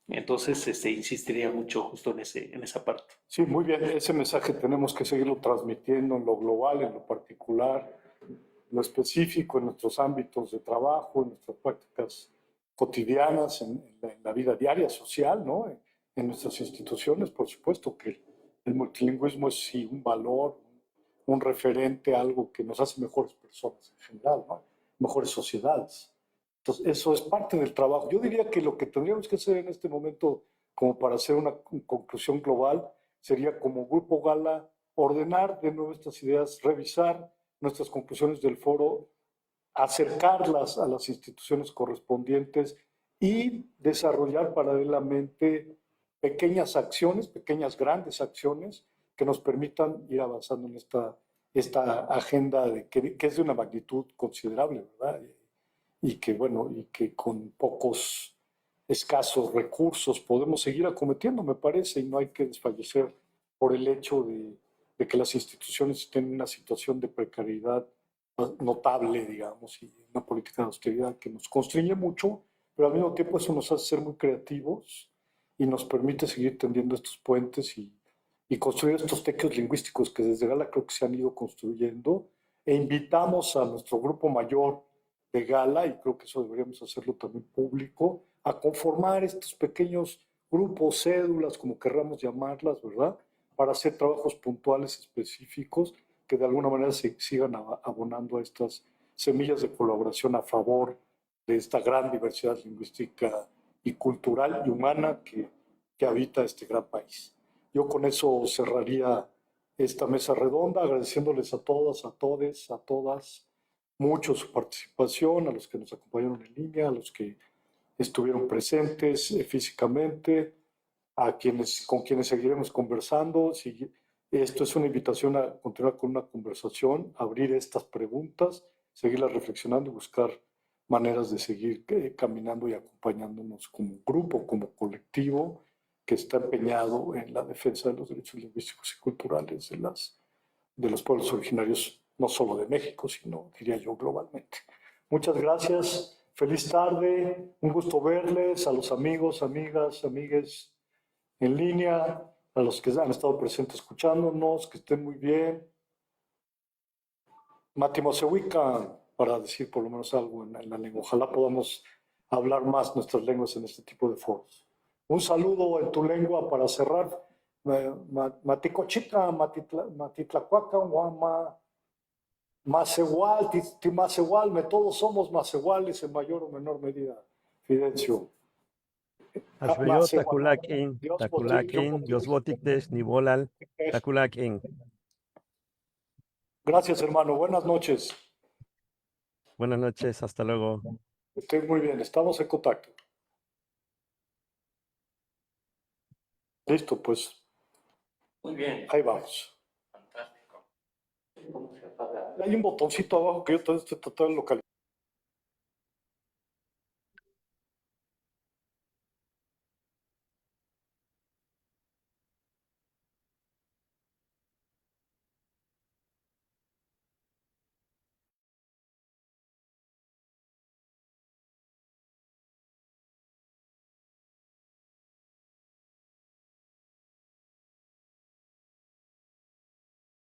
Entonces, insistiría mucho justo en esa parte. Sí, muy bien. Ese mensaje tenemos que seguirlo transmitiendo en lo global, en lo particular, en lo específico, en nuestros ámbitos de trabajo, en nuestras prácticas cotidianas, en la vida diaria, social, ¿no? En nuestras instituciones, por supuesto que el multilingüismo es sí un valor, un referente, algo que nos hace mejores personas en general, ¿no? Mejores sociedades. Entonces, eso es parte del trabajo. Yo diría que lo que tendríamos que hacer en este momento, como para hacer una conclusión global, sería como Grupo Gala ordenar de nuevo estas ideas, revisar nuestras conclusiones del foro, acercarlas a las instituciones correspondientes y desarrollar paralelamente pequeñas acciones, pequeñas grandes acciones que nos permitan ir avanzando en esta agenda que es de una magnitud considerable, ¿verdad? Y que, bueno, y que con pocos escasos recursos podemos seguir acometiendo, me parece, y no hay que desfallecer por el hecho de que las instituciones estén en una situación de precariedad notable, digamos, y una política de austeridad que nos constriñe mucho, pero al mismo tiempo eso nos hace ser muy creativos y nos permite seguir tendiendo estos puentes y construir estos tejidos lingüísticos que desde Gala creo que se han ido construyendo, e invitamos a nuestro grupo mayor de Gala, y creo que eso deberíamos hacerlo también público, a conformar estos pequeños grupos, cédulas, como querramos llamarlas, ¿verdad? Para hacer trabajos puntuales específicos que de alguna manera se sigan abonando a estas semillas de colaboración a favor de esta gran diversidad lingüística y cultural y humana que habita este gran país. Yo con eso cerraría esta mesa redonda, agradeciéndoles a todas, a todes, a todas, mucho su participación, a los que nos acompañaron en línea, a los que estuvieron presentes físicamente, con quienes seguiremos conversando. Esto es una invitación a continuar con una conversación, abrir estas preguntas, seguirlas reflexionando y buscar maneras de seguir caminando y acompañándonos como grupo, como colectivo que está empeñado en la defensa de los derechos lingüísticos y culturales de los pueblos originarios, no solo de México, sino, diría yo, globalmente. Muchas gracias, feliz tarde, un gusto verles, a los amigos, amigas, amigues en línea, a los que han estado presentes escuchándonos, que estén muy bien. Matimosehuica, para decir por lo menos algo en la lengua. Ojalá podamos hablar más nuestras lenguas en este tipo de foros. Un saludo en tu lengua para cerrar. Maticochita, matitlacuaca, guama, masehual, timasehual, todos somos masehuales en mayor o menor medida. Fidencio. Ashbeyo takulakin, Dios botikdesh, nibolal, takulakin. Gracias, hermano. Buenas noches. Buenas noches, hasta luego. Estén muy bien, estamos en contacto. Listo, pues. Muy bien. Ahí vamos. Fantástico. ¿Cómo se apaga? Hay un botoncito abajo que yo estoy tratando de localizar.